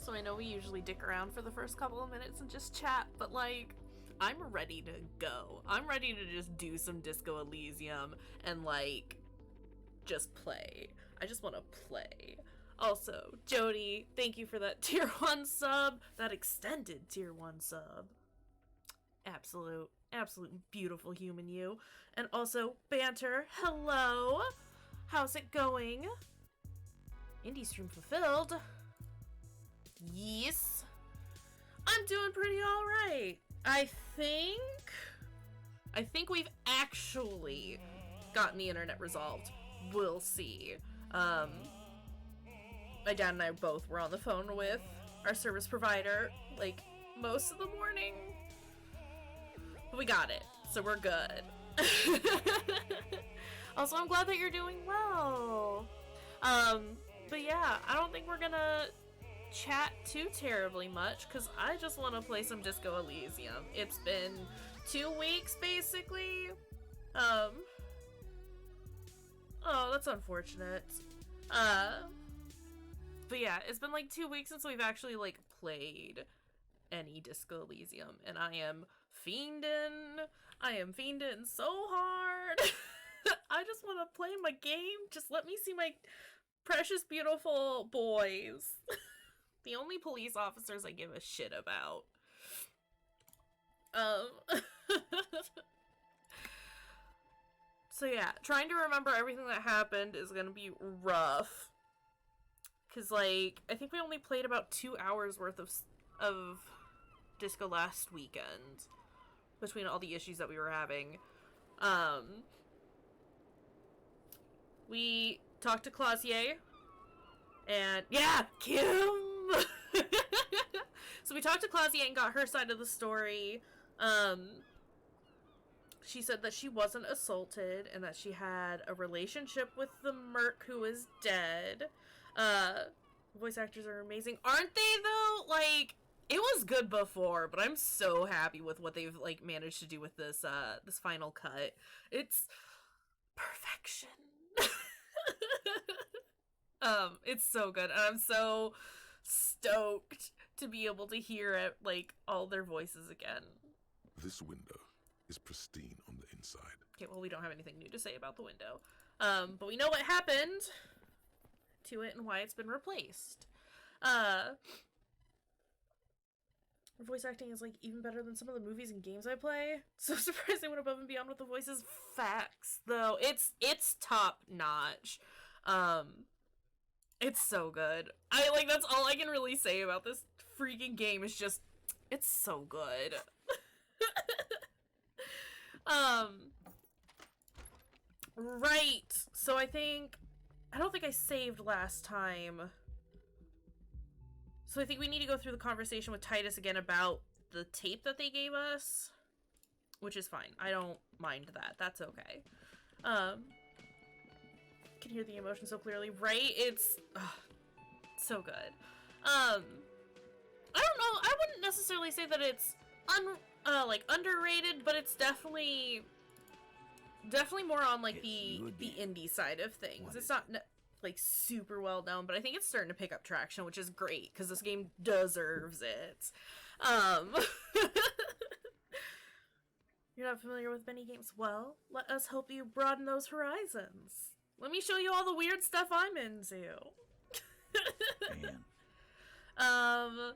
so I know we usually dick around for the first couple of minutes and just chat, but like, I'm ready to go. I'm ready to just do some Disco Elysium and like, just play. I just want to play. Also, Jody, thank you for that tier 1 sub, that extended tier 1 sub. Absolute beautiful human you. And also, Banter, hello! How's it going? Indie stream fulfilled. Yes. I'm doing pretty alright. I think we've actually gotten the internet resolved. We'll see. My dad and I both were on the phone with our service provider, like, most of the morning. But we got it, so we're good. Also, I'm glad that you're doing well. But yeah, I don't think we're gonna chat too terribly much, because I just want to play some Disco Elysium. It's been 2 weeks, basically. Oh, that's unfortunate. But yeah, it's been like 2 weeks since we've actually, like, played any Disco Elysium, and I am fiending. I am fiending so hard. I just want to play my game. Just let me see my precious, beautiful boys. The only police officers I give a shit about. So yeah, trying to remember everything that happened is gonna be rough. Cause like, I think we only played about 2 hours worth of Disco last weekend. Between all the issues that we were having. We talked to Clausier. And yeah, Kim! So we talked to Clausier and got her side of the story. She said that she wasn't assaulted and that she had a relationship with the merc who is dead. Voice actors are amazing. Aren't they, though? Like, it was good before, but I'm so happy with what they've, like, managed to do with this, this final cut. It's perfection. It's so good, and I'm so stoked to be able to hear it, like, all their voices again. This window is pristine on the inside. Okay, well, we don't have anything new to say about the window. But we know what happened to it and why it's been replaced. Voice acting is, like, even better than some of the movies and games I play. So surprised they went above and beyond with the voices. Facts, though. It's top notch. It's so good. That's all I can really say about this freaking game is just, it's so good. Right. So I don't think I saved last time. So I think we need to go through the conversation with Titus again about the tape that they gave us. Which is fine. I don't mind that. That's okay. Can hear the emotion so clearly. Right? It's so good. I don't know. I wouldn't necessarily say that it's underrated, but it's definitely more on like the indie side of things. It's not like super well known, but I think it's starting to pick up traction, which is great because this game deserves it. You're not familiar with many games? Well, let us help you broaden those horizons. Let me show you all the weird stuff I'm into. Man.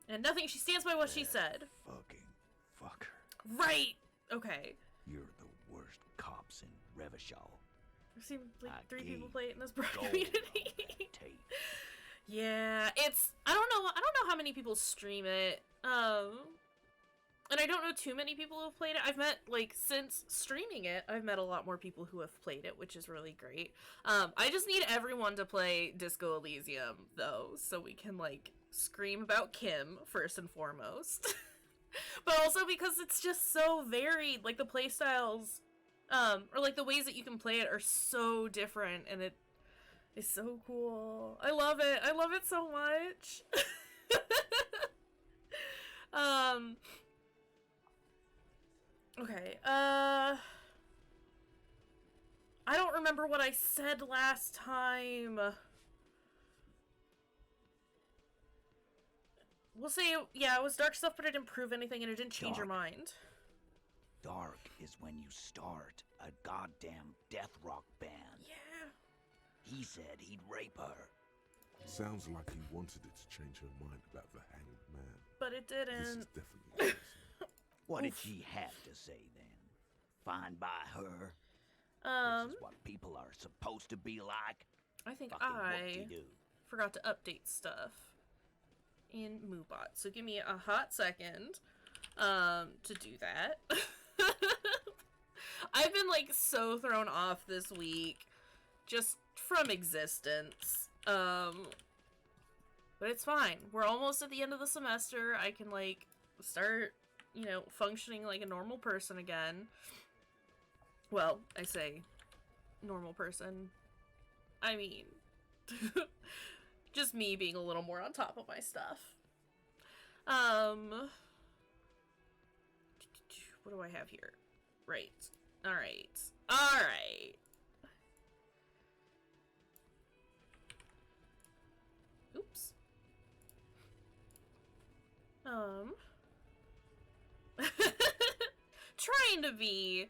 And nothing, she stands by what she said. Fucking fucker. Right! Okay. You're the worst cops in Revachol. I've seen like I 3 people gave play it in this broad gold community. tape. Yeah, it's, I don't know how many people stream it. And I don't know too many people who have played it. I've met, like, since streaming it, I've met a lot more people who have played it, which is really great. I just need everyone to play Disco Elysium, though, so we can, like, scream about Kim, first and foremost. But also because it's just so varied, like, the playstyles, or, like, the ways that you can play it are so different, and it is so cool. I love it. I love it so much. Okay, I don't remember what I said last time. we'll say, yeah, it was dark stuff, but it didn't prove anything, and it didn't change your Dark. mind. Dark is when you start a goddamn death rock band. Yeah. He said he'd rape her. Sounds like he wanted it to change her mind about the hanged man. But it This is didn't. definitely Elysium. What did she have to say then? Fine by her? This is what people are supposed to be like? I think Fucking I whoop-de-doo. forgot to update stuff in Moobot, so give me a hot second to do that. I've been like so thrown off this week just from existence. But it's fine. We're almost at the end of the semester. I can like start, you know, functioning like a normal person again. Well, I say normal person. I mean, just me being a little more on top of my stuff. What do I have here? Right. Alright. Alright. Oops. Trying to be.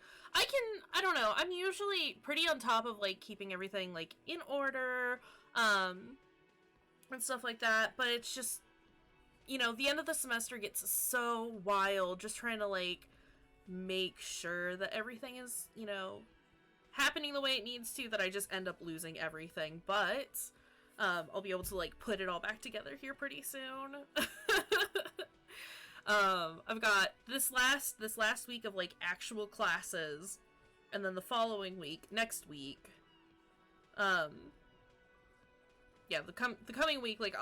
I don't know, I'm usually pretty on top of, like, keeping everything, like, in order, and stuff like that, but it's just, you know, the end of the semester gets so wild, just trying to, like, make sure that everything is, you know, happening the way it needs to, that I just end up losing everything, but, I'll be able to, like, put it all back together here pretty soon. I've got this last week of, like, actual classes, and then the following week, next week, yeah, the coming week, like,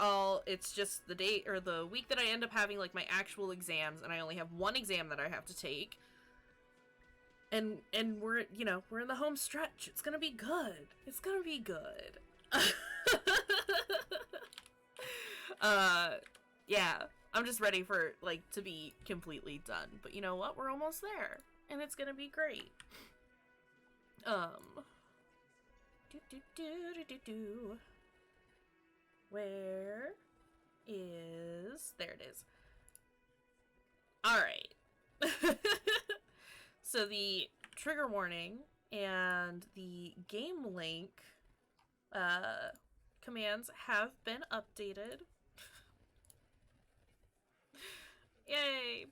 it's just the date, or the week that I end up having, like, my actual exams, and I only have one exam that I have to take, and we're, you know, we're in the home stretch. It's gonna be good. It's gonna be good. Yeah, I'm just ready for, like, to be completely done, but you know what? We're almost there, and it's gonna be great. Where is... There it is. Alright. So the trigger warning and the game link commands have been updated. Yay!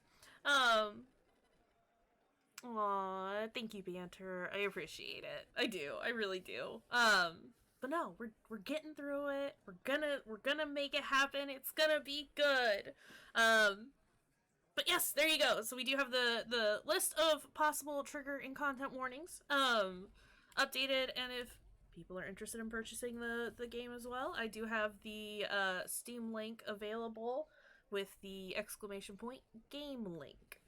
Aw, thank you, Banter. I appreciate it. I do. I really do. But no, we're getting through it. We're gonna make it happen. It's gonna be good. But yes, there you go. So we do have the list of possible trigger and content warnings updated, and if people are interested in purchasing the game as well, I do have the Steam link available with the exclamation point game link.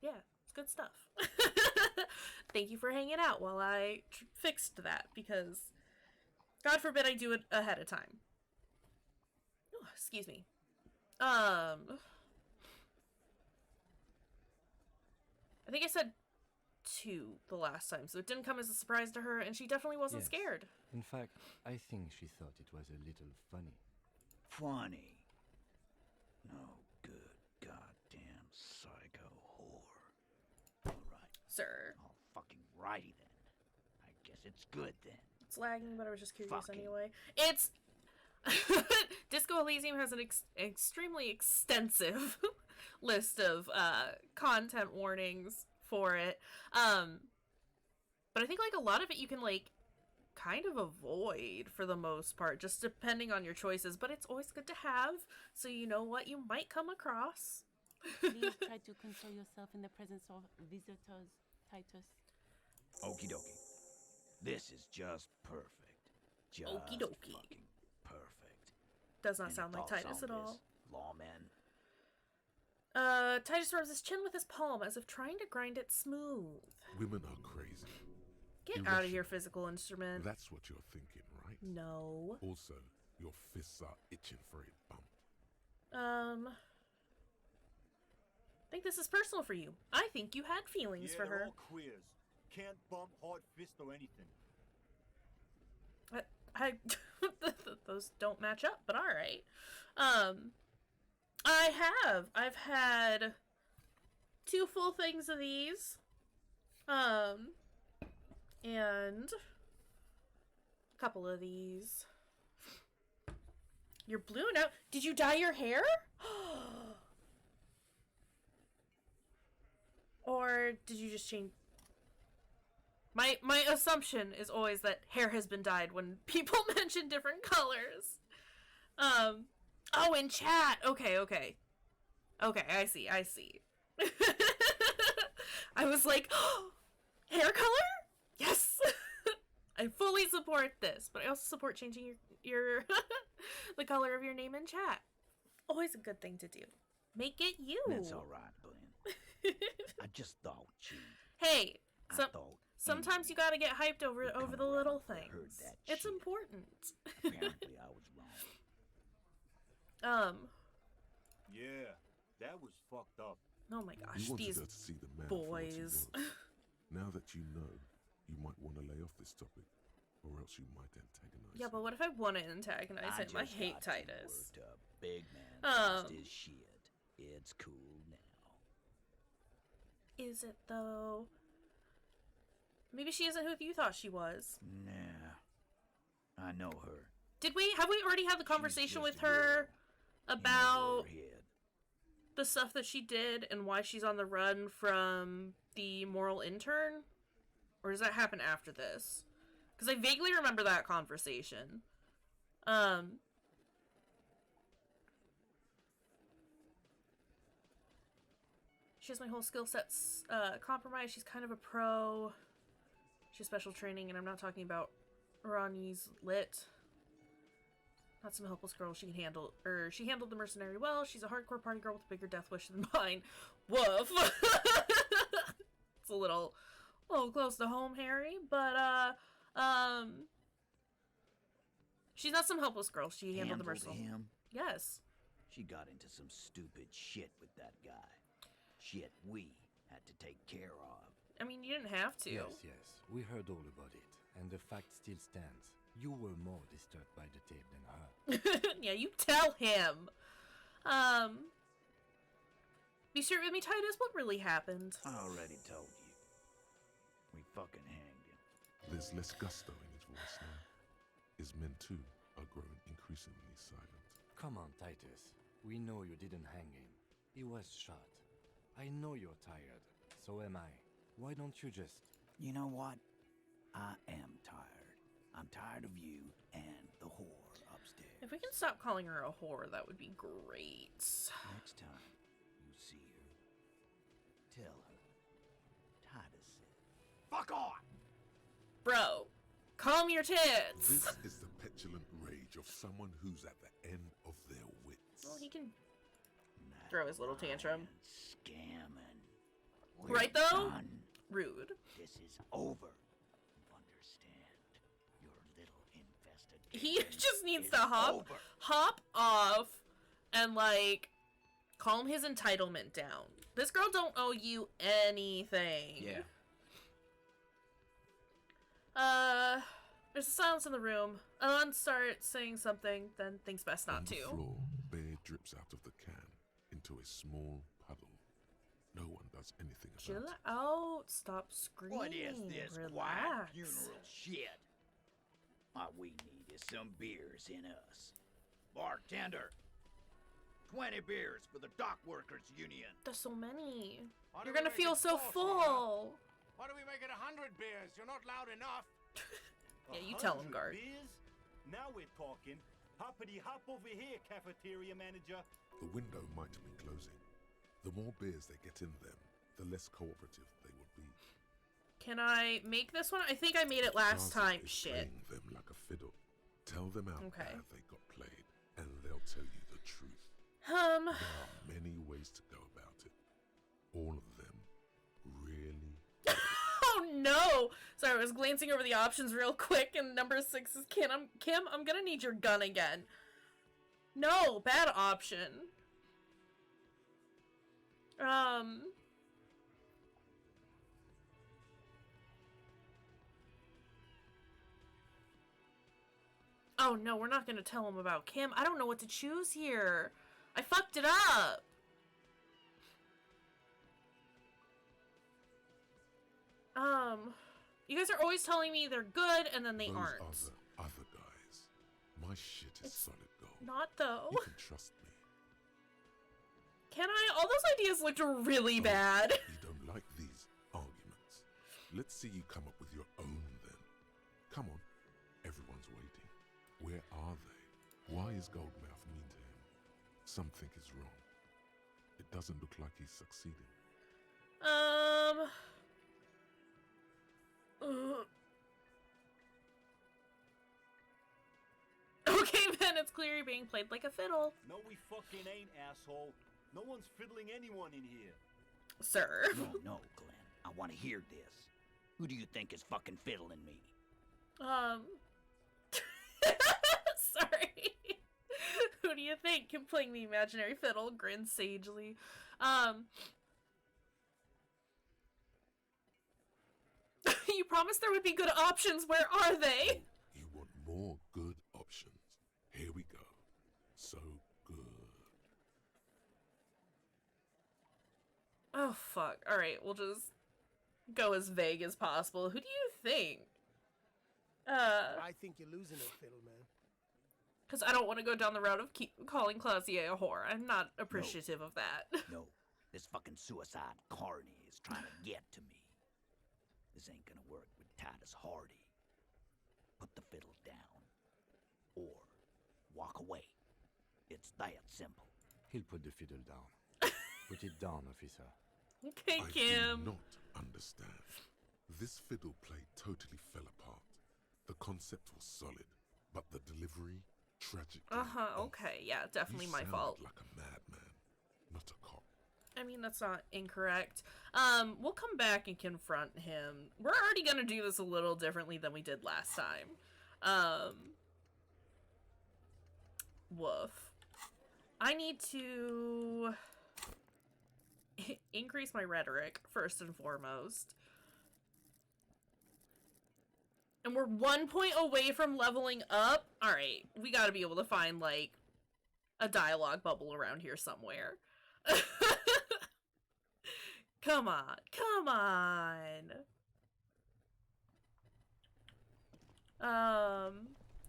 Yeah, it's good stuff. Thank you for hanging out while I fixed that, because God forbid I do it ahead of time. Oh, excuse me. I think I said 2 the last time, so it didn't come as a surprise to her, and she definitely wasn't Yes. scared. In fact, I think she thought it was a little funny. Funny. No good goddamn psycho whore. Alright. Sir. Oh, fucking righty then. I guess it's good then. It's lagging, but I was just curious Fucking. anyway. It's... Disco Elysium has an extremely extensive list of content warnings for it. But I think, like, a lot of it you can, like, kind of avoid for the most part, just depending on your choices, but it's always good to have, so you know what you might come across. Please try to control yourself in the presence of visitors, Titus. Okie dokie. This is just perfect. Just Okie dokie. fucking perfect. Does not Any sound like thoughts Titus on at all. this, Lawman. Titus rubs his chin with his palm as if trying to grind it smooth. Women are crazy. Get Irrational. out of here, physical instrument. That's what you're thinking, right? No. Also, your fists are itching for a bump. I think this is personal for you. I think you had feelings for they're her. all queers. Can't bump, hard fist, or anything. those don't match up, but all right. I've had 2 full things of these, and a couple of these. You're blue now. Did you dye your hair? Or did you just change? My assumption is always that hair has been dyed when people mention different colors. Oh, in chat. Okay. Okay, I see. I was like, oh, hair color? Yes. I fully support this, but I also support changing your the color of your name in chat. Always a good thing to do. Make it you. That's all right, Glenn. I just thought you. Hey, I thought sometimes you gotta get hyped over the little things. heard that It's shit. important. Apparently, I was wrong. Yeah, that was fucked up. Oh my gosh, You wanted these her to see the man for what he boys. was. Now that you know, you might want to lay off this topic, or else you might antagonize Yeah, him. but what if I want to antagonize him? I just hate got some Titus. word up. Big man lost Um, his shit. It's cool now. Is it though? Maybe she isn't who you thought she was. Nah, I know her. Have we already had the conversation just with her In about her head. the stuff that she did and why she's on the run from the moral intern? Or does that happen after this? Because I vaguely remember that conversation. She has my whole skill sets compromised. She's kind of a pro. She has special training, and I'm not talking about Ronnie's lit. Not some helpless girl she handled the mercenary well. She's a hardcore party girl with a bigger death wish than mine. Woof. It's a little close to home, Harry, but she's not some helpless girl. She handled the mercenary. him. Yes. She got into some stupid shit with that guy. Shit we had to take care of. I mean, you didn't have to. Yes. We heard all about it, and the fact still stands. You were more disturbed by the tape than her. Yeah, you tell him. Be straight with me, Titus. What really happened? I already told you. We fucking hanged him. There's less gusto in his voice now. His men too are growing increasingly silent. Come on, Titus. We know you didn't hang him. He was shot. I know you're tired. So am I. Why don't you just... You know what? I am tired. I'm tired of you and the whore upstairs. If we can stop calling her a whore, that would be great. Next time you see her, tell her Titus said, "Fuck on!" Bro, calm your tits. This is the petulant rage of someone who's at the end of their wits. Well, he can That throw his little tantrum. lying, Scamming. Right, We're though? done. Rude. This is over. Understand? Your little investigation. He just needs is to hop over. off and, like, calm his entitlement down. This girl don't owe you anything. Yeah. There's a silence in the room. Alon starts saying something, then thinks best On not the to. floor, beer drips out of the can into a small puddle. No one does anything Chill about it. out. Stop screaming. What is this quiet Relax. funeral shit? All we need is some beers in us. Bartender, 20 beers for the Dock Workers Union. There's so many. Why You're do we gonna make feel it so 4, full. Why do we make it 100 beers? You're not loud enough. Yeah, you tell him, 100 guard. beers? Now we're talking. Hoppity hop over here, cafeteria manager. The window might be closing. The more beers they get in them, the less cooperative they will be. Can I make this one? I think I made it last Darcy time. is Shit. playing them like a fiddle. Tell them how Okay. bad they got played, and they'll tell you the truth. There are many ways to go about it. All of them really. Oh no! Sorry, I was glancing over the options real quick, and number 6 is Kim, I'm gonna need your gun again. No, bad option. Oh no, we're not gonna tell him about Kim. I don't know what to choose here. I fucked it up. You guys are always telling me they're good and then they Those aren't. are the other guys. My shit is It's solid gold. Not though. You can trust me. Can I? All those ideas looked really bad. You don't like these arguments. Let's see you come up with your own then. Come on. Everyone's waiting. Where are they? Why is Goldmouth mean to him? Something is wrong. It doesn't look like he's succeeding. Okay, man, it's clear you're being played like a fiddle. No, we fucking ain't, asshole. No one's fiddling anyone in here. Sir. No, Glenn. I want to hear this. Who do you think is fucking fiddling me? Sorry. Who do you think can playing the imaginary fiddle? Grins sagely. You promised there would be good options. Where are they? You want more good options. Here we go. So good. Oh, fuck. Alright, we'll just go as vague as possible. Who do you think? I think you're losing it, Fiddleman. Because I don't want to go down the route of calling Clausier a whore. I'm not appreciative of that. No, this fucking suicide carny is trying to get to me. This ain't gonna work with Titus Hardy. Put the fiddle down. Or walk away. It's that simple. He'll put the fiddle down. Put it down, officer. Okay, I Kim. do not understand. This fiddle play totally fell apart. The concept was solid, but the delivery, tragic. Okay, yeah, definitely You my sounded fault. like a madman, not a cop. I mean, that's not incorrect. We'll come back and confront him. We're already gonna do this a little differently than we did last time. Woof. I need to increase my rhetoric, first and foremost. And we're 1 point away from leveling up. Alright, we gotta be able to find, like, a dialogue bubble around here somewhere. Come on, come on.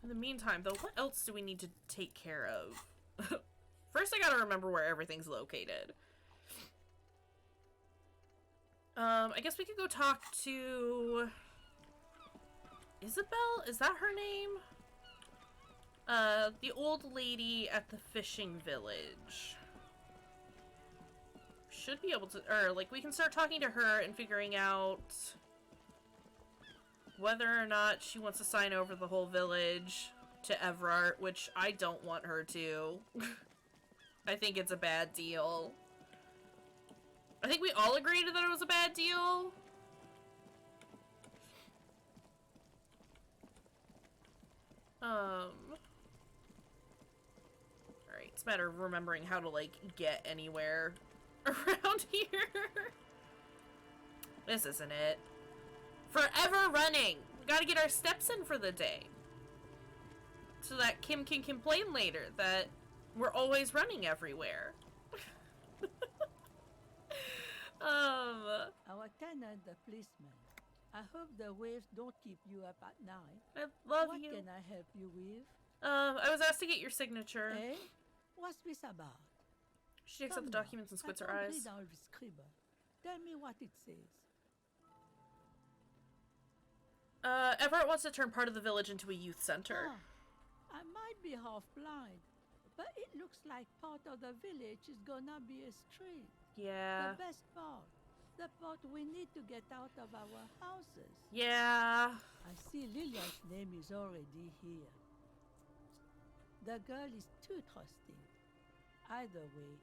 In the meantime, though, what else do we need to take care of? First, I gotta remember where everything's located. I guess we could go talk to Isabel? Is that her name? The old lady at the fishing village. Should be able to, or like, we can start talking to her and figuring out whether or not she wants to sign over the whole village to Everard, which I don't want her to. I think it's a bad deal. I think we all agreed that it was a bad deal. Alright, it's a matter of remembering how to, like, get anywhere around here. This isn't it. Forever running! We gotta get our steps in for the day. So that Kim can complain later that we're always running everywhere. Our tenant, the policeman. I hope the waves don't keep you up at night. I love what you. What can I help you with? I was asked to get your signature. Eh? What's this about? She takes out the documents and squints her eyes. Tell me what it says. Everett wants to turn part of the village into a youth center. I might be half blind, but it looks like part of the village is gonna be a street. Yeah. The best part. The part we need to get out of our houses. Yeah. I see Lilian's name is already here. The girl is too trusting. Either way,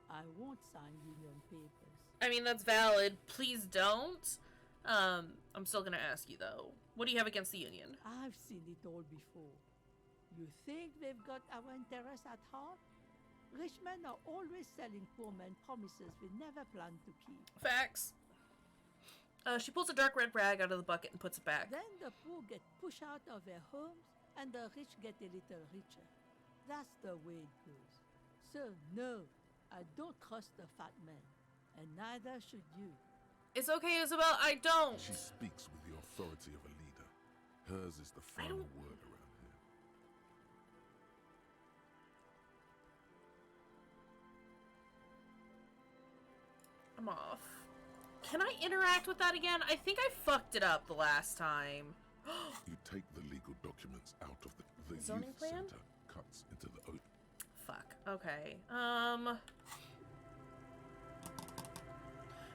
I won't sign union papers. I mean, that's valid. Please don't. I'm still gonna ask you, though. What do you have against the union? I've seen it all before. You think they've got our interests at heart? Rich men are always selling poor men promises we never plan to keep. Facts. She pulls a dark red rag out of the bucket and puts it back. Then the poor get pushed out of their homes and the rich get a little richer. That's the way it goes. So, no, I don't trust the fat man, and neither should you. It's okay, Isabel, I don't. She speaks with the authority of a leader. Hers is the final word around here. I'm off. Can I interact with that again? I think I fucked it up the last time. You take the legal documents out of the Zoning youth plan? center, cuts into the open. Fuck. Okay.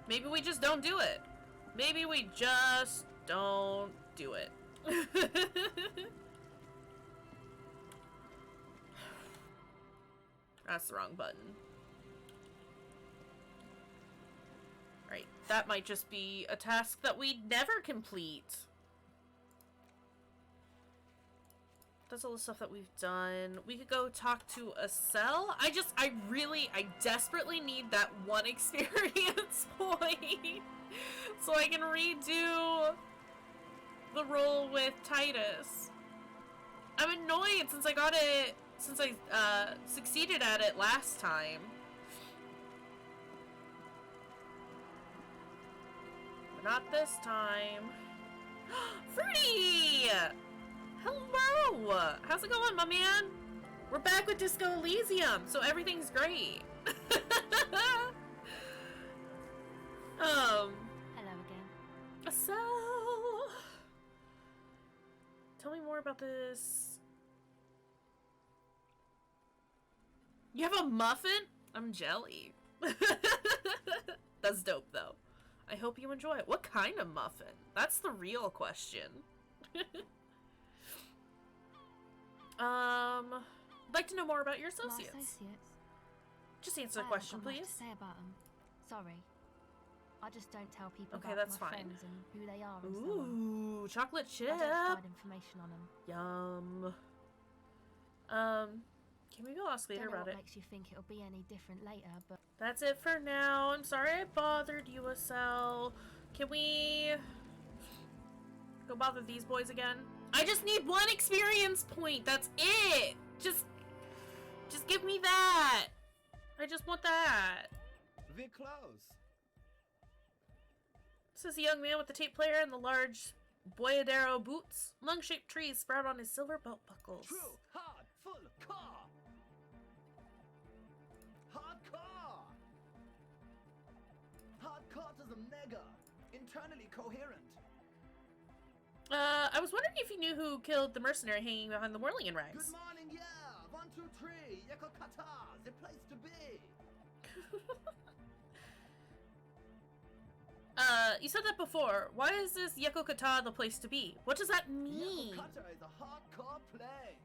Maybe we just don't do it. Maybe we just don't do it. That's the wrong button. Right. That might just be a task that we never complete. That's all the stuff that we've done. We could go talk to a cell. I desperately need that one experience point so I can redo the role with Titus. I'm annoyed since I got it, since I succeeded at it last time. But not this time. Fruity! Hello! How's it going, my man? We're back with Disco Elysium, so everything's great. Hello again. So... Tell me more about this. You have a muffin? I'm jelly. That's dope, though. I hope you enjoy it. What kind of muffin? That's the real question. I'd like to know more about your associates. My associates? Just answer the I question, haven't got please. much to say about them. Sorry. I just don't tell people Okay, about that's my fine. friends and who they are and so on. Ooh, chocolate chip. I don't provide information on them. Yum. Okay, maybe I'll ask later Don't know about what it. makes you think it'll be any different later, but That's it for now. I'm sorry I bothered you, Asel. Can we go bother these boys again? I just need one experience point. That's it. Just give me that. I just want that. We're close. Says the young man with the tape player and the large boyadero boots. Lung-shaped trees sprout on his silver belt buckles. True, hard, full car. Hardcore. Hardcore is a mega, internally coherent. I was wondering if you knew who killed the mercenary hanging behind the whirling in rags. Good morning, yeah. 1, 2, 3. Yeko Kata, the place to be. You said that before. Why is this Yeko Kata the place to be? What does that mean? Yeko Kata is a hardcore place.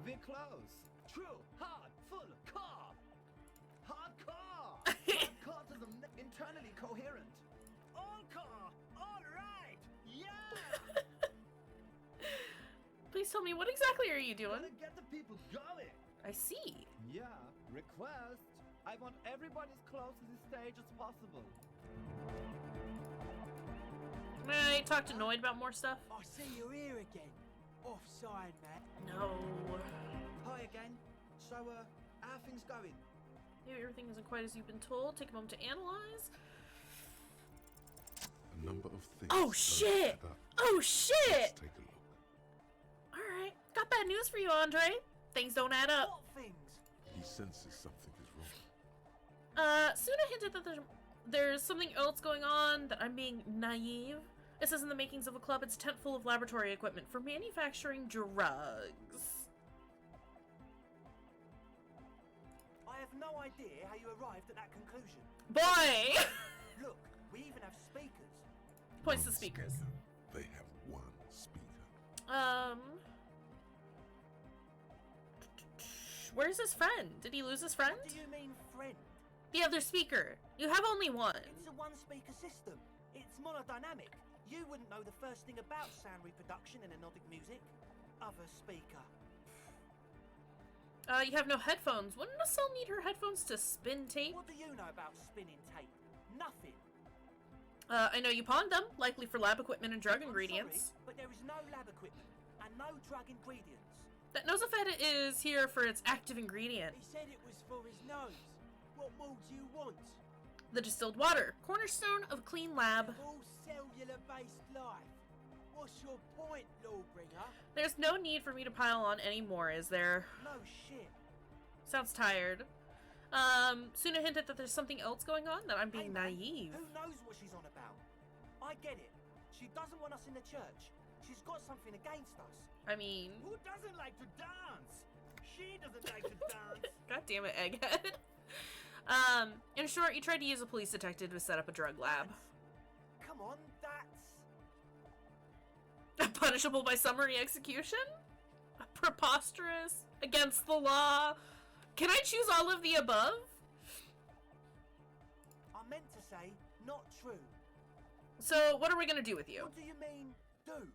We're close. True, hard, full, car. Hardcore. Hardcore is a internally coherent. All car! All right! Yeah! Please tell me, what exactly are you doing? Gotta get the people going. I see. Yeah, request. I want everybody as close to the stage as possible. May I talk to Noid about more stuff? I see you're here again. Offside, man. No. Hi again. So, how are things going? Maybe everything isn't quite as you've been told. Take a moment to analyze. A number of things. Oh shit! add up. Oh shit! Let's take a look. Alright, got bad news for you, Andre. Things don't add up. What things? He senses something is wrong. Suna hinted that there's something else going on, that I'm being naive. It says in the makings of a club, it's a tent full of laboratory equipment for manufacturing drugs. I have no idea how you arrived at that conclusion. Boy! Look, we even have speakers. Points to One speakers. speaker. They have one speaker. Where's his friend? Did he lose his friend? What do you mean, friend? The other speaker. You have only one. It's a one-speaker system. It's monodynamic. You wouldn't know the first thing about sound reproduction in anodic music. Other speaker. You have no headphones. Wouldn't a cell need her headphones to spin tape? What do you know about spinning tape? Nothing. I know you pawned them, likely for lab equipment and drug I'm ingredients. sorry, but there is no lab equipment and no drug ingredients. That Nosafed is here for its active ingredient. He said it was for his nose. What more do you want? The distilled water, cornerstone of a clean lab. All cellular-based life. What's your point, Lawbringer? There's no need for me to pile on anymore, is there? No shit. Sounds tired. Suna hinted that there's something else going on, that I'm being Hey, man, naive. Who knows what she's on about? I get it. She doesn't want us in the church. She's got something against us. I mean... Who doesn't like to dance? She doesn't like to dance. God damn it, Egghead. In short, you tried to use a police detective to set up a drug lab. Come on, that's... Punishable by summary execution? Preposterous? Against the law? Can I choose all of the above? I meant to say, not true. So, what are we gonna do with you? What do you mean, do?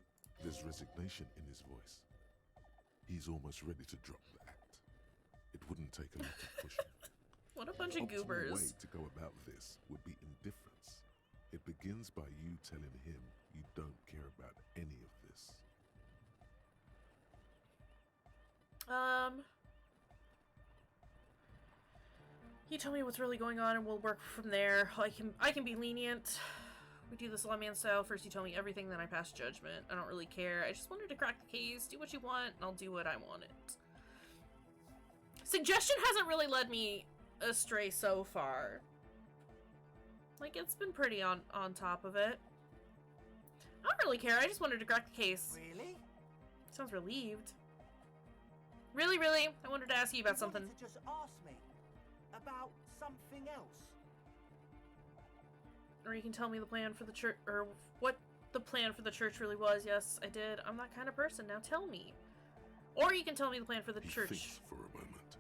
There's resignation in his voice. He's almost ready to drop the act. It wouldn't take a lot of pushing. What a bunch The of optimal goobers. way to go about this would be indifference. It begins by you telling him you don't care about any of this. You tell me what's really going on and we'll work from there. I can be lenient. We do this lawman style. First you tell me everything, then I pass judgment. I don't really care. I just wanted to crack the case. Do what you want, and I'll do what I want it. Suggestion hasn't really led me astray so far. Like, it's been pretty on top of it. I don't really care. I just wanted to crack the case. Really? Sounds relieved. Really, really? I wanted to ask you about something. You wanted to just ask me about something else. Or you can tell me the plan for the church, or what the plan for the church really was. Yes, I did. I'm that kind of person. Now tell me. Or you can tell me the plan for the He church. thinks for a moment,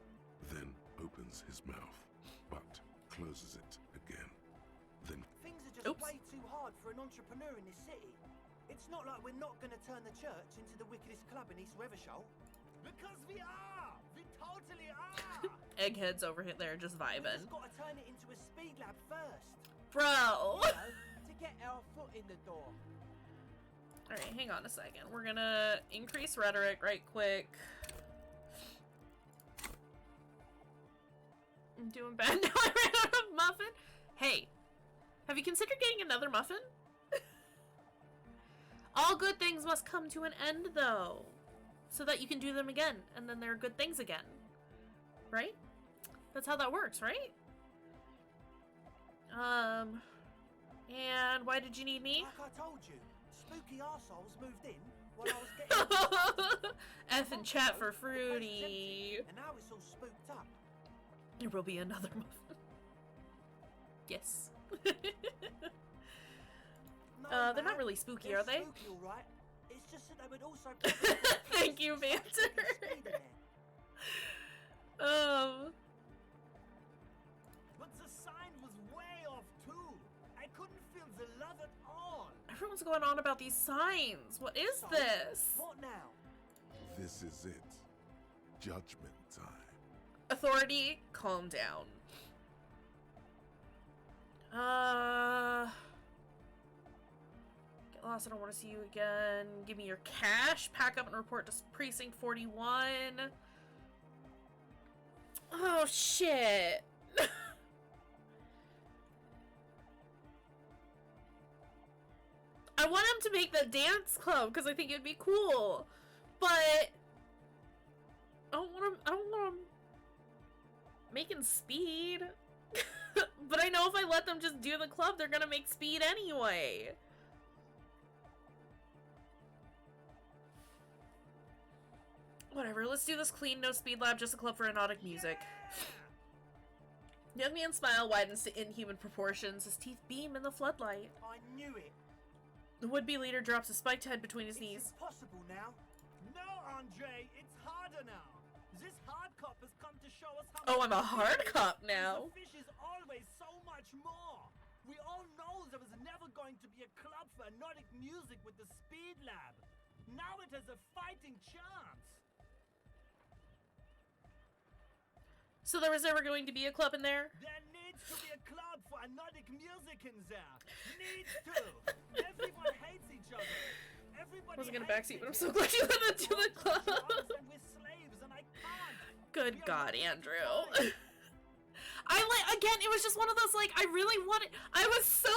then opens his mouth, but closes it again. Then Things are just Oops. way too hard for an entrepreneur in this city. It's not like we're not going to turn the church into the wickedest club in East Revershoal. Because we are! We totally are! Egghead's over there just We've vibing. just got to turn it into a speed lab first. Bro! To get our foot in the door. Alright, hang on a second. We're gonna increase rhetoric right quick. I'm doing bad now. I ran out of muffin. Hey, have you considered getting another muffin? All good things must come to an end, though. So that you can do them again, and then there are good things again. Right? That's how that works, right? And why did you need me? Like I told you, spooky arseholes moved in while I was getting... F and chat for Fruity. And now it's all spooked up. There will be another muffin. Yes. No, they're not man, really spooky, they're are they? Spooky, all right. It's just that they would also... Thank you, Banter. But the sign was way off too. I couldn't feel the love at all. Everyone's going on about these signs. What is So, this? What now? this is it. Judgment time. Authority, calm down. Get lost, I don't want to see you again. Give me your cash. Pack up and report to Precinct 41. Oh, shit. I want him to make the dance club because I think it'd be cool. But I don't want him making speed. But I know if I let them just do the club, they're gonna make speed anyway. Whatever, let's do this clean, no speed lab, just a club for hypnotic music. Young man's smile widens to inhuman proportions. His teeth beam in the floodlight. I knew it. The would-be leader drops his spiked head between his It's knees. impossible now. No, Andre, it's harder now. This hard cop has come to show us how. Oh, I'm a much hard fish cop is. now. The fish is always so much more. We all know there was never going to be a club for hypnotic music with the Speed Lab. Now it has a fighting chance. So there was never going to be a club in there? There needs needs to be a club for Nordic music in there. Needs to. Everyone hates each other. Everybody I wasn't gonna hates backseat, it but I'm so here. glad you let it to the club. And we're slaves, and I can't. Good God, Andrew. Again, it was just one of those, like, I was so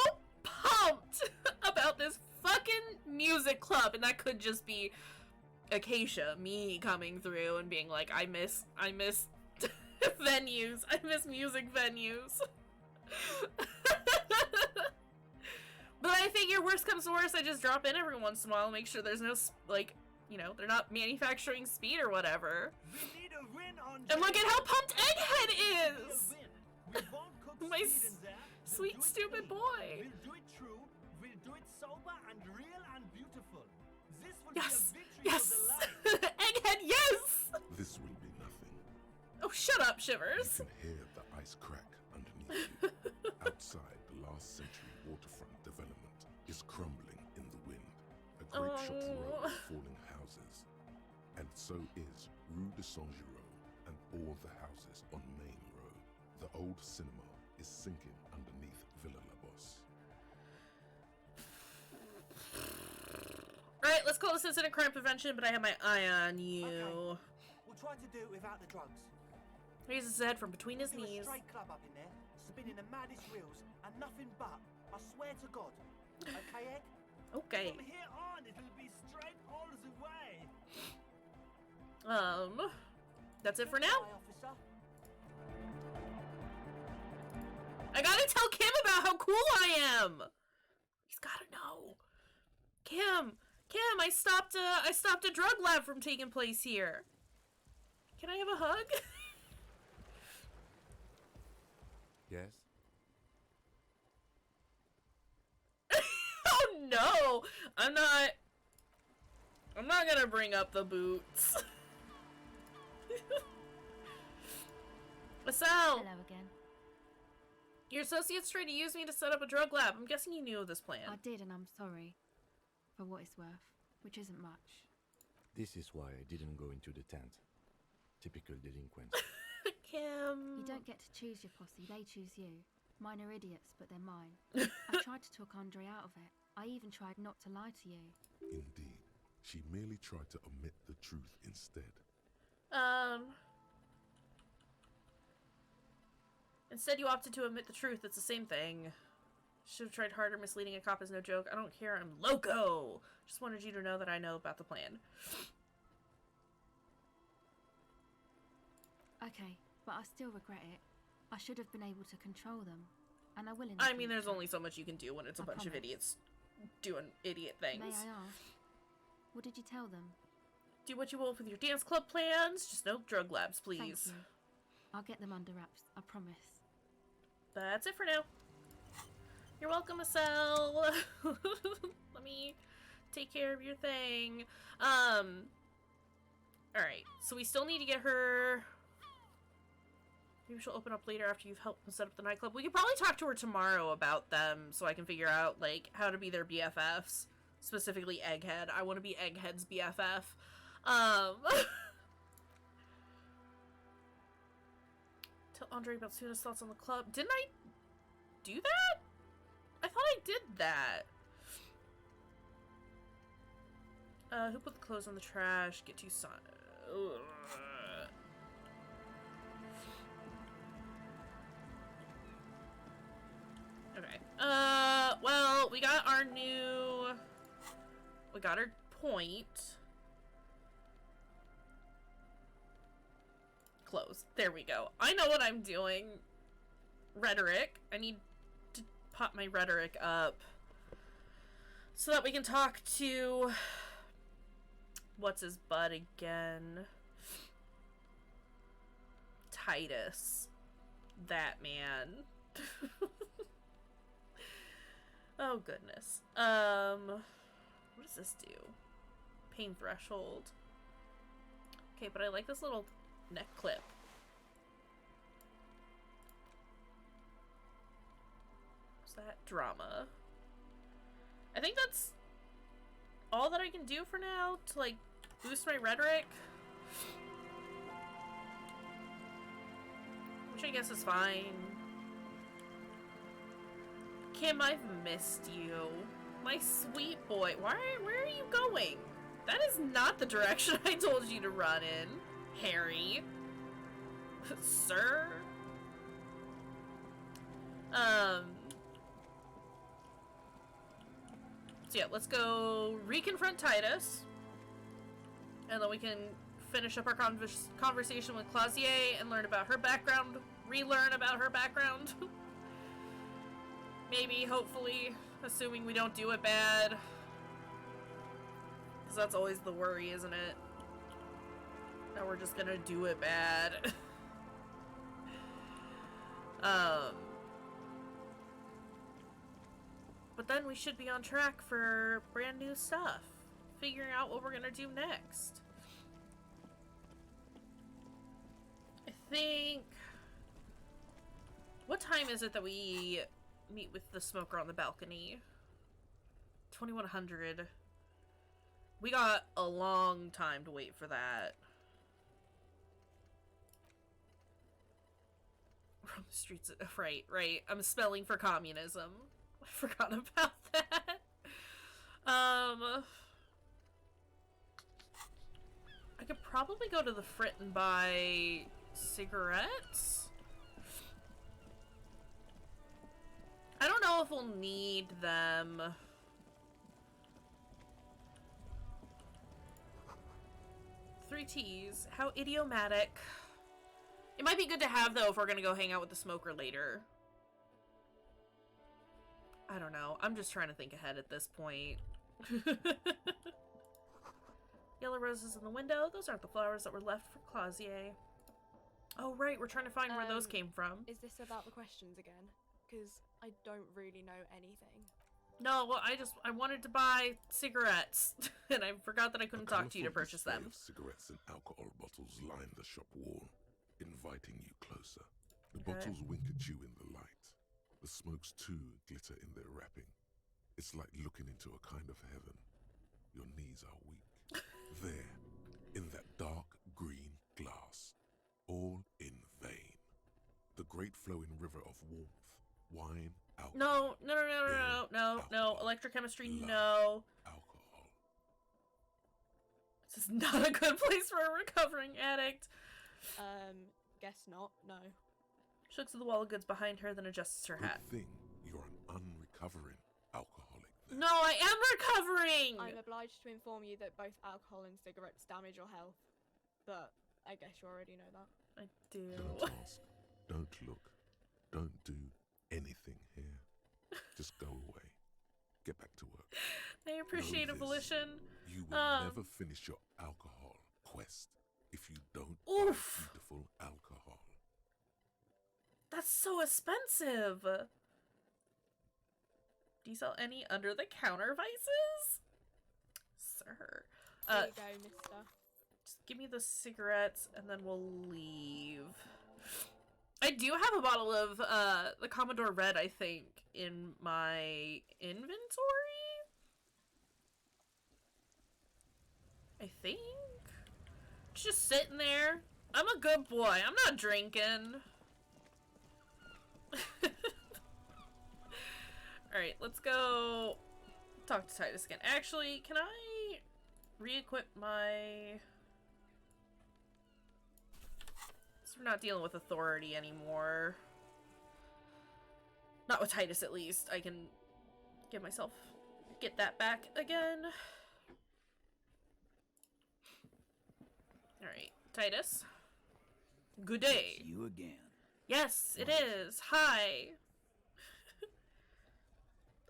pumped about this fucking music club, and that could just be Acacia, me coming through and being like, I miss venues, I miss music venues. But I figure worst comes to worst, I just drop in every once in a while, make sure there's no, like, you know, they're not manufacturing speed or whatever. We need a win on And look at how pumped Egghead is! We won't cook My speed in there. We'll sweet, do it stupid clean. boy. We'll do it true. We'll do it sober and real and beautiful. This will Yes, be a victory yes! for the life. Egghead, yes! This will be nothing. Oh, shut up, Shivers. You can hear the ice crack underneath you. Outside, the last century waterfront development is crumbling in the wind. A great shot row of falling houses. And so is Rue de Saint-Giraud and all the houses on Main Road. The old cinema is sinking underneath Villa La Bosse. Alright, let's call this incident crime prevention, but I have my eye on you. Okay. We'll try to do it without the drugs. Raises his head from between his Do a knees. straight club up in there, spinning the maddest reels, and nothing but. I swear to God. Okay, Egg? Okay. From here on, it'll be straight all the way. That's it for now. Goodbye, officer. I gotta tell Kim about how cool I am. He's gotta know. Kim, I stopped a drug lab from taking place here. Can I have a hug? Yes? Oh no! I'm not gonna bring up the boots. Marcel! Hello again. Your associates tried to use me to set up a drug lab. I'm guessing you knew of this plan. I did, and I'm sorry. For what it's worth. Which isn't much. This is why I didn't go into the tent. Typical delinquent. Kim. You don't get to choose your posse, they choose you. Mine are idiots, but they're mine. I tried to talk Andre out of it. I even tried not to lie to you. Indeed, she merely tried to omit the truth instead. Instead you opted to admit the truth. It's the same thing. Should have tried harder. Misleading a cop is no joke. I don't care. I'm loco. Just wanted you to know that I know about the plan. Okay, but I still regret it. I should have been able to control them. And I will in the I mean, there's future. only so much you can do when it's a I bunch of promise. idiots doing idiot things. May I ask? What did you tell them? Do what you will with your dance club plans. Just no drug labs, please. Thank you. I'll get them under wraps, I promise. That's it for now. You're welcome, Marcel. Let me take care of your thing. Alright, so we still need to get her... Maybe she'll open up later after you've helped them set up the nightclub. We could probably talk to her tomorrow about them so I can figure out, like, how to be their BFFs. Specifically Egghead. I want to be Egghead's BFF. Tell Andre about Suna's thoughts on the club. Didn't I do that? I thought I did that. Who put the clothes on the trash? Get to sign. Okay. Well, we got our new... We got our point. Close. There we go. I know what I'm doing. Rhetoric. I need to pop my rhetoric up so that we can talk to... What's his butt again? Titus. That man. Oh, goodness. What does this do? Pain threshold. Okay, but I like this little neck clip. What's that? Drama. I think that's all that I can do for now to, like, boost my rhetoric. Which I guess is fine. Kim, I've missed you. My sweet boy. Where are you going? That is not the direction I told you to run in, Harry. Sir? So yeah, let's go reconfront Titus. And then we can finish up our conversation with Clausier and learn about her background. Relearn about her background. Maybe, hopefully, assuming we don't do it bad. Because that's always the worry, isn't it? That we're just gonna do it bad. But then we should be on track for brand new stuff. Figuring out what we're gonna do next. I think... What time is it that we meet with the smoker on the balcony? 2100. We got a long time to wait for that. From the streets of... Right. I'm spelling for communism. I forgot about that. I could probably go to the Frit and buy cigarettes. I don't know if we'll need them. Three T's. How idiomatic. It might be good to have, though, if we're gonna go hang out with the smoker later. I don't know. I'm just trying to think ahead at this point. Yellow roses in the window. Those aren't the flowers that were left for Clausier. Oh, right. We're trying to find where those came from. Is this about the questions again? Because I don't really know anything. No, well, I wanted to buy cigarettes, and I forgot that I couldn't talk to you to purchase them. Of cigarettes and alcohol bottles line the shop wall, inviting you closer. The bottles wink at you in the light. The smokes, too, glitter in their wrapping. It's like looking into a kind of heaven. Your knees are weak. There, in that dark green glass, all in vain. The great flowing river of warmth, wine, alcohol. No. Electrochemistry, no. Alcohol. This is not a good place for a recovering addict. Guess not, no. She looks at the wall of goods behind her, then adjusts her hat. Good thing you're an unrecovering alcoholic then. No, I am recovering! I'm obliged to inform you that both alcohol and cigarettes damage your health. But I guess you already know that. I do. Don't ask. Don't look. Don't do anything here. Just go away. Get back to work. I appreciate a volition. You will never finish your alcohol quest if you don't buy beautiful alcohol. That's so expensive. Do you sell any under-the-counter vices? Sir. There you go, mister. Just give me the cigarettes and then we'll leave. I do have a bottle of the Commodore Red, I think, in my inventory? I think? It's just sitting there. I'm a good boy. I'm not drinking. Alright, let's go talk to Titus again. Actually, can I re-equip my... So we're not dealing with authority anymore. Not with Titus, at least. I can get myself... get that back again. Alright, Titus. Good day. It's you again. Yes, it is. Hi.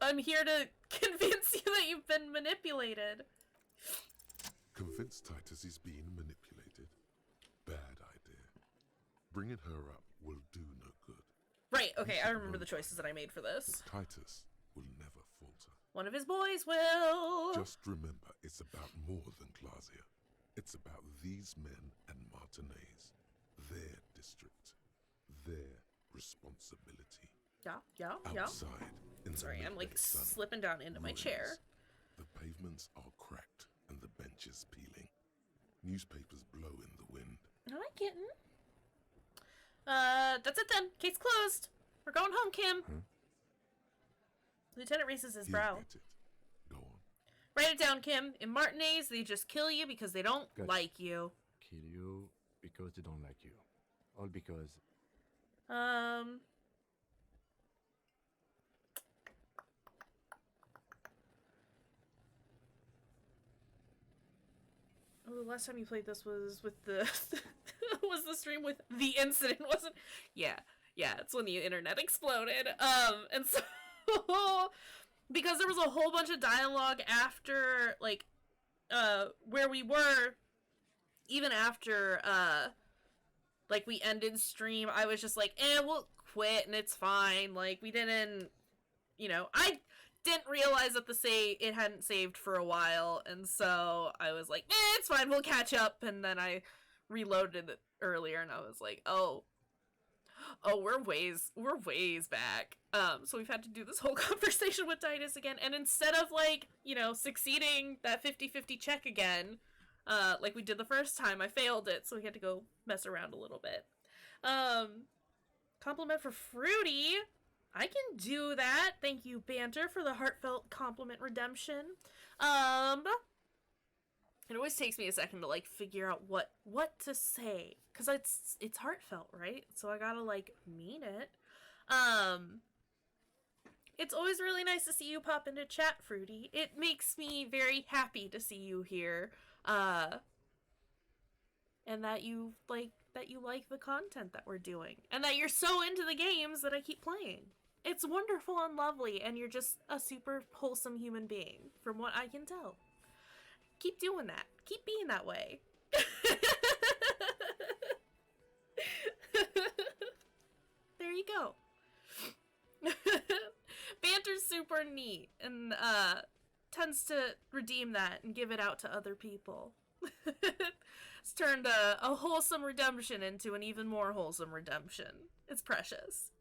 I'm here to convince you that you've been manipulated. Convince Titus he's being manipulated. Bad idea. Bringing her up will do no good. Right, okay, I remember the choices that I made for this. Titus will never falter. One of his boys will. Just remember, it's about more than Clausia. It's about these men and Martinez. Their district. Their responsibility. Yeah. Outside, in Sorry, I'm like sun, slipping down into my chair. The pavements are cracked and the benches peeling. Newspapers blow in the wind. No, I kitten. That's it then. Case closed. We're going home, Kim. Huh? Lieutenant raises his He'll brow. get it. Go on. Write it down, Kim. In Martinez, they just kill you because they don't Good. like you. Kill you because they don't like you. All because Oh, the last time you played this was with the was the stream with the incident, wasn't? Yeah, it's when the internet exploded. And so because there was a whole bunch of dialogue after, like, where we were, even after like we ended stream, I was just like, we'll quit and it's fine. Like, we didn't, I didn't realize that it hadn't saved for a while, and so I was like, it's fine, we'll catch up. And then I reloaded it earlier, and I was like, oh, we're ways back. So we've had to do this whole conversation with Titus again, and instead of, like, succeeding that 50-50 check again, like we did the first time, I failed it, so we had to go mess around a little bit. Compliment for Fruity. I can do that. Thank you, Banter, for the heartfelt compliment redemption. It always takes me a second to, like, figure out what to say, because it's heartfelt, right? So I gotta, like, mean it. It's always really nice to see you pop into chat, Fruity. It makes me very happy to see you here. And that you like the content that we're doing, and that you're so into the games that I keep playing. It's wonderful and lovely, and you're just a super wholesome human being, from what I can tell. Keep doing that. Keep being that way. There you go. Banter's super neat, and tends to redeem that and give it out to other people. It's turned a wholesome redemption into an even more wholesome redemption. It's precious.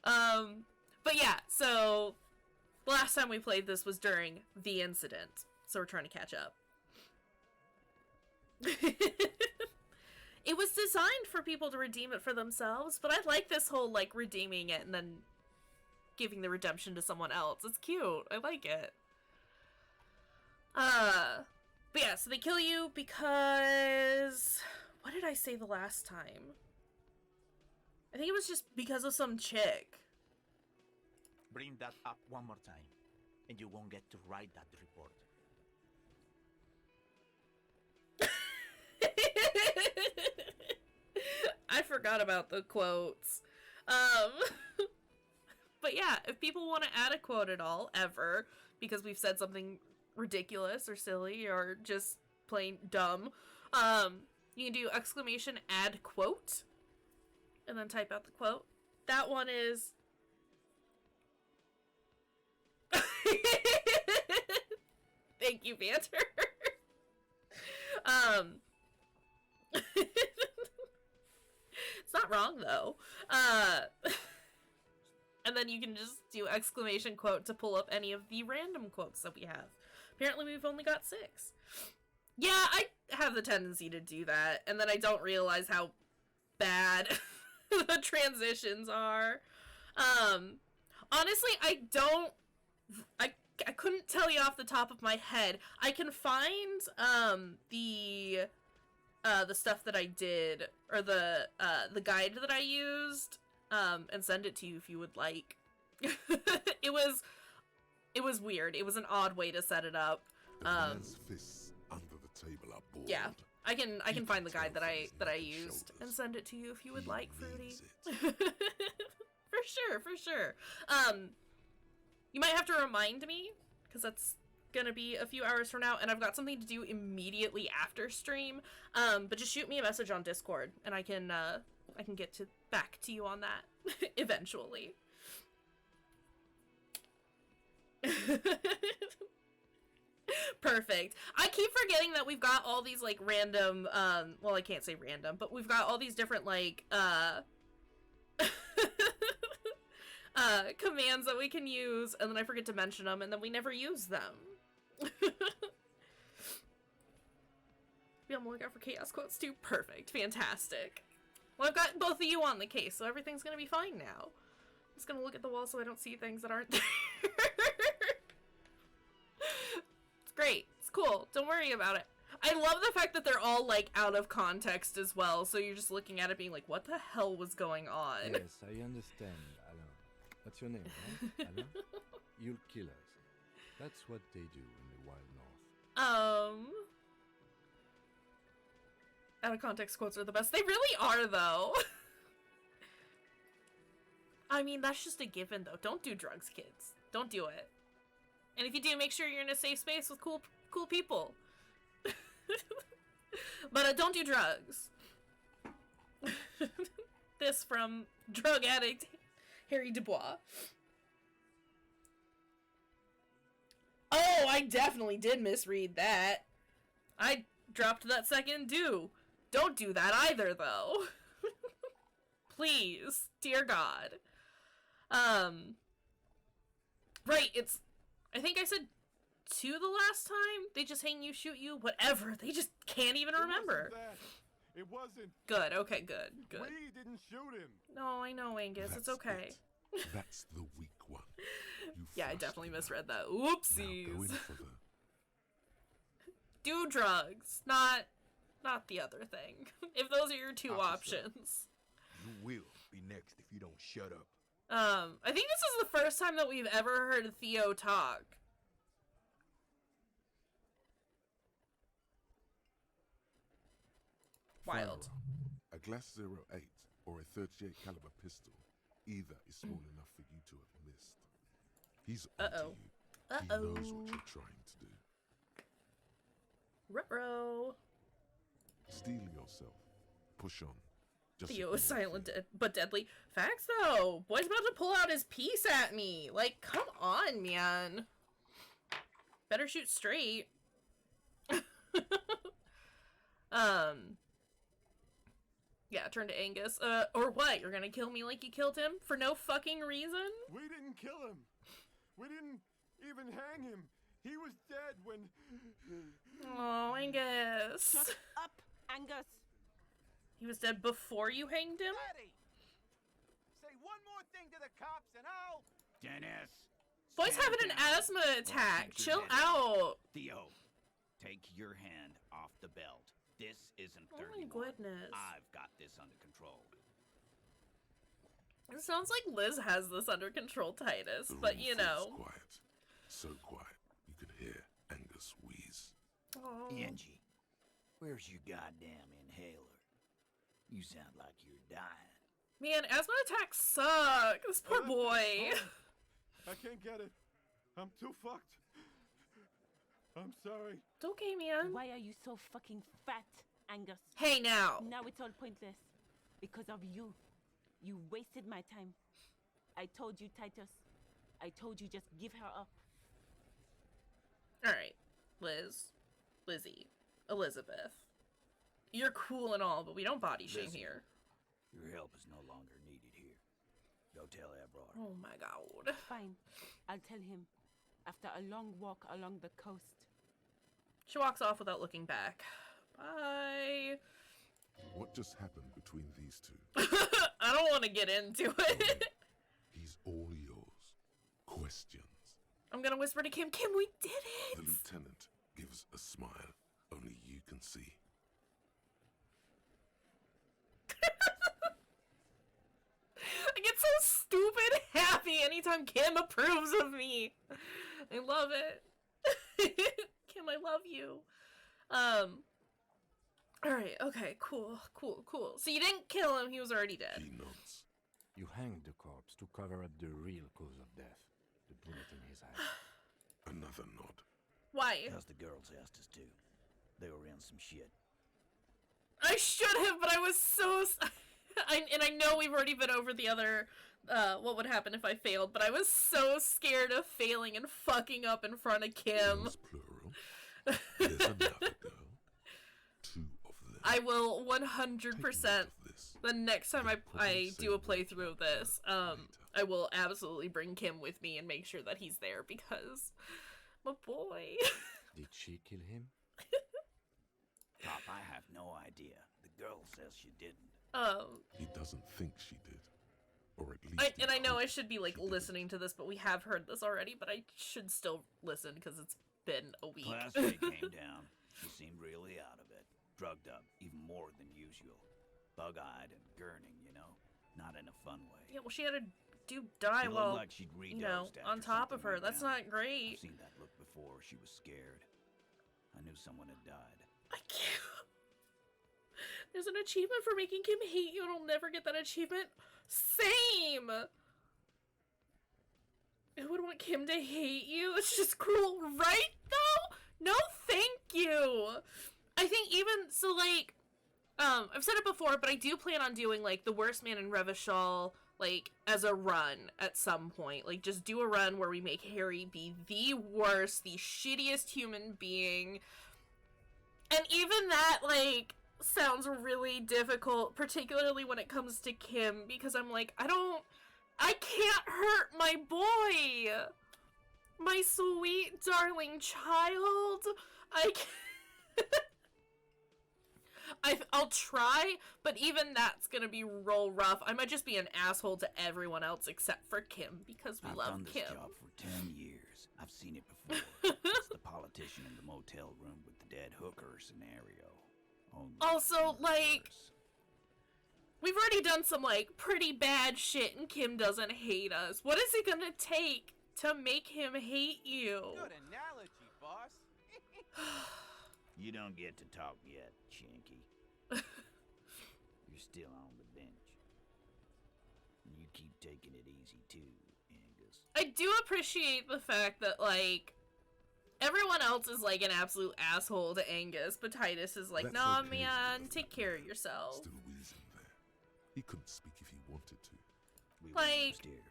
But yeah, so the last time we played this was during the incident, so we're trying to catch up. It was designed for people to redeem it for themselves, but I like this whole, like, redeeming it and then giving the redemption to someone else. It's cute. I like it. But yeah, so they kill you because... What did I say the last time? I think it was just because of some chick. Bring that up one more time, and you won't get to write that report. I forgot about the quotes. But yeah, if people want to add a quote at all, ever, because we've said something ridiculous or silly or just plain dumb, you can do exclamation add quote and then type out the quote. That one is thank you, Banter. It's not wrong though. And then you can just do exclamation quote to pull up any of the random quotes that we have. Apparently we've only got 6. Yeah, I have the tendency to do that, and then I don't realize how bad the transitions are. Honestly, I couldn't tell you off the top of my head. I can find the stuff that I did, or the guide that I used, and send it to you if you would like. It was weird. It was an odd way to set it up. The man's fists under the table are balled. Yeah, I can find the guide that I used and send it to you if you would like, Fruity. For sure. You might have to remind me, because that's gonna be a few hours from now, and I've got something to do immediately after stream. But just shoot me a message on Discord, and I can get back to you on that eventually. Perfect. I keep forgetting that we've got all these, like, random, well, I can't say random, but we've got all these different, like, commands that we can use, and then I forget to mention them, and then we never use them. Be on the lookout for chaos quotes too. Perfect. Fantastic. Well, I've got both of you on the case, so everything's gonna be fine now. I'm just gonna look at the wall so I don't see things that aren't there. It's great. It's cool. Don't worry about it. I love the fact that they're all, like, out of context as well, so you're just looking at it being like, what the hell was going on? Yes, I understand, Alain. What's your name, huh? Alain? You'll kill us. That's what they do in the Wild North. Out of context quotes are the best. They really are, though. I mean, that's just a given, though. Don't do drugs, kids. Don't do it. And if you do, make sure you're in a safe space with cool people. But don't do drugs. This from drug addict Harry Dubois. Oh, I definitely did misread that. I dropped that second do. Don't do that either, though. Please. Dear God. Right, it's... I think I said 2 the last time. They just hang you, shoot you, whatever. They just can't even remember. It wasn't. Good, okay, good. We didn't shoot him. No, I know, Angus. It's okay. That's the weak one. Yeah, I definitely misread that. Oopsies. Now go in for the... Do drugs, not the other thing. If those are your 2 options. You will be next if you don't shut up. I think this is the first time that we've ever heard Theo talk. Wild. A Glass 08 or a 38 caliber pistol, either is small enough for you to have missed. He's onto you. He knows what you're trying to do. Ruh-roh. Steel yourself. Push on. Just Theo is silent but deadly. Facts, though. Boy's about to pull out his piece at me. Like, come on, man. Better shoot straight. Yeah, turn to Angus. Or what? You're gonna kill me like you killed him? For no fucking reason? We didn't kill him. We didn't even hang him. He was dead when... Oh, Angus. Shut up, Angus. He was dead before you hanged him? Daddy! Say one more thing to the cops and I'll... Dennis! Boy's having an asthma attack. Chill out. Theo, take your hand off the belt. This isn't 31. Oh my goodness. I've got this under control. It sounds like Liz has this under control, Titus, but you know. Quiet. So quiet. You can hear Angus wheeze. Oh. Angie, where's your goddamn inhaler? You sound like you're dying. Man, asthma attacks suck. This poor boy. I can't get it. I'm too fucked. I'm sorry. It's okay, man. Why are you so fucking fat, Angus? Hey, now. Now it's all pointless. Because of you. You wasted my time. I told you, Titus. I told you just give her up. Alright. Liz. Lizzie. Elizabeth. You're cool and all, but we don't body shame here. Your help is no longer needed here. Go tell Ebrard. Oh my god. Fine. I'll tell him. After a long walk along the coast. She walks off without looking back. Bye. What just happened between these two? I don't want to get into it. He's all yours. Questions. I'm gonna whisper to Kim, Kim, we did it! The lieutenant gives a smile only you can see. I get so stupid happy anytime Kim approves of me. I love it. Kim, I love you. Alright, okay, cool. So you didn't kill him, he was already dead. He nods. You hanged the corpse to cover up the real cause of death. The bullet in his eye. Another nod. Why? As the girls asked us to. They were in some shit. I should have, but I was so... and I know we've already been over the other... what would happen if I failed, but I was so scared of failing and fucking up in front of Kim. Those plural. There's another girl. 2 of them. I will 100%, the next time I do a playthrough of this, I will absolutely bring Kim with me and make sure that he's there, because my boy. Did she kill him? Pop, I have no idea. The girl says she didn't. He doesn't think she did. Or at least I know I should be, like, listening to this, but we have heard this already, but I should still listen, because it's been a week. Class day came down. She seemed really out of it. Drugged up, even more than usual. Bug-eyed and gurning, you know? Not in a fun way. Yeah, well, she had a dude die She while, looked like she'd you know, redosed on after top of something her. went That's down. not great. I've seen that look before. She was scared. I knew someone had died. I can't. There's an achievement for making Kim hate you, and I'll never get that achievement. Same! I would want Kim to hate you. It's just cruel, right, though? No, thank you! I think even, so, like, I've said it before, but I do plan on doing, like, the Worst Man in Revachol, like, as a run at some point. Like, just do a run where we make Harry be the worst, the shittiest human being. And even that, like, sounds really difficult, particularly when it comes to Kim, because I'm like, I can't hurt my boy! My sweet, darling child! I can't. I'll try, but even that's gonna be real rough. I might just be an asshole to everyone else except for Kim, because we love Kim. I've done this job for 10 years. I've seen it before. It's the politician in the motel room with the dead hooker scenario. Only Also, like, we've already done some, like, pretty bad shit and Kim doesn't hate us. What is it gonna take to make him hate you? Good analogy, boss. You don't get to talk yet, Chinky. You're still on the bench. You keep taking it easy too, Angus. I do appreciate the fact that, like, everyone else is, like, an absolute asshole to Angus, but Titus is like, That's nah, okay, man, take care of yourself. Still wheezing there. He couldn't speak if he wanted to. We Like, went upstairs.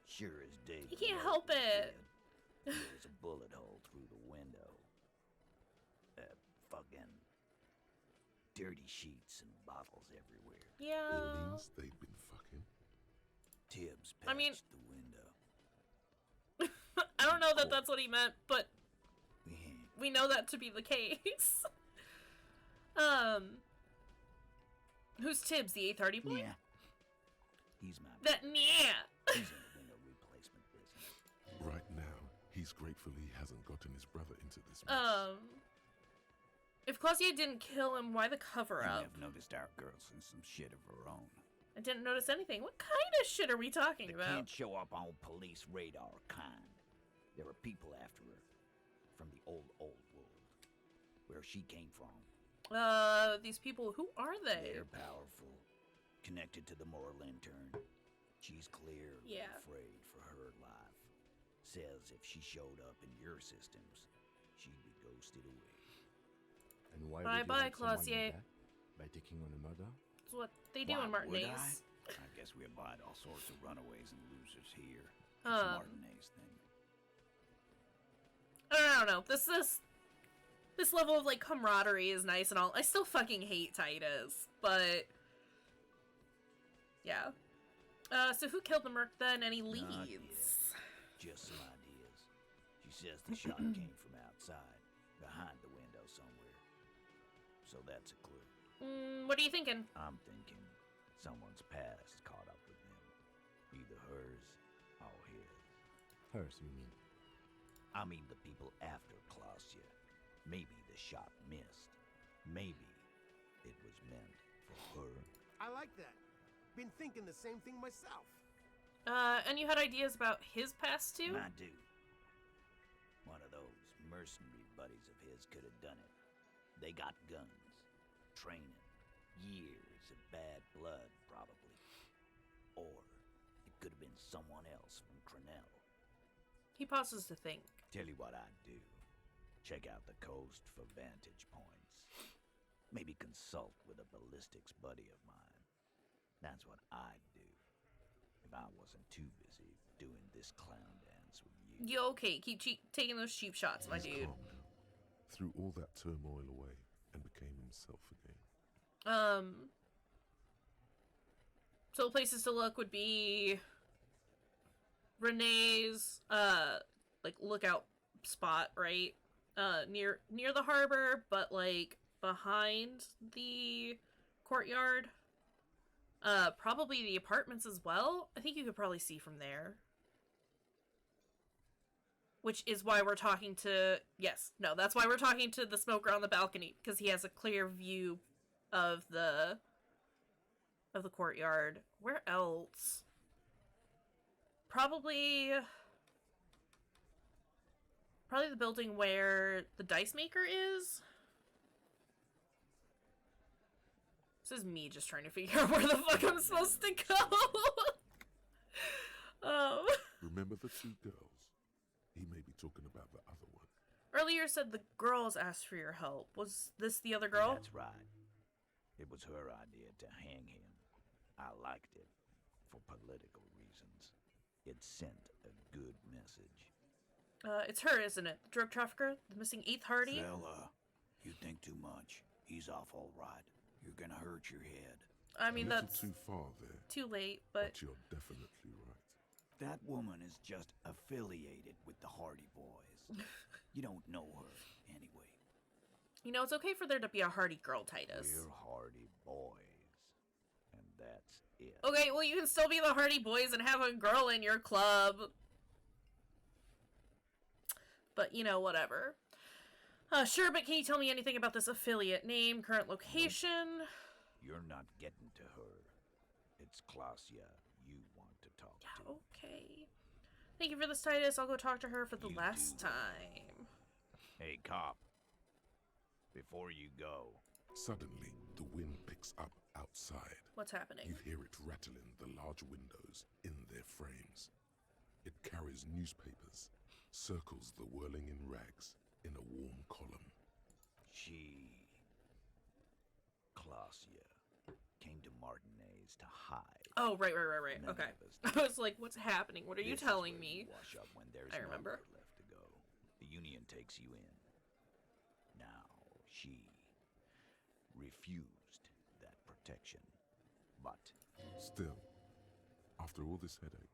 Sure as day. he can't help it. There's a bullet hole through the window. Fucking dirty sheets and bottles everywhere. Yeah. It means they'd been fucking. Tibbs patched I mean, the window. I don't know that that's what he meant, but we know that to be the case. Who's Tibbs, the 830 boy? Yeah. He's my That, yeah. He's in the window replacement business. Right now, he's grateful he hasn't gotten his brother into this mess. If Claudia didn't kill him, why the cover-up? I've noticed our girl's in some shit of her own. I didn't notice anything. What kind of shit are we talking They about? can't show up on police radar kind. There are people after her. From the old world. Where she came from. These people, who are they? They're powerful. Connected to the Moral Intern. She's clearly afraid for her life. Says if she showed up in your systems, she'd be ghosted away. And why Bye would you bye, help someone Clausier. like that? By taking on a murder? That's what they do Why in would Martinez. I guess we abide all sorts of runaways and losers here. It's a Martinez thing. I don't know. This level of, like, camaraderie is nice and all. I still fucking hate Titus, but yeah. So who killed the merc then? Any leads? Not yet. Just some ideas. She says the shot came from outside, behind the window somewhere. So that's a clue. What are you thinking? I'm thinking someone's past caught up with them. Either hers or his. Hers, you mean? I mean the people after Clausia. Maybe the shot missed. Maybe it was meant for her. I like that. Been thinking the same thing myself. And you had ideas about his past too? I do. One of those mercenary buddies of his could have done it. They got guns, training, years of bad blood, probably. Or it could have been someone else from Crenell. He pauses to think. Tell you what I'd do. Check out the coast for vantage points. Maybe consult with a ballistics buddy of mine. That's what I'd do. If I wasn't too busy doing this clown dance with you. You okay? Keep taking those cheap shots, my dude. Calmed, threw all that turmoil away, and became himself again. So the places to look would be Renee's, like, lookout spot, right? Near the harbor, but, like, behind the courtyard. Probably the apartments as well. I think you could probably see from there. Which is why we're talking to... Yes, no, that's why we're talking to the smoker on the balcony, because he has a clear view of the courtyard. Where else? Probably the building where the dice maker is. This is me just trying to figure out where the fuck I'm supposed to go. Remember the two girls? He may be talking about the other one. Earlier said the girls asked for your help. Was this the other girl? That's right. It was her idea to hang him. I liked it for political reasons. It sent a good message. It's her, isn't it? The drug trafficker? The missing 8th Hardy? Fella, you think too much. He's off all right. You're gonna hurt your head. I mean, that's too far there. Too late, but you're definitely right. That woman is just affiliated with the Hardy Boys. You don't know her anyway. You know, it's okay for there to be a Hardy girl, Titus. We're Hardy Boys. And that's it. Okay, well, you can still be the Hardy Boys and have a girl in your club. But, you know, whatever. Sure, but can you tell me anything about this affiliate? Name, current location? You're not getting to her. It's Klasia you want to talk to. Okay. Thank you for this, Titus. I'll go talk to her for the last time. Hey, cop. Before you go. Suddenly, the wind picks up outside. What's happening? You hear it rattling the large windows in their frames. It carries newspapers, circles the whirling in rags in a warm column. Klasia, came to Martinez to hide. Oh, right. Okay. I was like, what's happening? What are you telling me? Wash up when there's I remember. nowhere left to go. The Union takes you in. Now, she refused that protection, but... Still, after all this headache...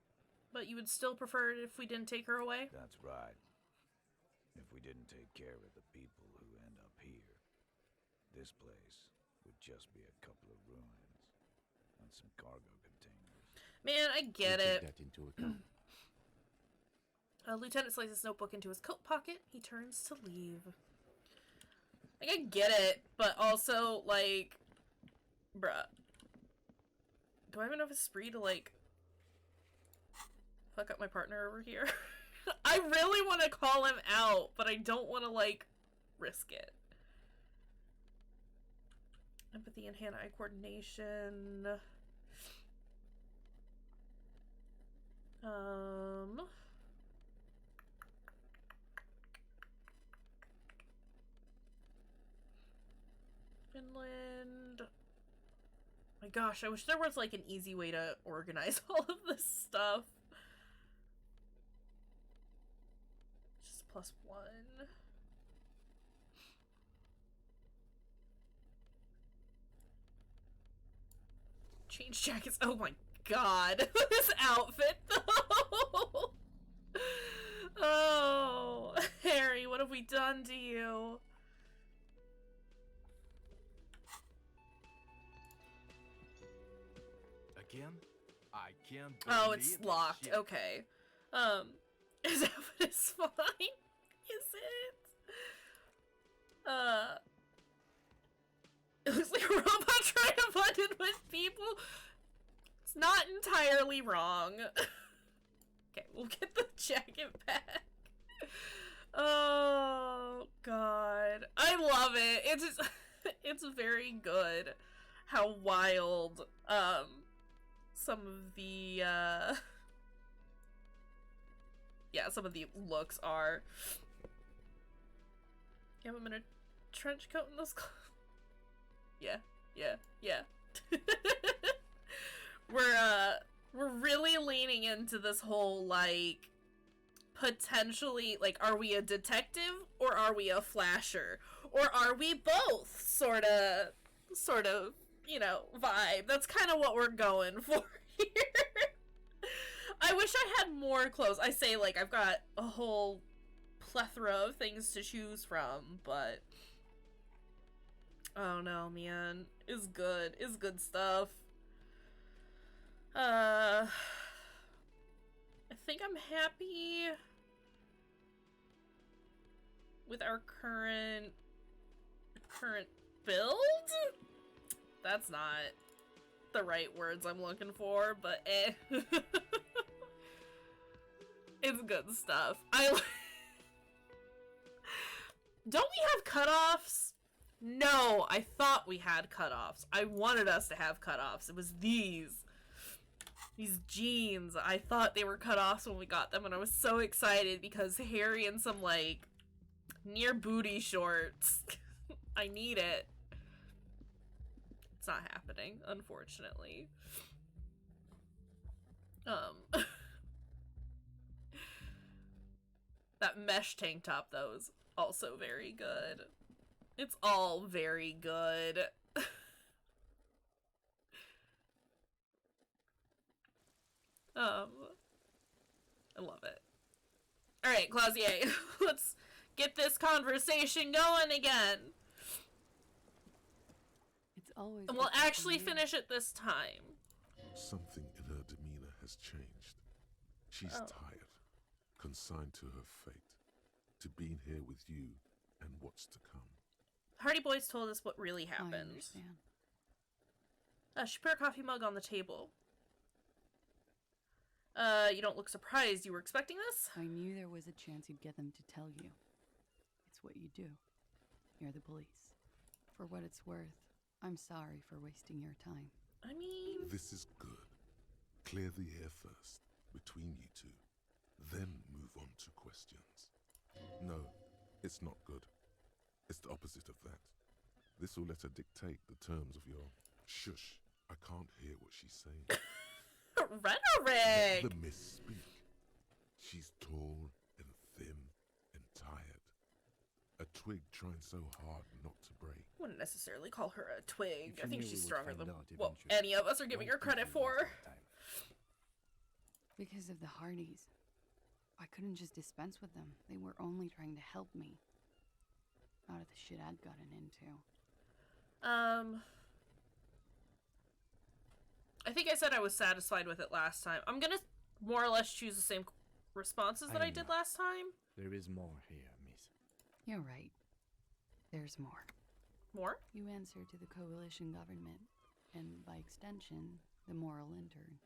But you would still prefer it if we didn't take her away? That's right. If we didn't take care of the people who end up here, this place would just be a couple of ruins and some cargo containers. Man, I get it. Take that into account. Lieutenant slides his notebook into his coat pocket. He turns to leave. Like, I get it, but also, like, bruh. Do I have enough esprit to, like, fuck up my partner over here? I really want to call him out, but I don't want to, like, risk it. Empathy and hand-eye coordination. Finland. My gosh, I wish there was, like, an easy way to organize all of this stuff. Just +1. Change jackets. Oh my god. This outfit, though. Oh, Harry, what have we done to you? Again? I can't Oh, it's believe locked. shit. Okay. His outfit is fine. Is it? It looks like a robot trying to blend in with people. It's not entirely wrong. Okay, we'll get the jacket back. Oh, God. I love it. It's just, it's very good how wild, some of the, yeah, some of the looks are. Yeah, I'm in a trench coat and those clothes. Yeah. We're really leaning into this whole, like, potentially, like, are we a detective or are we a flasher? Or are we both? Sort of, you know, vibe. That's kind of what we're going for here. I wish I had more clothes. I say, like, I've got a whole plethora of things to choose from, but I don't know, man. It's good. It's good stuff. I think I'm happy with our current build? That's not the right words I'm looking for, but eh. It's good stuff. Don't we have cutoffs? No, I thought we had cutoffs. I wanted us to have cutoffs. It was these jeans. I thought they were cutoffs when we got them, and I was so excited because Harry in some, like, near booty shorts. I need it. It's not happening, unfortunately. That mesh tank top, though, is also very good. It's all very good. I love it. Alright, Clausier, let's get this conversation going again. It's always. And we'll actually finish it this time. Something in her demeanor has changed. She's tired, consigned to her fate, to being here with you and what's to come. Hardy Boys told us what really I happened. understand. She put her coffee mug on the table. You don't look surprised. You were expecting this? I knew there was a chance you'd get them to tell you. It's what you do. You're the police. For what it's worth, I'm sorry for wasting your time. I mean... This is good. Clear the air first, between you two. Then move on to questions. No, it's not good. It's the opposite of that. This will let her dictate the terms of your... Shush, I can't hear what she's saying. Rhetoric! Let the miss speak. She's tall and thin and tired. A twig trying so hard not to break. Wouldn't necessarily call her a twig. If I you think knew she's we would stronger find than out what eventually, any of us are giving why her credit didn't you for. waste our time? Because of the Hardys. I couldn't just dispense with them. They were only trying to help me. Out of the shit I'd gotten into. I think I said I was satisfied with it last time. I'm gonna more or less choose the same responses that I did last time. There is more here, miss. You're right. There's more. More? You answer to the coalition government, and by extension, the moral intern.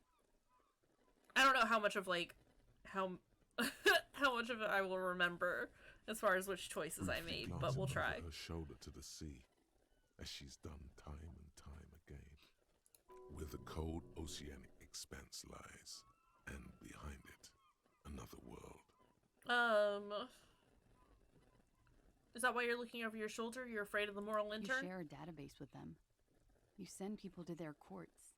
I don't know how much of, like, how much of it I will remember as far as which choices I made, but we'll try. Her shoulder to the sea, as she's done time and time again. Where the cold oceanic expanse lies, and behind it, another world. Is that why you're looking over your shoulder? You're afraid of the moral intern? You share a database with them. You send people to their courts.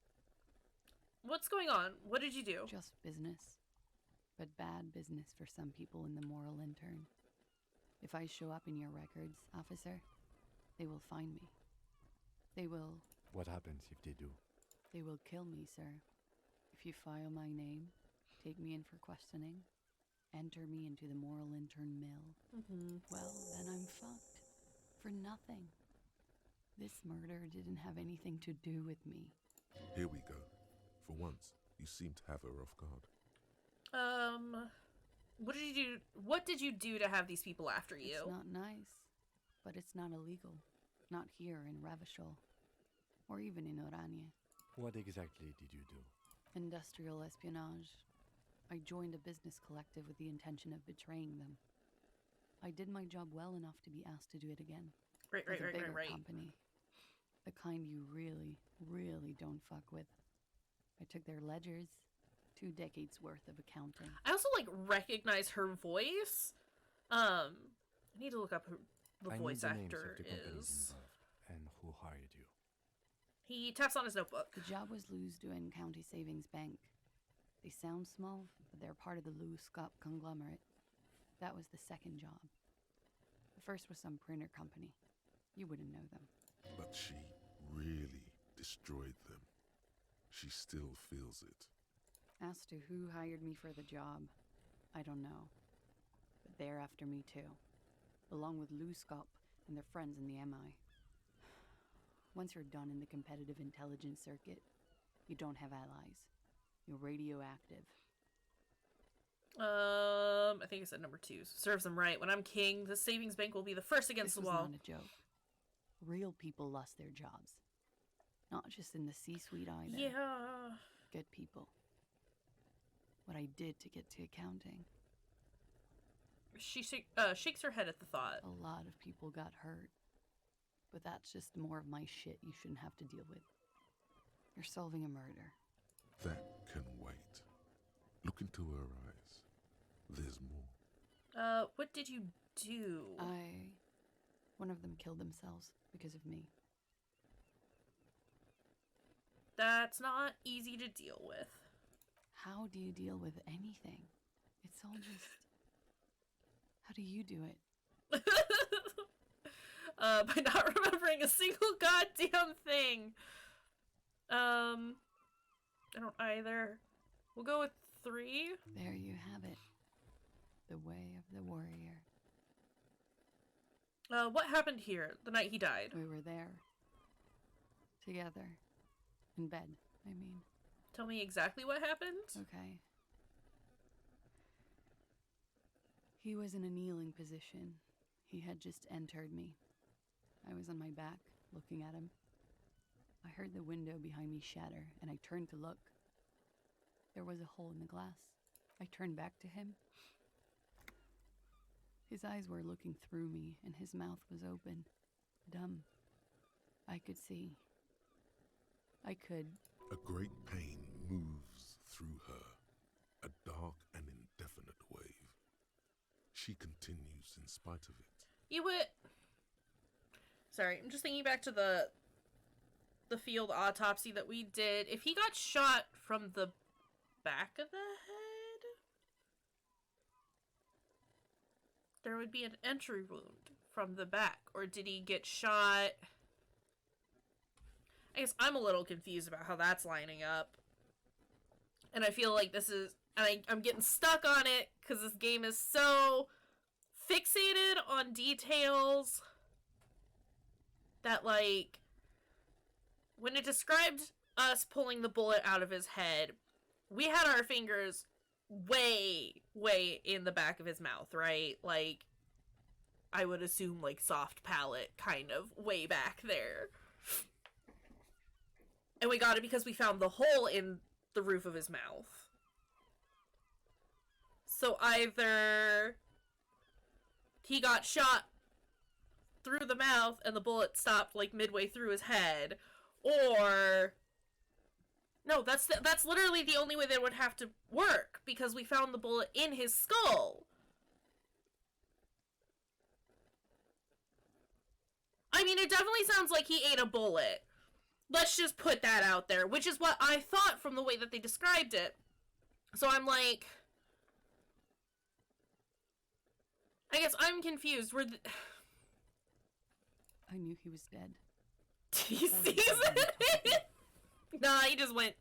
What's going on? What did you do? Just business. But bad business for some people in the moral intern. If I show up in your records, officer, they will find me. They will... What happens if they do? They will kill me, sir. If you file my name, take me in for questioning, enter me into the moral intern mill, well, then I'm fucked. For nothing. This murder didn't have anything to do with me. Here we go. For once, you seem to have her off guard. What did you do to have these people after you? It's not nice, but it's not illegal. Not here in Ravishol, or even in Orania. What exactly did you do? Industrial espionage. I joined a business collective with the intention of betraying them. I did my job well enough to be asked to do it again. Right. With a bigger company. The kind you really, really don't fuck with. I took their ledgers. 2 decades worth of accounting. I also, like, recognize her voice. I need to look up who the voice actor is. And who hired you? He taps on his notebook. The job was Lewes-Duin County Savings Bank. They sound small, but they're part of the Lewes-Scott conglomerate. That was the second job. The first was some printer company. You wouldn't know them. But she really destroyed them. She still feels it. As to who hired me for the job, I don't know. But they're after me too. Along with Lewes-Scott and their friends in the MI. Once you're done in the competitive intelligence circuit, you don't have allies. You're radioactive. I think I said number 2. Serves them right. When I'm king, the savings bank will be the first against This the was wall. not a joke. Real people lost their jobs. Not just in the C-suite either. Yeah. Good people. What I did to get to accounting. She shakes her head at the thought. A lot of people got hurt. But that's just more of my shit you shouldn't have to deal with. You're solving a murder. That can wait. Look into her eyes. There's more. What did you do? One of them killed themselves because of me. That's not easy to deal with. How do you deal with anything? It's all just... How do you do it? By not remembering a single goddamn thing. I don't either. We'll go with 3. There you have it. The way of the warrior. What happened here the night he died? We were there. Together. In bed, I mean. Tell me exactly what happened. Okay. He was in a kneeling position. He had just entered me. I was on my back, looking at him. I heard the window behind me shatter, and I turned to look. There was a hole in the glass. I turned back to him. His eyes were looking through me, and his mouth was open. Dumb. I could see. I could. A great pain moves through her, a dark and indefinite wave. She continues in spite of it. You would... Sorry, I'm just thinking back to the field autopsy that we did. If he got shot from the back of the head, there would be an entry wound from the back. Or did he get shot... I guess I'm a little confused about how that's lining up. And I feel like this is... And I'm getting stuck on it because this game is so fixated on details that, like, when it described us pulling the bullet out of his head, we had our fingers way, way in the back of his mouth, right? Like, I would assume, like, soft palate, kind of, way back there. And we got it because we found the hole in the roof of his mouth. So either he got shot through the mouth and the bullet stopped like midway through his head, or no, that's literally the only way that would have to work because we found the bullet in his skull. I mean, it definitely sounds like he ate a bullet. Let's just put that out there, which is what I thought from the way that they described it. So I'm like, I guess I'm confused. I knew he was dead. He sees it? Nah, he just went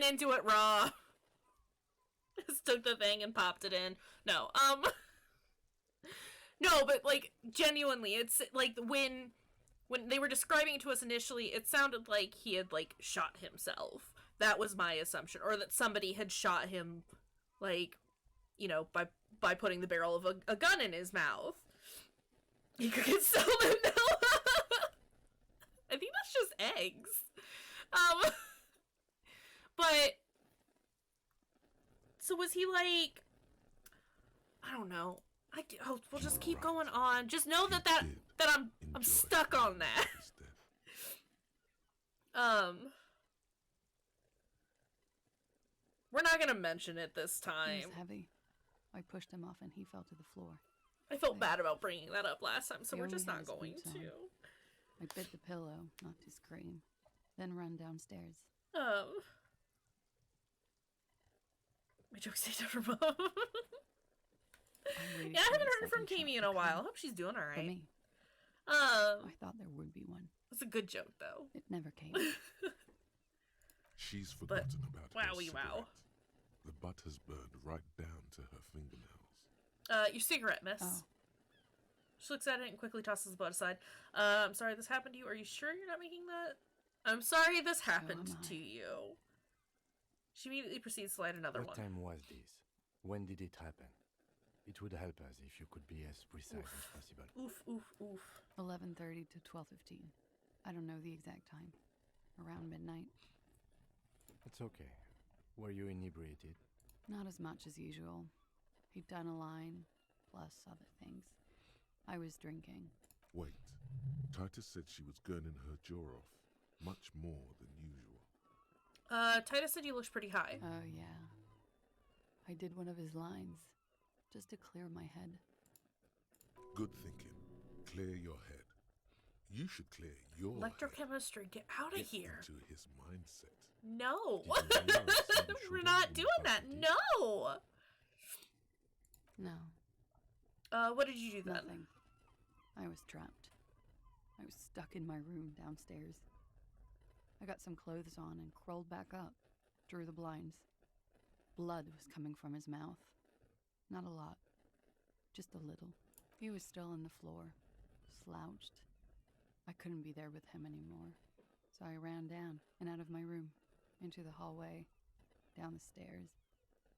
into it raw. Just took the thing and popped it in. No, no, but like genuinely, it's like when they were describing it to us initially, it sounded like he had like shot himself. That was my assumption, or that somebody had shot him, like, you know, by putting the barrel of a gun in his mouth. You could get salmonella. I think that's just eggs. But so was he like? I don't know. We'll just keep going on. Just know that I'm stuck on that. We're not gonna mention it this He time. was heavy. I pushed him off and he fell to the floor. I felt bad about bringing that up last time, so He we're just only not had his going boots to. on. I bit the pillow, not to scream, then run downstairs. My joke stayed up from mom. Yeah, I haven't heard from Kami in a while. Hope she's doing alright. For me. I thought there would be one. It's a good joke, though. It never came. She's forgotten about her wowie wow. cigarette. The butt has burned right down to her fingernails. Your cigarette, miss. Oh. She looks at it and quickly tosses the butt aside. I'm sorry this happened to you. Are you sure you're not making that? I'm sorry this happened to you. She immediately proceeds to light another What one. time was this? When did it happen? It would help us if you could be as precise as possible. Oof, oof, oof. 11:30 to 12:15. I don't know the exact time. Around midnight. It's okay. Were you inebriated? Not as much as usual. He'd done a line, plus other things. I was drinking. Wait. Titus said she was gurning her jaw off. Much more than usual. Titus said you looked pretty high. Oh, yeah. I did one of his lines, just to clear my head. Good thinking. Clear your head. You should clear your Electrochemistry, get out of head. here. Into his mindset. No. Did you realize you We're should've not when doing you that. fucking No. No. What did you do then? Nothing. I was trapped. I was stuck in my room downstairs. I got some clothes on and crawled back up, drew the blinds. Blood was coming from his mouth. Not a lot, just a little. He was still on the floor, slouched. I couldn't be there with him anymore, so I ran down and out of my room, into the hallway, down the stairs.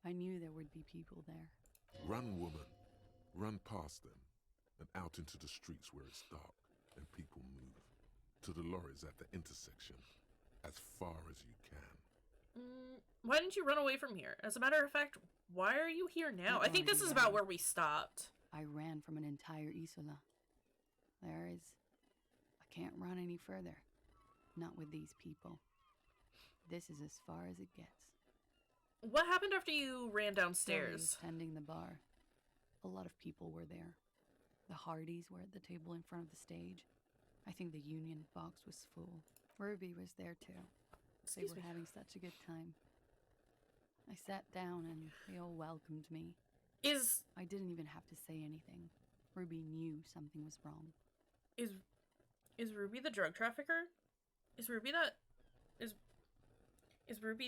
I knew there would be people there. Run, woman. Run past them and out into the streets where it's dark and people move. To the lorries at the intersection, as far as you can. Why didn't you run away from here? As a matter of fact, why are you here now? I think this is about where we stopped. I ran from an entire Isola. I can't run any further. Not with these people. This is as far as it gets. What happened after you ran Billy downstairs? was tending the bar. A lot of people were there. The Hardys were at the table in front of the stage. I think the Union box was full. Ruby was there too. They were having such a good time. I sat down and they all welcomed me. I didn't even have to say anything. Ruby knew something was wrong. Is Ruby the drug trafficker? Is Ruby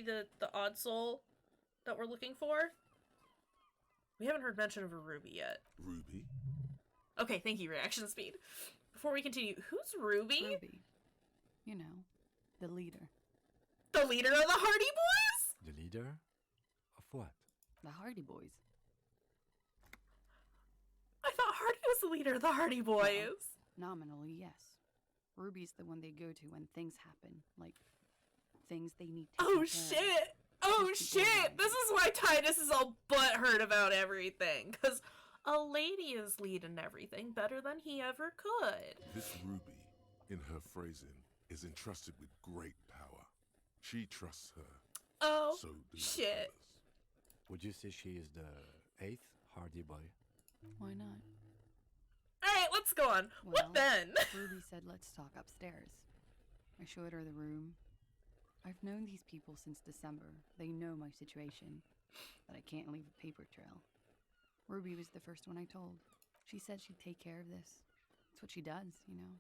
the odd soul that we're looking for? We haven't heard mention of a Ruby yet. Ruby? Okay, thank you, reaction speed. Before we continue, who's Ruby? Ruby. You know, the leader. The leader of the Hardy Boys? The leader? Of what? The Hardy Boys. I thought Hardy was the leader of the Hardy Boys. Well, nominally, yes. Ruby's the one they go to when things happen, like things they need to Oh shit! Oh shit! This is why Titus is all butthurt about everything, because a lady is leading everything better than he ever could. This Ruby, in her phrasing, is entrusted with great power. She trusts her. Oh, so do shit. others. Would you say she is the 8th Hardy Boy? Why not? Alright, let's go on. Well, What then? Ruby said let's talk upstairs. I showed her the room. I've known these people since December. They know my situation, but I can't leave a paper trail. Ruby was the first one I told. She said she'd take care of this. It's what she does, you know,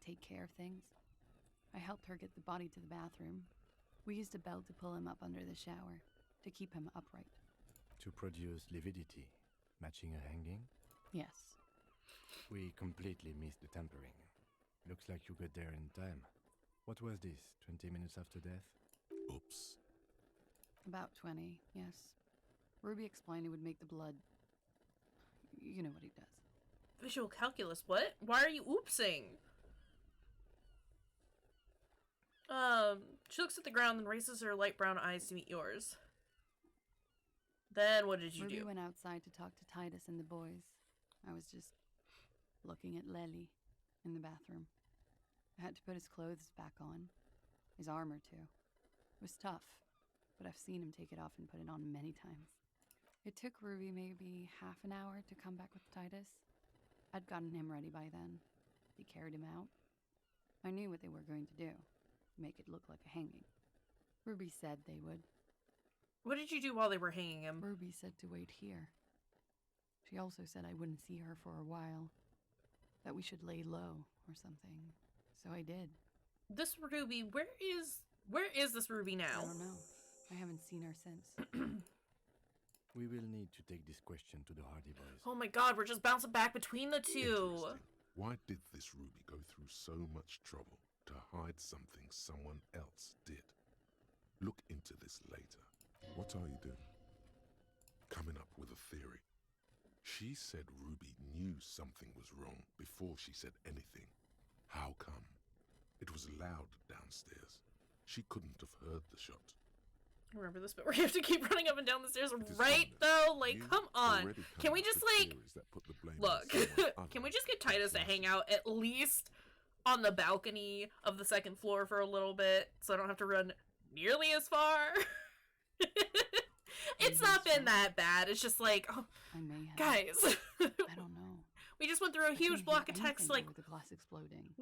take care of things. I helped her get the body to the bathroom. We used a belt to pull him up under the shower, to keep him upright. To produce lividity, matching a hanging? Yes. We completely missed the tampering. Looks like you got there in time. What was this, 20 minutes after death? Oops. About 20, yes. Ruby explained it would make the blood... You know what he does. Visual calculus, what? Why are you oopsing? She looks at the ground and raises her light brown eyes to meet yours. Then what did you Ruby do? went outside to talk to Titus and the boys. I was just looking at Lely in the bathroom. I had to put his clothes back on. His armor, too. It was tough, but I've seen him take it off and put it on many times. It took Ruby maybe half an hour to come back with Titus. I'd gotten him ready by then. He carried him out. I knew what they were going to do. Make it look like a hanging. Ruby said they would. What did you do while they were hanging him? Ruby said to wait here. She also said I wouldn't see her for a while. That we should lay low or something. So I did. This Ruby, where is this Ruby now? I don't know. I haven't seen her since. We will need to take this question to the Hardy Boys. Oh my god, we're just bouncing back between the two. Why did this Ruby go through so much trouble to hide something someone else did? Look into this later. What are you doing? Coming up with a theory. She said Ruby knew something was wrong before she said anything. How come? It was loud downstairs. She couldn't have heard the shot. Remember this bit where you have to keep running up and down the stairs, right? Though, like, come on. Can we just like look? Can we just get Titus to hang out at least on the balcony of the second floor for a little bit, so I don't have to run nearly as far? It's not been that bad. It's just like, oh, guys. I don't know. We just went through a huge block of text, like the glass exploding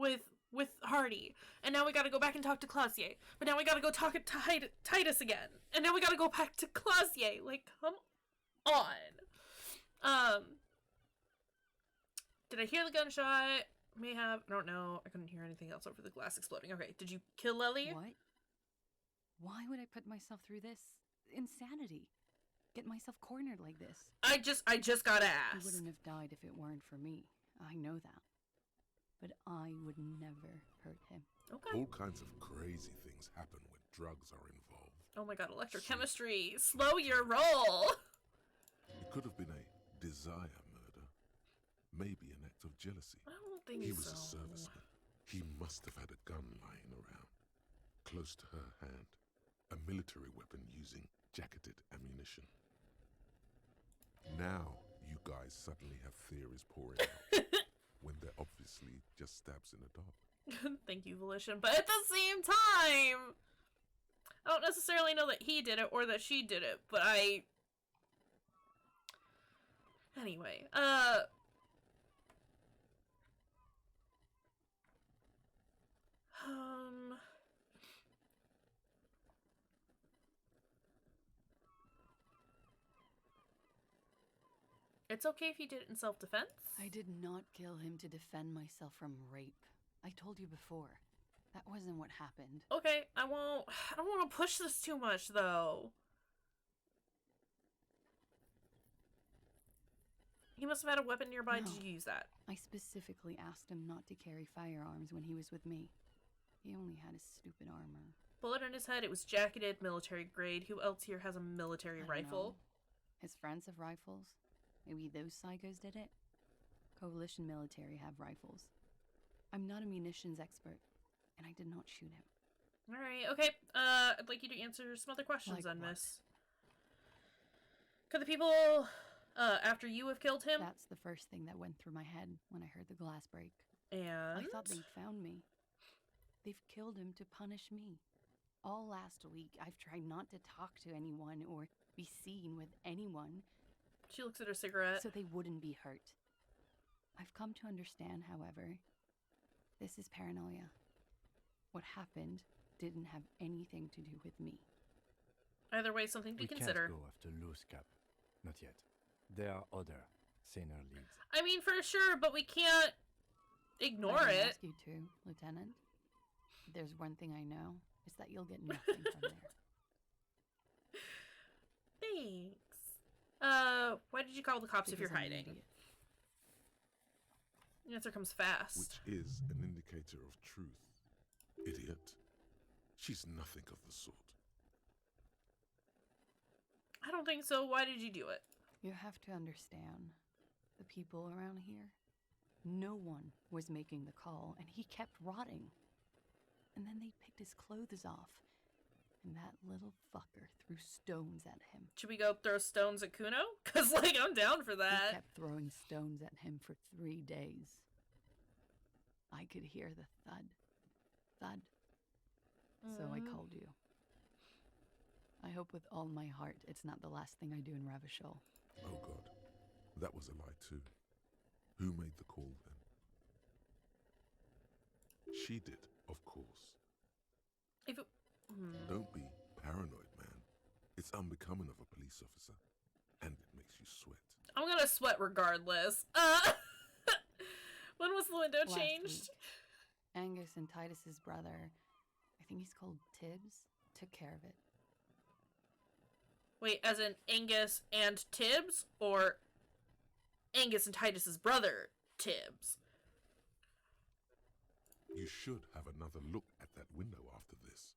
with Hardy, and now we gotta go back and talk to Clausier. But now we gotta go talk to Titus again, and now we gotta go back to Clausier. Like, come on. Did I hear the gunshot? May have. I don't know. I couldn't hear anything else over the glass exploding. Okay, did you kill Lily? What? Why would I put myself through this insanity? Get myself cornered like this? I just gotta ask. He wouldn't have died if it weren't for me. I know that. But I would never hurt him. Okay. All kinds of crazy things happen when drugs are involved. Oh my god, electrochemistry. Slow your roll. It could have been a desire murder. Maybe an act of jealousy. I don't think He was a serviceman. He must have had a gun lying around, close to her hand. A military weapon using jacketed ammunition. Now you guys suddenly have theories pouring out when they're obviously just stabs in the dark. Thank you, Volition. But at the same time, I don't necessarily know that he did it or that she did it, but anyway, it's okay if you did it in self-defense. I did not kill him to defend myself from rape. I told you before. That wasn't what happened. Okay, I don't want to push this too much, though. He must have had a weapon nearby. No. Did you use that? I specifically asked him not to carry firearms when he was with me. He only had his stupid armor. Bullet in his head. It was jacketed, military grade. Who else here has a military rifle? His friends have rifles. Maybe those psychos did it? Coalition military have rifles. I'm not a munitions expert, and I did not shoot him. Alright, okay. I'd like you to answer some other questions then, miss. Could the people, after you have killed him? That's the first thing that went through my head when I heard the glass break. And? I thought they'd found me. They've killed him to punish me. All last week, I've tried not to talk to anyone or be seen with anyone. She looks at her cigarette. So they wouldn't be hurt. I've come to understand, however, this is paranoia. What happened didn't have anything to do with me. Either way, something to consider. We can't go after Loose Cap. Not yet. There are other saner leads. I mean, for sure, but we can't ignore I it. ask you to, Lieutenant. If there's one thing I know, it's that you'll get nothing from there. Thanks. Why did you call the cops if you're hiding? The answer comes fast. Which is an indicator of truth. Idiot. She's nothing of the sort. I don't think so. Why did you do it? You have to understand, the people around here, no one was making the call, and he kept rotting. And then they picked his clothes off, and that little fucker threw stones at him. Should we go throw stones at Kuno? Because, like, I'm down for that. He kept throwing stones at him for 3 days. I could hear the thud. Thud. So I called you. I hope with all my heart it's not the last thing I do in Ravishol. Oh God, that was a lie too. Who made the call then? She did, of course. If it... Don't be paranoid, man. It's unbecoming of a police officer. And it makes you sweat. I'm gonna sweat regardless. When was the window changed? Week, Angus and Titus's brother, I think he's called Tibbs, took care of it. Wait, as in Angus and Tibbs? Or Angus and Titus's brother, Tibbs? You should have another look at that window after this.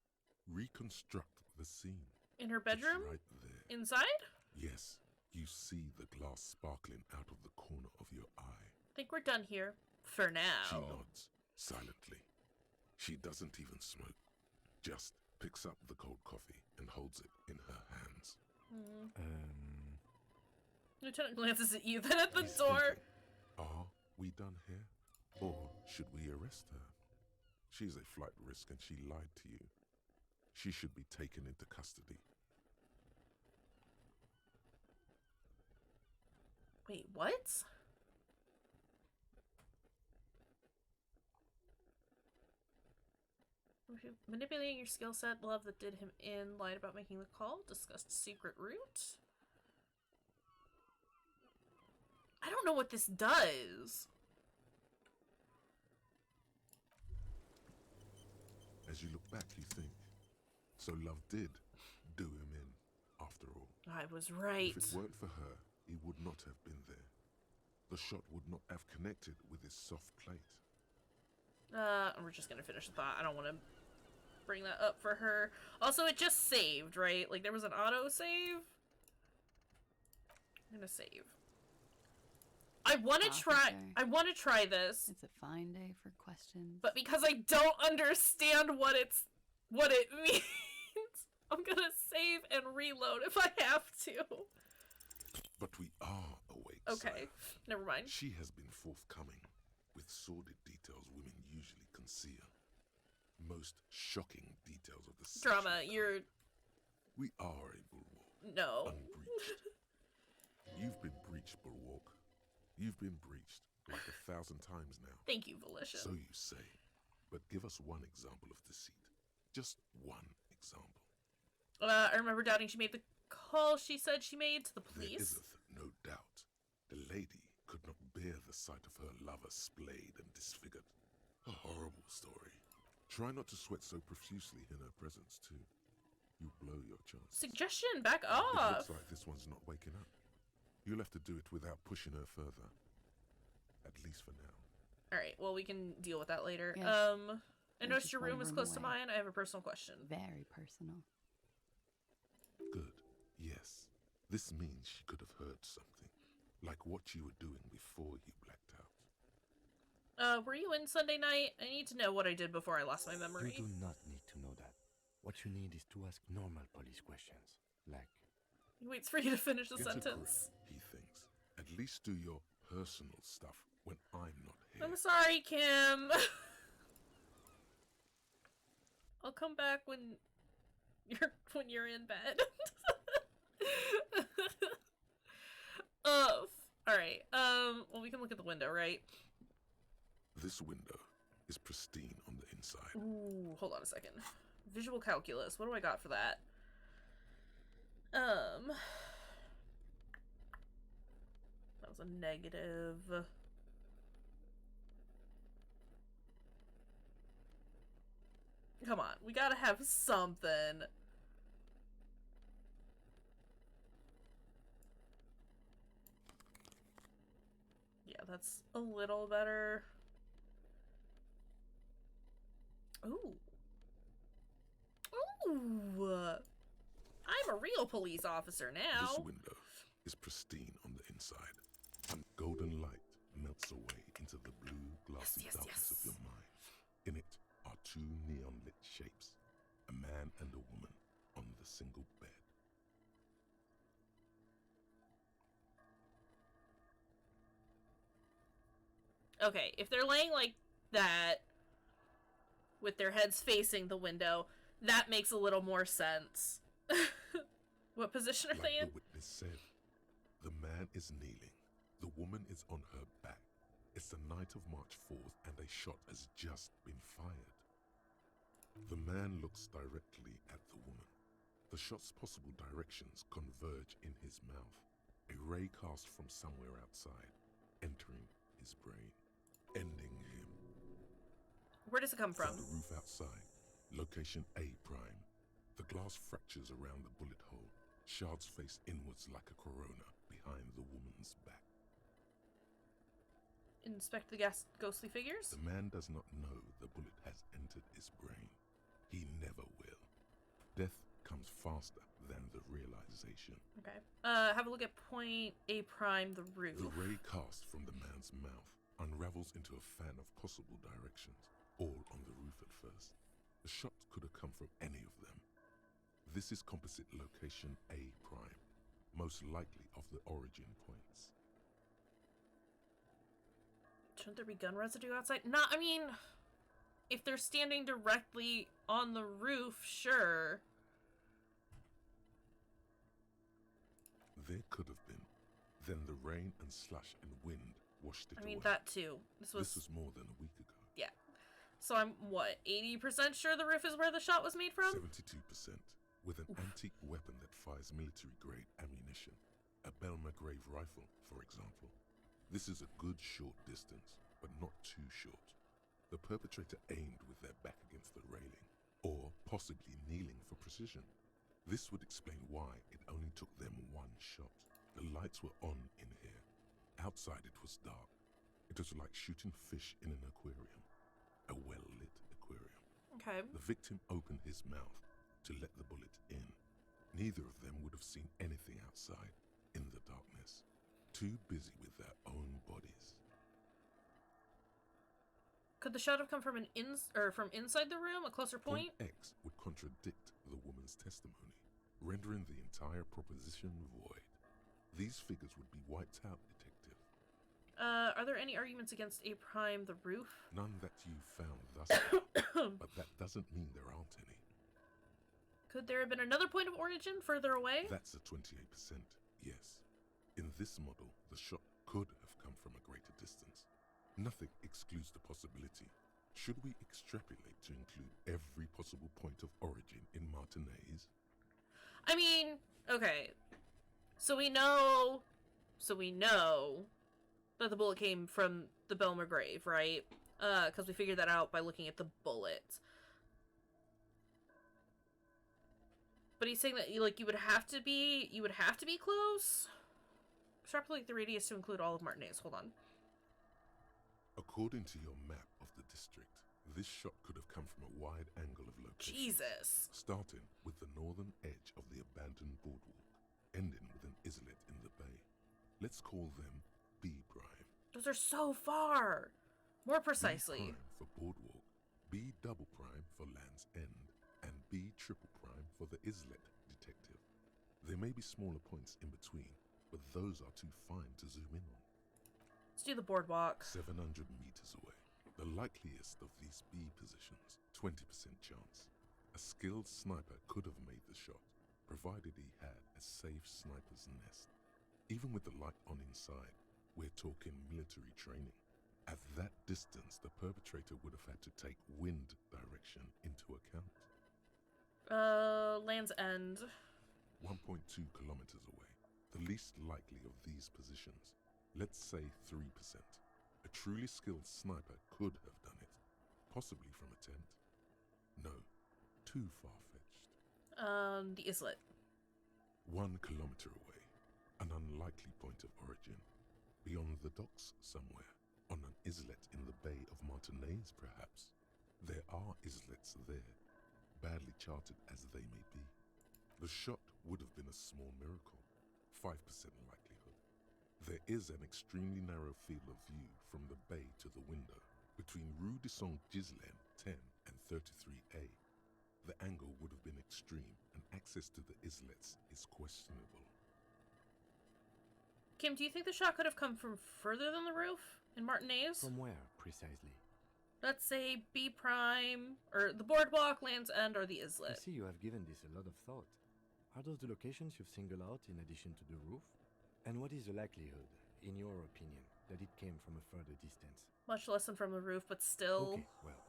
Reconstruct the scene. In her bedroom? It's right there. Inside? Yes, you see the glass sparkling out of the corner of your eye. I think we're done here. For now. She nods, silently. She doesn't even smoke. Just picks up the cold coffee and holds it in her hands. Lieutenant glances at you, then at the He's door. thinking, are we done here? Or should we arrest her? She's a flight risk and she lied to you. She should be taken into custody. Wait, what? Manipulating your skill set, love that did him in, lied about making the call, discussed secret route. I don't know what this does. As you look back, you think, so love did do him in, after all. I was right. If it weren't for her, he would not have been there. The shot would not have connected with his soft plate. We're just gonna finish the thought. I don't want to bring that up for her. Also, it just saved, right? Like, there was an auto save. I'm gonna save. I want to try this. It's a fine day for questions. But because I don't understand what it means, I'm gonna save and reload if I have to. But we are awake. Okay, sire. never mind. She has been forthcoming with sordid details women usually conceal. Most shocking details of the drama. We are a bulwark. No. Unbreached. You've been breached, bulwark. You've been breached like 1,000 times now. Thank you, Volition. So you say. But give us one example of deceit. Just one example. I remember doubting she made the call she said she made to the police. There iseth no doubt. The lady could not bear the sight of her lover splayed and disfigured. A horrible story. Try not to sweat so profusely in her presence, too. You blow your chances. Suggestion, back It off. looks like this one's not waking up. You'll have to do it without pushing her further. At least for now. Alright, well, we can deal with that later. Yes. I noticed your room is close to away. mine. I have a personal question. Very personal. Good. Yes. This means she could have heard something. Like what you were doing before you blacked out. Were you in Sunday night? I need to know what I did before I lost my memory. You do not need to know that. What you need is to ask normal police questions. Like, He waits for you to finish the Get a sentence. grip, he thinks. At least do your personal stuff when I'm not here. I'm sorry, Kim. I'll come back when you're in bed. Alright, well, we can look at the window, right? This window is pristine on the inside. Ooh, hold on a second. Visual calculus, what do I got for that? That was a negative. Come on, we gotta have something. Yeah, that's a little better. Ooh. Ooh. I'm a real police officer now. This window is pristine on the inside. And golden light melts away into the blue, glassy darkness of your mind. In it are two neon-lit shapes, a man and a woman on the single bed. Okay, if they're laying like that, with their heads facing the window, that makes a little more sense. What position are they in? The witness said, the man is kneeling, the woman is on her back. It's the night of March 4th and a shot has just been fired. The man looks directly at the woman. The shot's possible directions converge in his mouth, a ray cast from somewhere outside, entering his brain, ending him. Where does it come from? The roof outside, location A prime. The glass fractures around the bullet hole. Shards face inwards like a corona behind the woman's back. Inspect the ghostly figures? The man does not know the bullet has entered his brain. He never will. Death comes comes faster than the realization. Okay. Have a look at point A prime, the roof. The ray cast from the man's mouth unravels into a fan of possible directions, all on the roof at first. The shot could have come from any of them. This is composite location A prime, most likely of the origin points. Shouldn't there be gun residue outside? No, I mean, if they're standing directly on the roof, sure. There could have been. Then the rain and slush and wind washed it away. I mean, that too. This was more than a week ago. Yeah. So I'm, what, 80% sure the roof is where the shot was made from? 72%. With an antique weapon that fires military-grade ammunition. A Belmagrave rifle, for example. This is a good short distance, but not too short. The perpetrator aimed with their back against the railing, or possibly kneeling for precision. This would explain why it only took them one shot. The lights were on in here. Outside it was dark. It was like shooting fish in an aquarium. A well-lit aquarium. Okay. The victim opened his mouth to let the bullet in. Neither of them would have seen anything outside in the darkness. Too busy with their own bodies. Could the shot have come from from inside the room, a closer point? X would contradict the woman's testimony, rendering the entire proposition void. These figures would be wiped out, detective. Are there any arguments against A prime, the roof? None that you've found thus far, but that doesn't mean there aren't any. Could there have been another point of origin further away? That's a 28%, yes. In this model, the shot could have come from a greater distance. Nothing excludes the possibility. Should we extrapolate to include every possible point of origin in Martinez? I mean, okay. So we know that the bullet came from the Belmer grave, right? Because we figured that out by looking at the bullet. But he's saying that you would have to be close. Extrapolate the radius to include all of Martinez. Hold on. According to your map of the district, this shot could have come from a wide angle of location. Jesus. Starting with the northern edge of the abandoned boardwalk, ending with an islet in the bay. Let's call them B prime. Those are so far. More precisely. B prime for boardwalk, B double prime for Land's End, and B triple prime for the islet, detective. There may be smaller points in between, but those are too fine to zoom in on. Let's do the boardwalk. 700 meters away. The likeliest of these B positions, 20% chance. A skilled sniper could have made the shot, provided he had a safe sniper's nest. Even with the light on inside, we're talking military training. At that distance, the perpetrator would have had to take wind direction into account. Land's End. 1.2 kilometers away. The least likely of these positions. Let's say 3%. A truly skilled sniper could have done it. Possibly from a tent. No, too far-fetched. The islet. 1 kilometer away. An unlikely point of origin. Beyond the docks somewhere. On an islet in the Bay of Martinez, perhaps. There are islets there, badly charted as they may be. The shot would have been a small miracle. 5% likelihood. There is an extremely narrow field of view from the bay to the window, between Rue de Saint-Ghislain 10 and 33A. The angle would have been extreme, and access to the islets is questionable. Kim, do you think the shot could have come from further than the roof in Martinez? From where, precisely? Let's say B prime, or the boardwalk, Land's End, or the islet. I see you have given this a lot of thought. Are those the locations you've singled out in addition to the roof? And what is the likelihood, in your opinion, that it came from a further distance? Much less than from the roof, but still. Okay, well,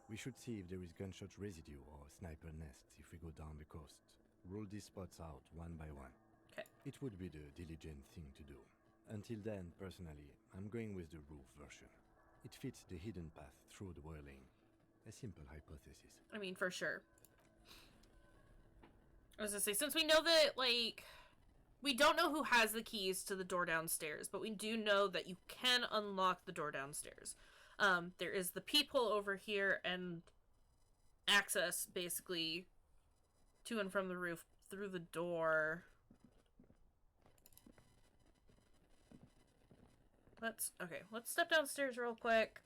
we should see if there is gunshot residue or sniper nests if we go down the coast. Rule these spots out one by one. Okay. It would be the diligent thing to do. Until then, personally, I'm going with the roof version. It fits the hidden path through the whirling. A simple hypothesis. I mean, for sure. I was gonna say, since we know that, we don't know who has the keys to the door downstairs, but we do know that you can unlock the door downstairs. There is the peephole over here and access, basically, To and from the roof through the door. Let's step downstairs real quick.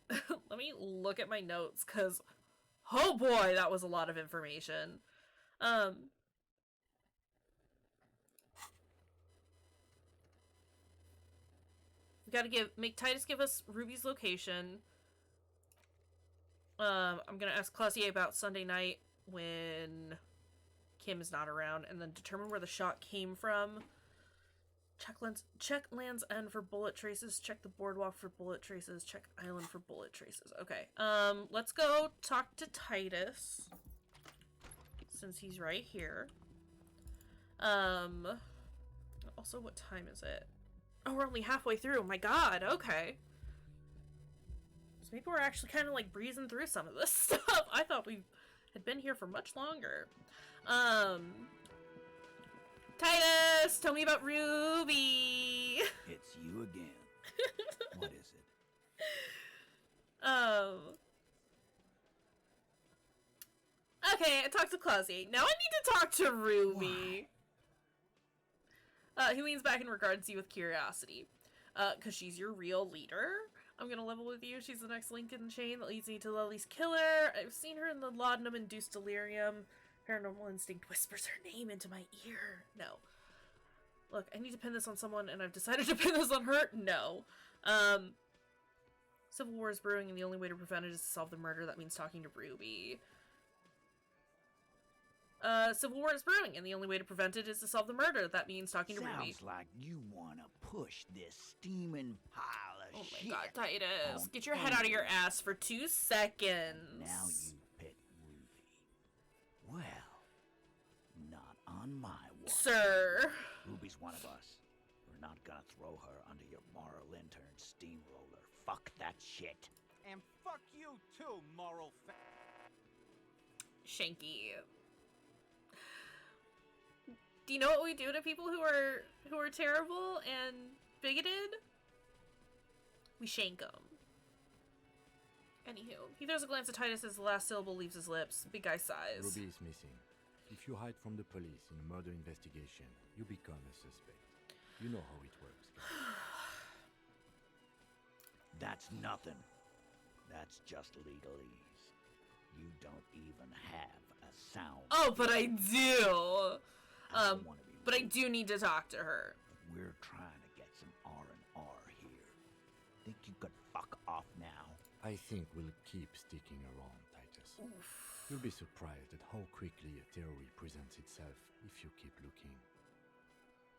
Let me look at my notes, because oh boy, that was a lot of information. We gotta make Titus give us Ruby's location. I'm gonna ask Clausier about Sunday night when Kim is not around, and then determine where the shot came from. Check Land's End for bullet traces. Check the boardwalk for bullet traces. Check Island for bullet traces. Okay. Let's go talk to Titus, since he's right here. Also, what time is it? Oh, we're only halfway through. My God. Okay. So maybe we're actually kind of like breezing through some of this stuff. I thought we had been here for much longer. Titus, tell me about Ruby. It's you again. What is it? Okay, I talked to Clausier. Now I need to talk to Ruby. He leans back and regards you with curiosity. Cause she's your real leader. I'm gonna level with you. She's the next link in the chain that leads me to Lely's killer. I've seen her in the laudanum-induced delirium. Paranormal instinct whispers her name into my ear. No. Look, I need to pin this on someone, and I've decided to pin this on her. No. Civil war is brewing, and the only way to prevent it is to solve the murder. That means talking to Ruby. Civil war is brewing, and the only way to prevent it is to solve the murder. That means talking to Ruby. Sounds like you want to push this steaming pile of shit. Oh my God, Titus. Get your head out of your ass for 2 seconds. Now you pet Ruby. Well, not on my watch. Sir. Ruby's one of us. We're not gonna throw her under your moral intern steamroller. Fuck that shit. And fuck you too, moral Shanky. Do you know what we do to people who are terrible and bigoted? We shank them. Anywho, he throws a glance at Titus as the last syllable leaves his lips. Big guy sighs. Ruby is missing. If you hide from the police in a murder investigation, you become a suspect. You know how it works. That's nothing. That's just legalese. You don't even have a sound. Oh, but I do. But I do need to talk to her. We're trying to get some R&R here. Think you could fuck off now? I think we'll keep sticking around, Titus. Oof. You'll be surprised at how quickly a theory presents itself if you keep looking.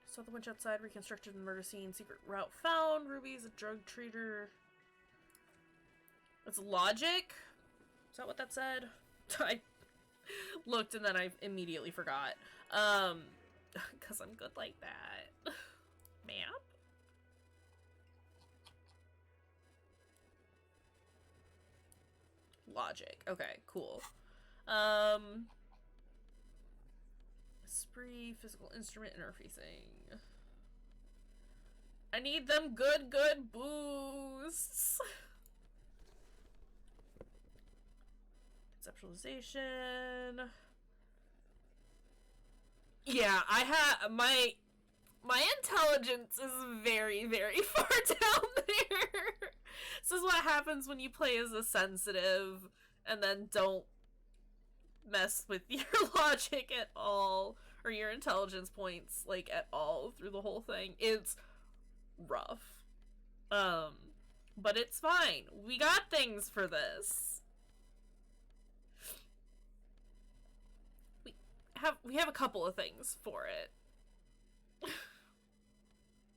Saw the winch outside, reconstructed the murder scene, secret route found, Ruby's a drug trader. It's logic? Is that what that said? I looked and then I immediately forgot. Cause I'm good like that. Map? Logic. Okay, cool. Spree, physical instrument interfacing. I need them good boosts. Conceptualization. Yeah, I have my intelligence is very, very far down there. This is what happens when you play as a sensitive and then don't mess with your logic at all or your intelligence points like at all through the whole thing. It's rough. But it's fine. We got things for this. We have a couple of things for it.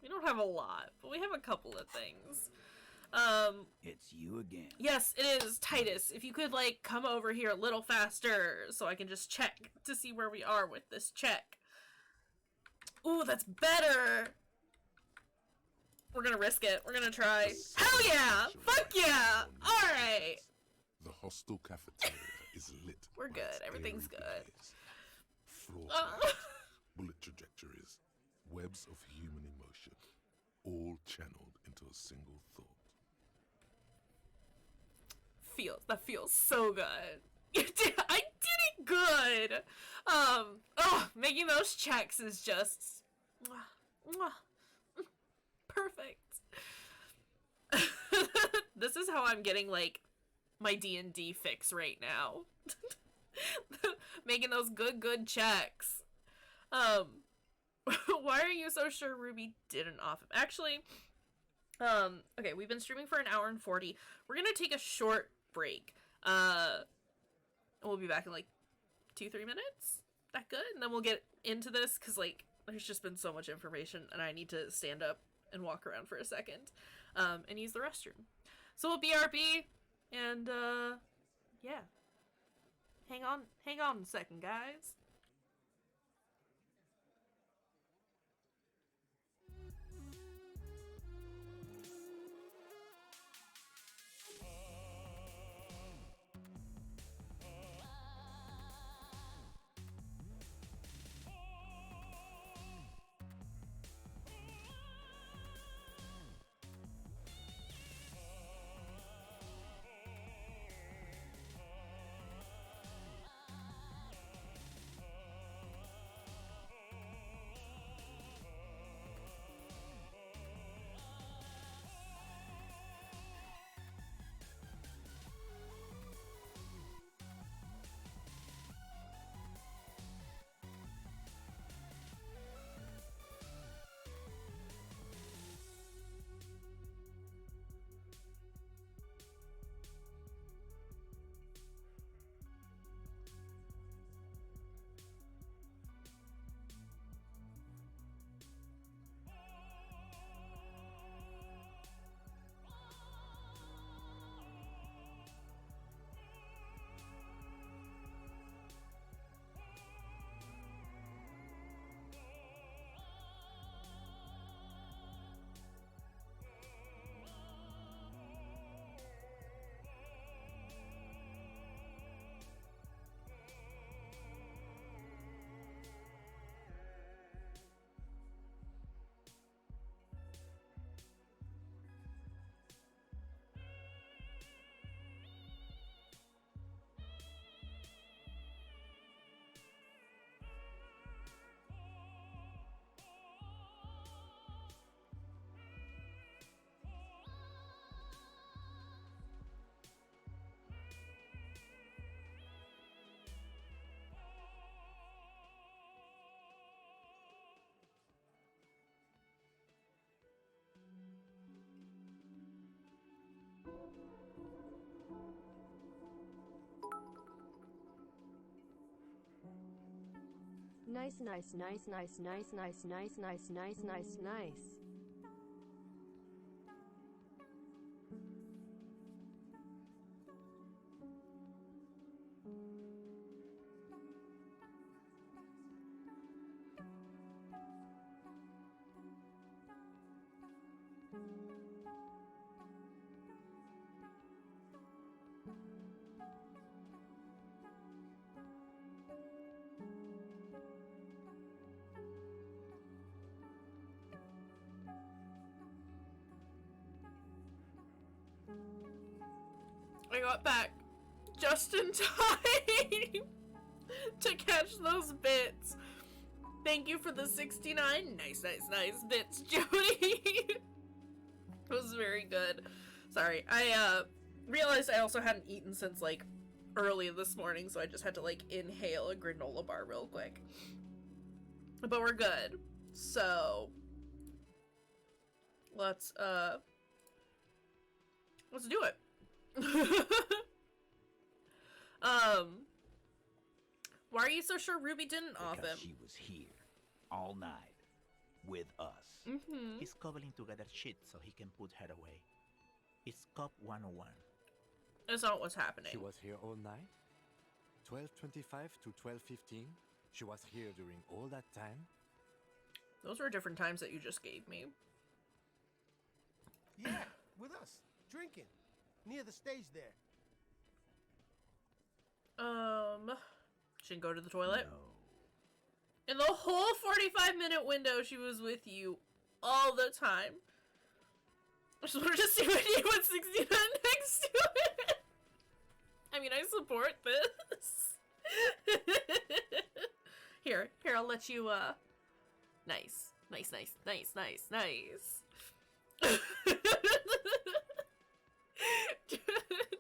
We don't have a lot, but we have a couple of things. It's you again. Yes, it is. Titus, if you could, like, come over here a little faster so I can just check to see where we are with this check. Ooh, that's better! We're gonna risk it. We're gonna try. Hell yeah! Fuck yeah! Alright! The hostel cafeteria is lit. We're good. Everything's good. Floor plans, bullet trajectories, webs of human emotion, all channeled into a single thought. That feels so good. I didn't good. Making those checks is just perfect. This is how I'm getting like my D&D fix right now. Making those good checks. Why are you so sure Ruby didn't off him? Actually, okay, we've been streaming for an hour and 40. We're gonna take a short break. We'll be back in like 2-3 minutes. That good? And then we'll get into this, because like there's just been so much information and I need to stand up and walk around for a second and use the restroom. So we'll BRB and yeah. Hang on a second, guys. Nice. I got back just in time to catch those bits. Thank you for the 69 nice bits, Jody. It was very good. Sorry, I realized I also hadn't eaten since like early this morning, so I just had to like inhale a granola bar real quick. But we're good. So let's do it. Why are you so sure Ruby didn't off him? Because she was here all night with us. Mm-hmm. He's cobbling together shit so he can put her away. It's Cop 101. That's not what's happening. She was here all night? 12:25 to 12:15? She was here during all that time? Those were different times that you just gave me. Yeah, with us, drinking, near the stage there. She didn't go to the toilet? No. In the whole 45-minute window, she was with you all the time. I just wanted to see what you put 69 next to it. I mean, I support this. Here, I'll let you, nice.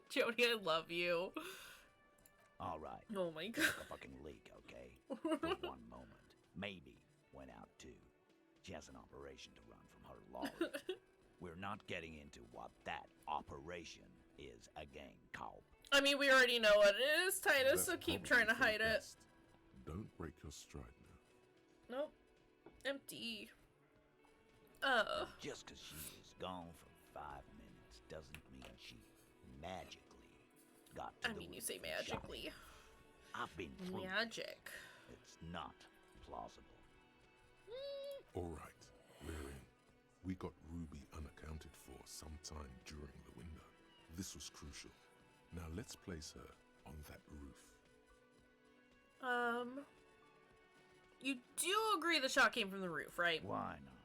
Jody, I love you. All right. Oh my god. Took a fucking leak, okay? For one moment. Maybe went out too. She has an operation to run from her lorry. We're not getting into what that operation is again, Cobb. I mean, we already know what it is, Titus, so keep trying to hide it. Don't break your stride now. Nope. Empty. Just because she was gone for 5 minutes doesn't mean she magically got to the you say magically. I've been through magic. It's not plausible. Alright, we're in. We got Ruby unaccounted for sometime during the window. This was crucial. Now let's place her on that roof. You do agree the shot came from the roof, right? Why not?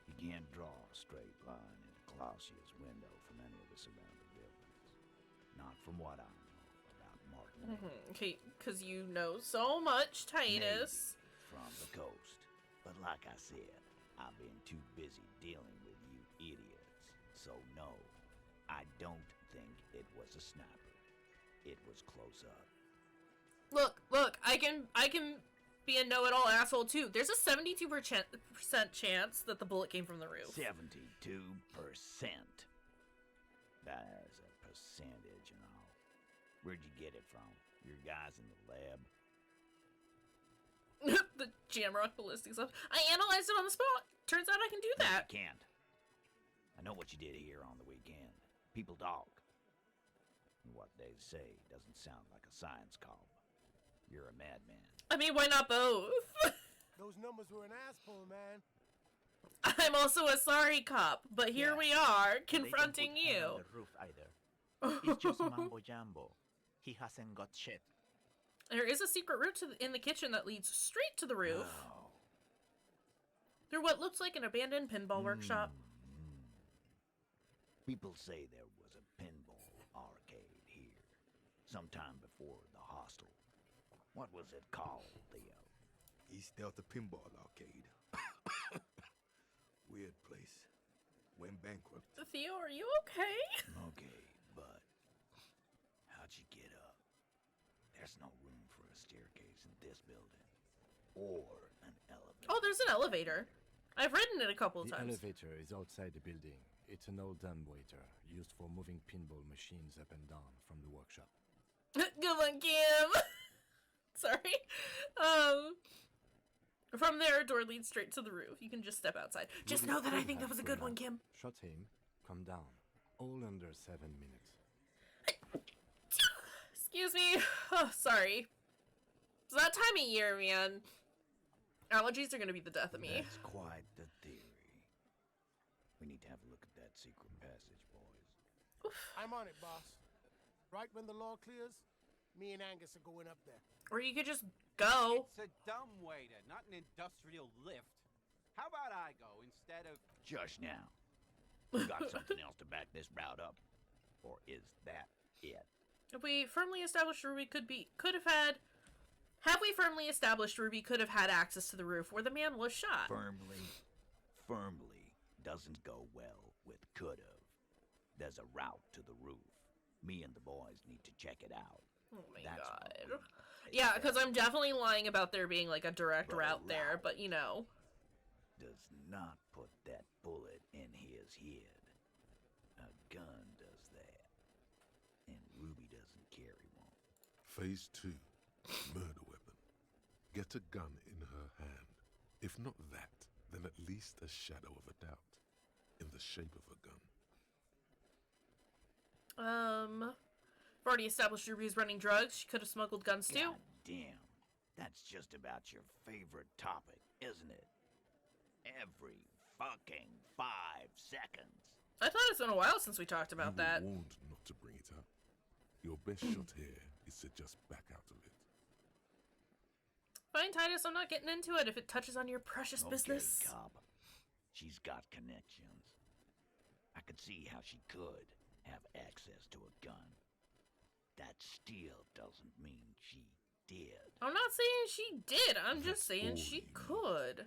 You can't draw a straight line into Clausia's window from any of the surrounding buildings. Not from what I know about Martin. Okay, because you know so much, Titus. Maybe from the coast. But like I said, I've been too busy dealing with you idiots. So no, I don't think it was a sniper. It was close up. Look, I can be a know-it-all asshole too. There's a 72% chance that the bullet came from the roof. 72%. That is a percentage and all. Where'd you get it from? Your guys in the lab? The Jamrock ballistic stuff. I analyzed it on the spot. Turns out I can do that. You can't. I know what you did here on the weekend. People talk. And what they say doesn't sound like a science call. You're a madman. I mean, why not both? Those numbers were an asshole, man. I'm also a sorry cop, but here we are, confronting They don't put him on you. the roof either. It's just mambo jumbo. He hasn't got shit. There is a secret route in the kitchen that leads straight to the roof. Oh. Through what looks like an abandoned pinball workshop. People say there was a pinball arcade here, sometime before the hostel. What was it called, Theo? East Delta Pinball Arcade. Weird place. Went bankrupt. Theo, are you okay? Okay, but how'd you get up? There's no room for a staircase in this building. Or an elevator. Oh, there's an elevator. I've ridden it a couple of The times. elevator is outside the building. It's an old dumbwaiter used for moving pinball machines up and down from the workshop. Good one, Kim. Sorry. From there, a door leads straight to the roof. You can just step outside. Just know that I think that was a good one, Kim. Shot him. Come down. All under 7 minutes. Excuse me. Oh, sorry. It's that time of year, man. Allergies are gonna be the death of me. That's quite the theory. We need to have a look at that secret passage, boys. I'm on it, boss. Right when the law clears, me and Angus are going up there. Or you could just go. It's a dumbwaiter, not an industrial lift. How about I go instead of... Just now. You got something else to back this route up? Or is that it? Have we firmly established Ruby could have had access to the roof where the man was shot? Firmly doesn't go well with could've. There's a route to the roof. Me and the boys need to check it out. Oh my god. Yeah, because I'm definitely lying about there being like a direct route there, but you know. Does not put that bullet in his head. A gun does that. And Ruby doesn't carry one. Phase 2. Murder weapon. Get a gun in her hand. If not that, then at least a shadow of a doubt. In the shape of a gun. We've already established Ruby's running drugs. She could have smuggled guns too. God damn. That's just about your favorite topic, isn't it? Every fucking 5 seconds. I thought it's been a while since we talked about that. You were warned not to bring it up. Your best shot here is to just back out of it. Fine, Titus, I'm not getting into it if it touches on your precious business. Okay, cop. She's got connections. I could see how she could have access to a gun. that still doesn't mean she did. I'm not saying she did. I'm just saying she could.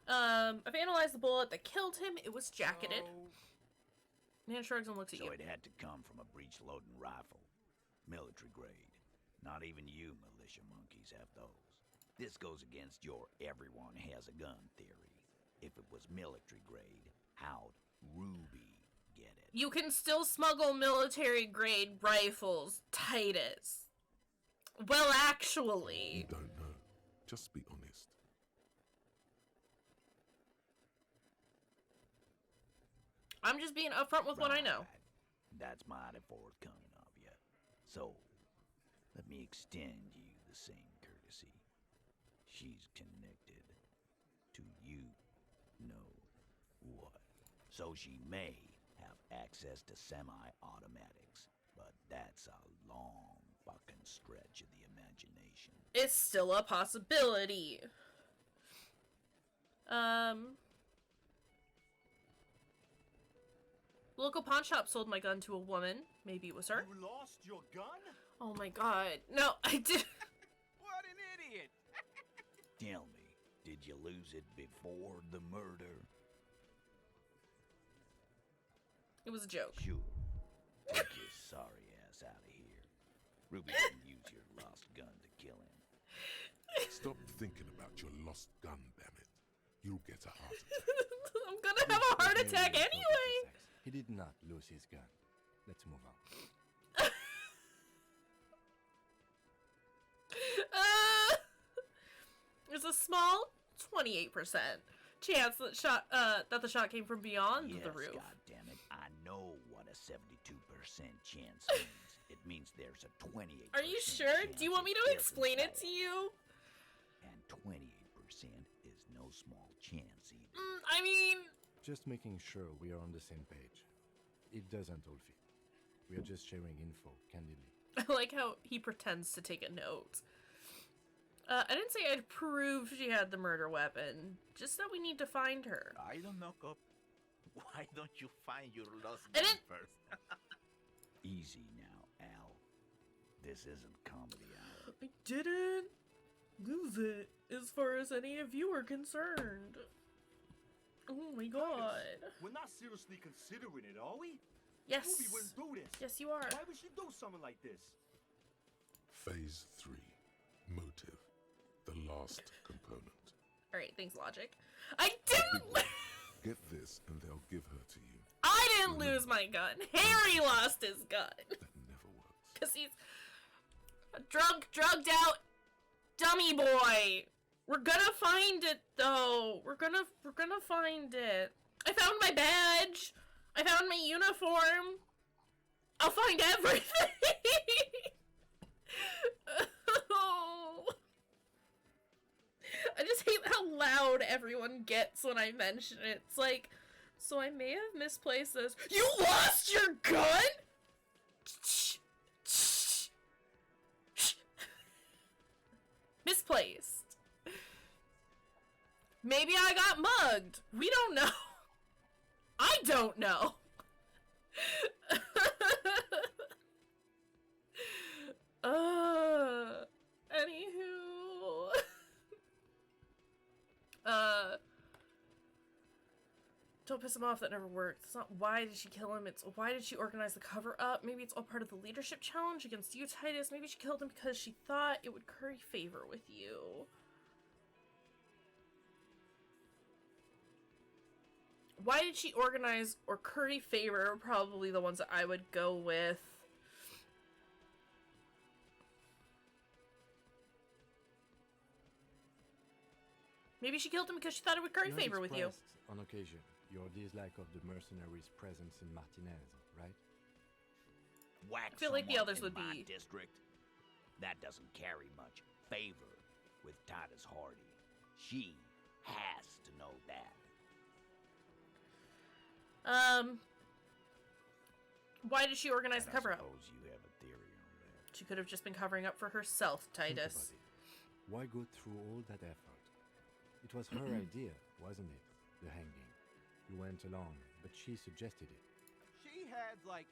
I've analyzed the bullet that killed him. It was jacketed. Man shrugs and looks at you. So it had to come from a breech-loading rifle. Military grade. Not even you militia monkeys have those. This goes against your everyone has a gun theory. If it was military grade, how'd Ruby get it? You can still smuggle military grade rifles, Titus. Well, actually. You don't know. Just be honest. I'm just being upfront with what I know. That's mighty forthcoming of you. So, let me extend you the same courtesy. She's connected to you know what. So she may have access to semi-automatics, but that's a long fucking stretch of the imagination. It's still a possibility. Local pawn shop sold my gun to a woman. Maybe it was her. You lost your gun? Oh my god. No, I did. What an idiot! Tell me, did you lose it before the murder? It was a joke. Sure. Take your sorry ass out of here. Ruby didn't use your lost gun to kill him. Stop thinking about your lost gun, damn it. You'll get a heart attack. I'm gonna have a heart attack anyway. He did not lose his gun. Let's move on. There's a small 28% chance that the shot came from beyond the roof. God damn it! I know what a 72% chance means. It means there's a 28%. Are you sure? Do you want me to explain it to you? And 28% is no small chance either. I mean, just making sure we are on the same page. It doesn't all fit. We are just sharing info candidly. I like how he pretends to take a note. I didn't say I'd prove she had the murder weapon, just that we need to find her. I don't know, Cop. Why don't you find your lost gun first? Easy now, Al. This isn't comedy hour. I didn't lose it, as far as any of you are concerned. Oh my god. We're not seriously considering it, are we? Yes. Ruby wouldn't do this. Yes, you are. Why would she do something like this? Phase 3. Motive. The last component. Alright, thanks, Logic. I didn't. Get this, and they'll give her to you. I didn't lose my gun. Harry lost his gun. That never works. Because he's a drugged out dummy boy. We're gonna find it, though. We're gonna find it. I found my badge. I found my uniform. I'll find everything. Oh. I just hate how loud everyone gets when I mention it. It's like, so I may have misplaced this. You lost your gun? Misplaced. Maybe I got mugged. We don't know. I don't know. Anywho. Don't piss him off, that never worked. It's not why did she kill him, it's why did she organize the cover-up. Maybe it's all part of the leadership challenge against you, Titus. Maybe she killed him because she thought it would curry favor with you. Why did she organize or curry favor are probably the ones that I would go with. Maybe she killed him because she thought it would curry favor with you. On occasion, your dislike of the mercenaries' presence in Martinez, right? Whack I feel like the someone others in would my be. district. That doesn't carry much favor with Titus Hardy. She has to know that. Why did she organize the cover-up? I suppose you have a theory on that. She could have just been covering up for herself, Titus. Why go through all that effort? It was her idea, wasn't it? The hanging. You went along, but she suggested it. She had, like,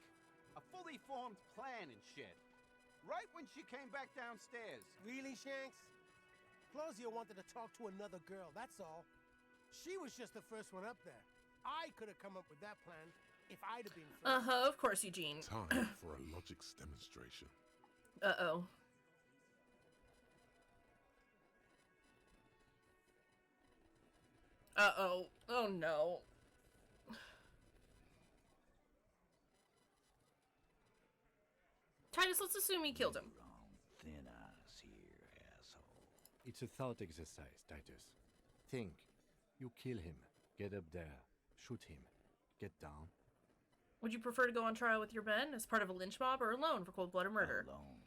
A fully formed plan and shit. Right when she came back downstairs. Really, Shanks? Closio wanted to talk to another girl, that's all. She was just the first one up there. I could have come up with that plan if I'd have been first. Of course, Eugene. Time for a logics demonstration. Uh-oh. Uh-oh. Oh, no. Titus, let's assume he killed him. Thin ice here, asshole. It's a thought exercise, Titus. Think. You kill him. Get up there. Shoot him. Get down. Would you prefer to go on trial with your men as part of a lynch mob or alone for cold-blooded murder? Alone.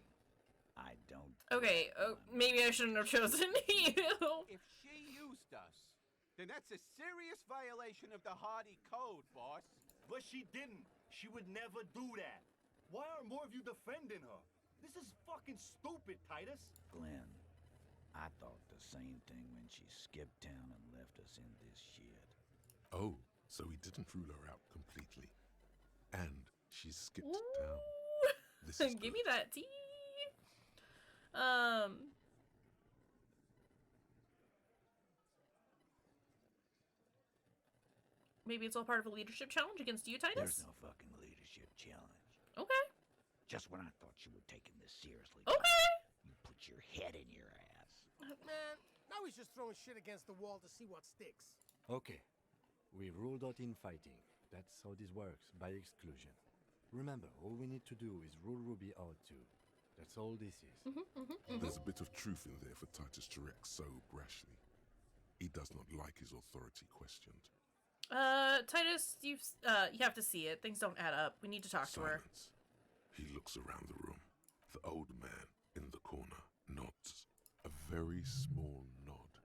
I don't... Okay, maybe I shouldn't have chosen you. If she used us, then that's a serious violation of the Hardy Code, boss. But she didn't. She would never do that. Why aren't more of you defending her? This is fucking stupid, Titus. Glenn, I thought the same thing when she skipped town and left us in this shit. Oh, so he didn't rule her out completely. And she skipped town. This is Give good. me that tea. Maybe it's all part of a leadership challenge against you, Titus? There's no fucking leadership challenge. Okay. Just when I thought you were taking this seriously. Okay. You put your head in your ass. Man, now he's just throwing shit against the wall to see what sticks. Okay. We ruled out infighting. That's how this works, by exclusion. Remember, all we need to do is rule Ruby out too. That's all this is. There's a bit of truth in there for Titus to react so brashly. He does not like his authority questioned. Titus, you have to see it. Things don't add up. We need to talk to her. Silence. He looks around the room. The old man in the corner nods. A very small nod.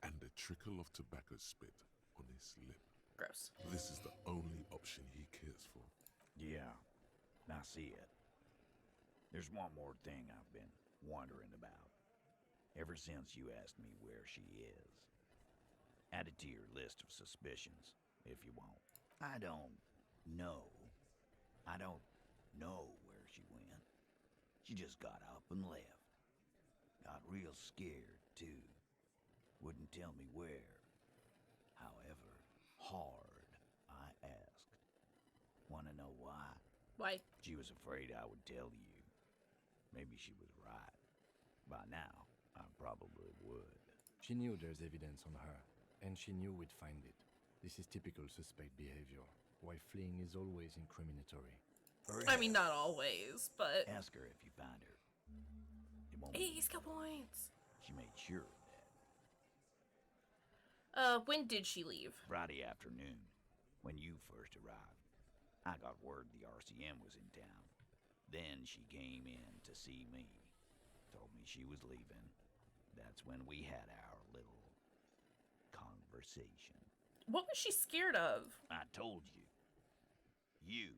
And a trickle of tobacco spit on his lip. Gross. This is the only option he cares for. Yeah, I see it. There's one more thing I've been wondering about. Ever since you asked me where she is. Add it to your list of suspicions, if you want. I don't know where she went. She just got up and left. Got real scared, too. Wouldn't tell me where. However, hard, I asked. Wanna know why? Why? She was afraid I would tell you. Maybe she was right. By now, I probably would. She knew there's evidence on her, and she knew we'd find it. This is typical suspect behavior. Why fleeing is always incriminatory. I mean, not always, but... Ask her if you find her. It won't Hey, skill points! She made sure of that. When did she leave? Friday afternoon, when you first arrived. I got word the RCM was in town. Then she came in to see me. Told me she was leaving. That's when we had our little conversation. What was she scared of? I told you. You.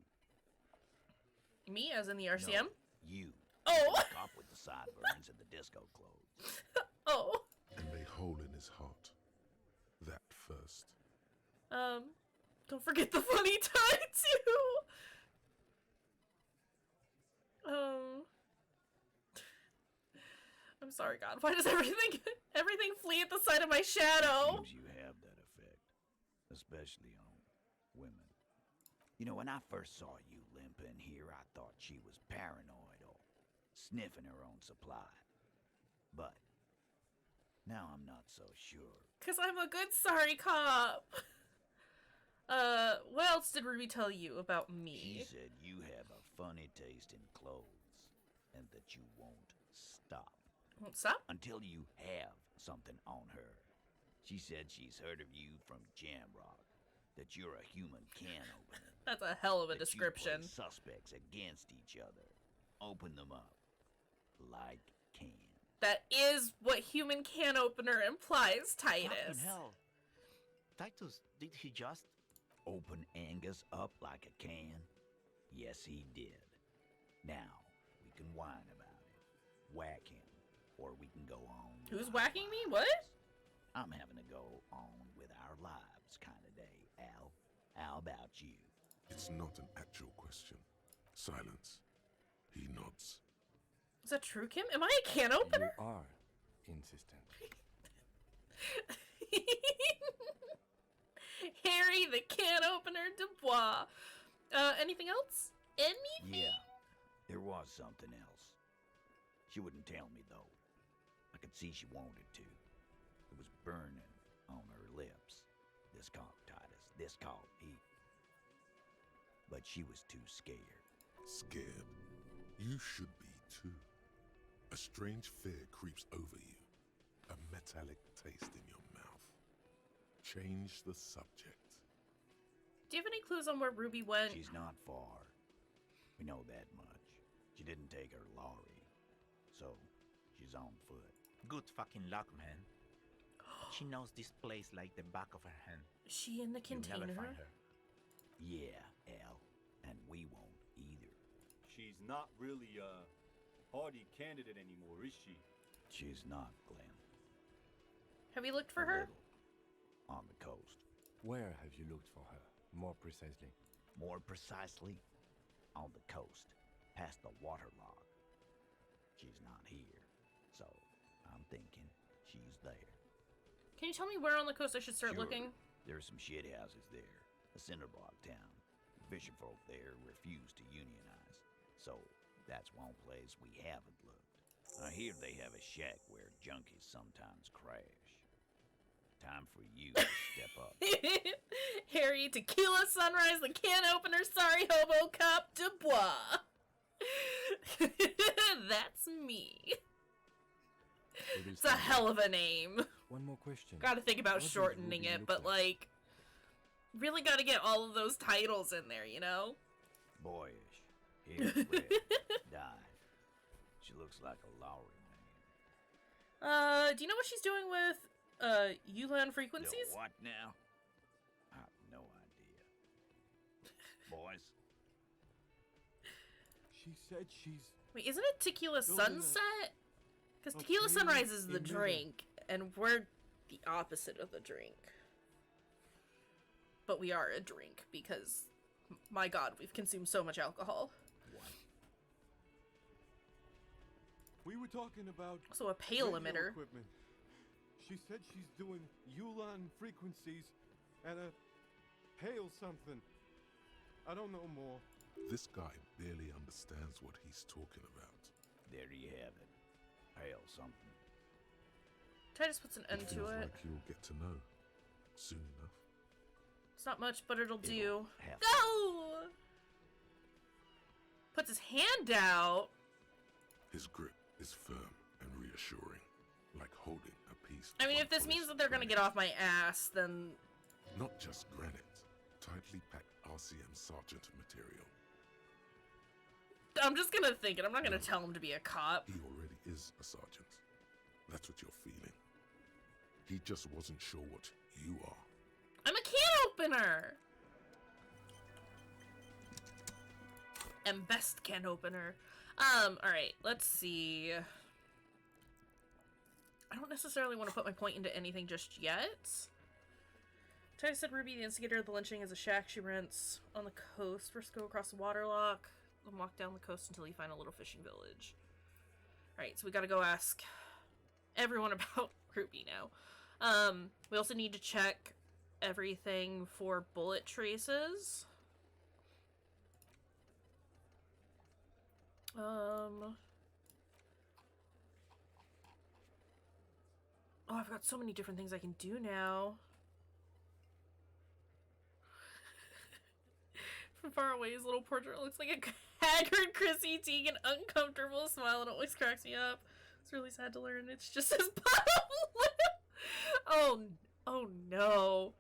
Me, as in the RCM? No, you. Oh! The cop with the sideburns and the disco clothes. Oh. And a hole in his heart. That first. Don't forget the funny tie, too! I'm sorry, God. Why does everything flee at the sight of my shadow? Seems you have that effect. Especially on women. You know, when I first saw you limping here, I thought she was paranoid or sniffing her own supply. But now I'm not so sure. 'Cause I'm a good sorry cop. What else did Ruby tell you about me? She said you have a funny taste in clothes, and that you won't stop. Won't stop? Until you have something on her. She said she's heard of you from Jamrock, that you're a human can opener. That's a hell of a that description. You play suspects against each other. Open them up. Like can. That is what human can opener implies, Titus. Fucking hell. Titus, did he just... Open Angus up like a can? Yes, he did. Now, we can whine about it. Whack him. Or we can go on. Who's whacking me? What? I'm having to go on with our lives kind of day, Al. How about you? It's not an actual question. Silence. He nods. Is that true, Kim? Am I a can opener? You are insistent. Harry the can opener Dubois. Anything else? Anything? Yeah, there was something else. She wouldn't tell me, though. I could see she wanted to. It was burning on her lips. This caught Titus. This caught me. But she was too scared. Scared? You should be too. A strange fear creeps over you. A metallic taste in your mouth. Change the subject. Do you have any clues on where Ruby went? She's not far. We know that much. She didn't take her lorry. So, she's on foot. Good fucking luck, man. She knows this place like the back of her hand. Is she in the You'll container? never find her. Yeah, Al. And we won't either. She's not really a hardy candidate anymore, is she? She's not, Glenn. Have you looked for her? On the coast. Where have you looked for her, more precisely? More precisely, on the coast, past the waterlock. She's not here, so I'm thinking she's there. Can you tell me where on the coast I should start Sure. looking? There's some shit houses there. A cinderblock town. The fisher folk there refuse to unionize, so that's one place we haven't looked. I hear they have a shack where junkies sometimes crash. Time for you to step up. Harry, Tequila Sunrise, the can opener, sorry hobo cop, Dubois. That's me. It's a hell of a name. One more question. Gotta think about What does shortening Ruby it, look but like, really gotta get all of those titles in there, you know? Boyish. Hair red. Dyed. She looks like a Lowry man. Do you know what she's doing with, Ulan frequencies? Yo, what now? I have no idea. Boys? She said she's... Wait, isn't it Tequila Building a- Sunset? Because a Tequila tree Sunrise is the in middle. drink, and we're the opposite of the drink. But we are a drink, because, my god, we've consumed so much alcohol. We were talking about... Also a pale radio emitter. Equipment. She said she's doing Ulan frequencies and a hail something. I don't know more. This guy barely understands what he's talking about. There you have it. Hail something. Titus puts an end It to feels it. like you'll get to know soon enough. It's not much, but it'll do. have Go! Puts his hand out. His grip is firm and reassuring, like holding a piece I mean, of if this means unpolished that they're gonna get off my ass, then... Not just granite, tightly packed RCM sergeant material. I'm just gonna think it. I'm not gonna tell him to be a cop. He already is a sergeant. That's what you're feeling. He just wasn't sure what you are. I'm a can opener! And best can opener. Alright, let's see. I don't necessarily want to put my point into anything just yet. Titus said Ruby, the instigator of the lynching, has a shack she rents on the coast. First go across the waterlock, then walk down the coast until you find a little fishing village. Alright, so we gotta go ask everyone about Ruby now. We also need to check everything for bullet traces. Oh, I've got so many different things I can do now. From far away, his little portrait looks like a haggard Chrissy Teigen, uncomfortable smile, and it always cracks me up. It's really sad to learn it's just his bottom lip. Oh no.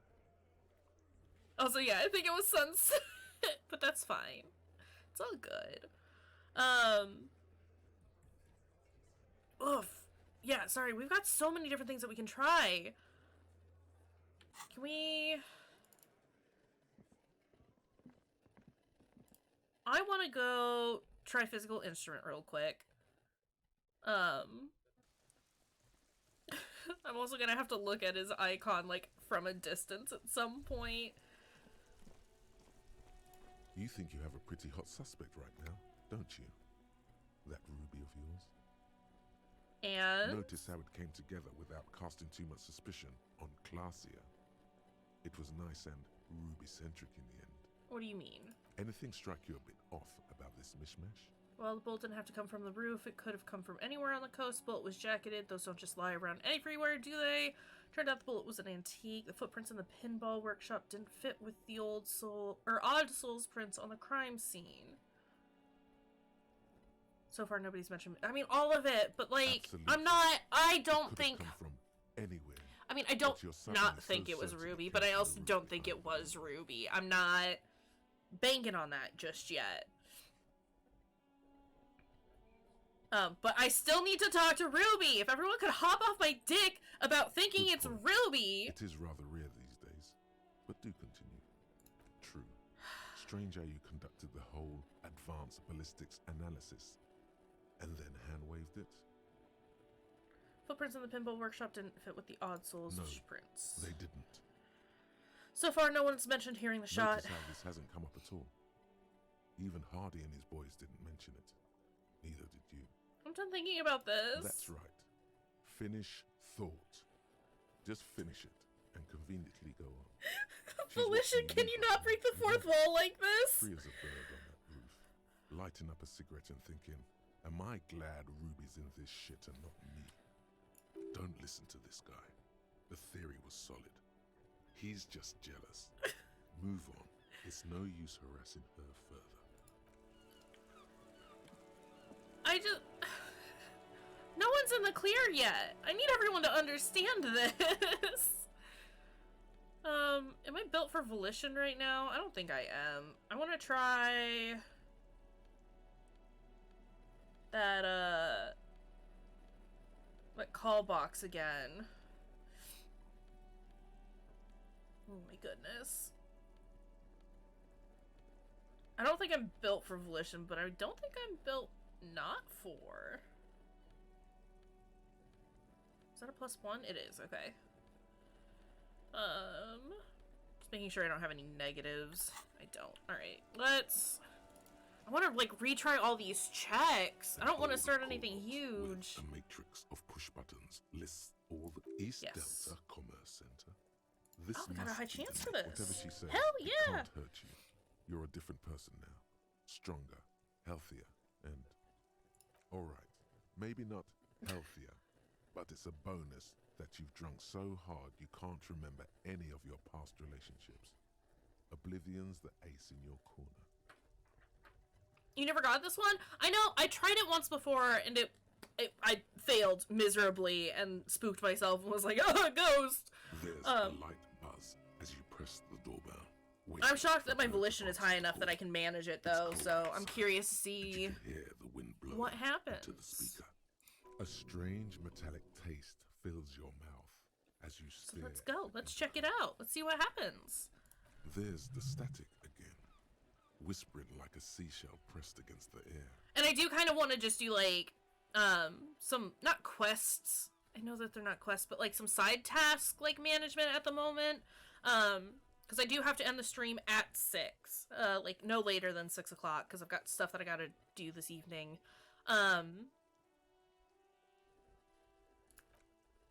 Also, yeah, I think it was sunset, but that's fine. It's all good. Oof. Yeah, sorry, we've got so many different things that we can try. Can we... I want to go try physical instrument real quick. I'm also gonna have to look at his icon, like, from a distance at some point. You think you have a pretty hot suspect right now, don't you? That Ruby of yours? And? Notice how it came together without casting too much suspicion on Classia. It was nice and Ruby-centric in the end. What do you mean? Anything strike you a bit off about this mishmash? Well, the bullet didn't have to come from the roof. It could have come from anywhere on the coast. The bullet was jacketed. Those don't just lie around everywhere, do they? Turned out the bullet was an antique. The footprints in the pinball workshop didn't fit with the odd soul's prints on the crime scene. So far, nobody's mentioned. I mean, all of it, but like, Absolutely. I don't think. Come from anywhere. I mean, I don't But you're not suddenly think so it was certain it Ruby, came but I from the also Ruby don't think it was Ruby. I'm not banking on that just yet. But I still need to talk to Ruby. If everyone could hop off my dick about thinking Good it's point. Ruby. It is rather rare these days, but do continue. True. Strange how you conducted the whole advanced ballistics analysis, and then hand-waved it? Footprints in the pinball workshop didn't fit with the odd souls No, prints. they didn't. So far, no one's mentioned hearing the shot. Notice how this hasn't come up at all. Even Hardy and his boys didn't mention it. Neither did you. I'm done thinking about this. That's right. Finish thought. Just finish it and conveniently go on. Volition, watching can you not break the fourth wall like this? Free as a bird on that roof, lighting up a cigarette and thinking, am I glad Ruby's in this shit and not me? Don't listen to this guy. The theory was solid. He's just jealous. Move on. It's no use harassing her further. No one's in the clear yet. I need everyone to understand this. Am I built for Volition right now? I don't think I am. I want to try that, call box again. Oh my goodness. I don't think I'm built for Volition, but I don't think I'm built not for. Is that a +1? It is, okay. Just making sure I don't have any negatives. I don't. Alright, let's... I want to, like, retry all these checks. I don't want to start anything huge. A matrix of push buttons lists all the East Delta Commerce Center. This we got a high chance for this. Whatever she says, Hell it yeah! can't hurt you. You're a different person now. Stronger, healthier, and... Alright, maybe not healthier, but it's a bonus that you've drunk so hard you can't remember any of your past relationships. Oblivion's the ace in your corner. You never got this one? I know, I tried it once before, and I failed miserably and spooked myself and was like, oh, a ghost! There's a light buzz as you press the doorbell. I'm shocked that my Volition is high enough that I can manage it, though, so I'm curious to see what happens. To the speaker. A strange metallic taste fills your mouth as you stare. So let's go. Let's check it out. Let's see what happens. There's the static again, whispering like a seashell pressed against the air. And I do kind of want to just do, like, some, not quests. I know that they're not quests, but, like, some side task, like, management at the moment. Because I do have to end the stream at 6. Like, no later than 6 o'clock, because I've got stuff that I gotta do this evening.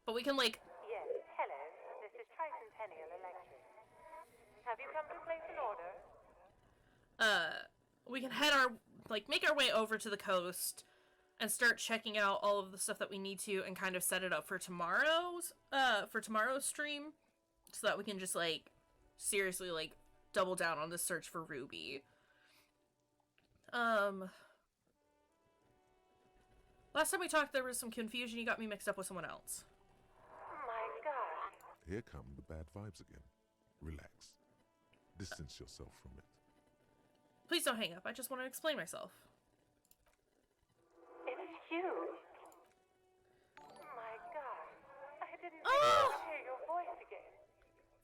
But we can, like... Yes, hello. This is Tricentennial Electric. Have you come to place an order? We can head our... Like, make our way over to the coast and start checking out all of the stuff that we need to and kind of set it up for tomorrow's stream. So that we can just, like, seriously, like, double down on the search for Ruby. Last time we talked, there was some confusion. You got me mixed up with someone else. My God. Here come the bad vibes again. Relax. Distance yourself from it. Please don't hang up. I just want to explain myself. It's you. My God. I didn't hear your voice again.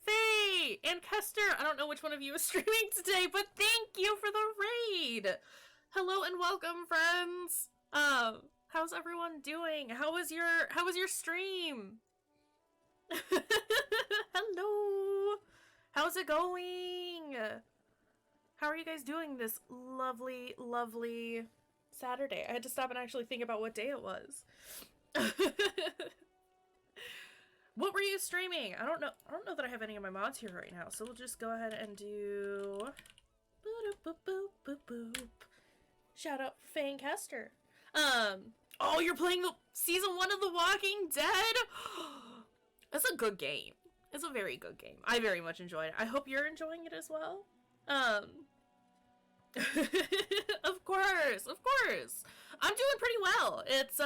Faye and Kester. I don't know which one of you is streaming today, but thank you for the raid. Hello and welcome, friends. How's everyone doing? How was your stream? Hello. How's it going? How are you guys doing this lovely, lovely Saturday? I had to stop and actually think about what day it was. What were you streaming? I don't know that I have any of my mods here right now, so we'll just go ahead and do boop boop boop boop boop. Shout out for Fang Kester. Oh, you're playing the season 1 of The Walking Dead? It's a good game. It's a very good game. I very much enjoyed it. I hope you're enjoying it as well. Of course, of course. I'm doing pretty well. It's,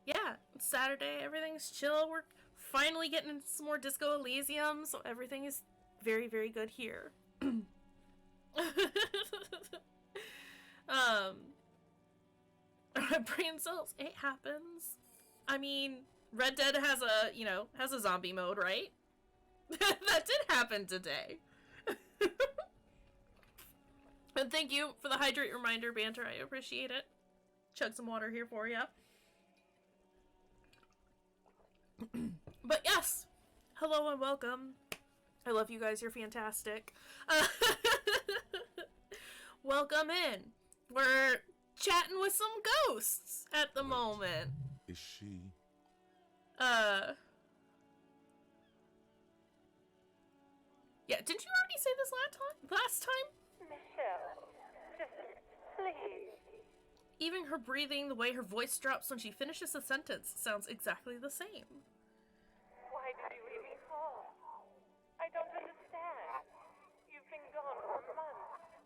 yeah, it's Saturday. Everything's chill. We're finally getting into some more Disco Elysium, so everything is very, very good here. Brain cells, it happens. I mean, Red Dead has a, you know, has a zombie mode, right? That did happen today. And thank you for the hydrate reminder, Banter. I appreciate it. Chug some water here for you. But yes, hello and welcome. I love you guys. You're fantastic. Welcome in. We're chatting with some ghosts at the moment. Is she? Yeah, didn't you already say this last time? Michelle, just please. Even her breathing, the way her voice drops when she finishes a sentence, sounds exactly the same. Why did you leave me call? I don't understand. You've been gone for months.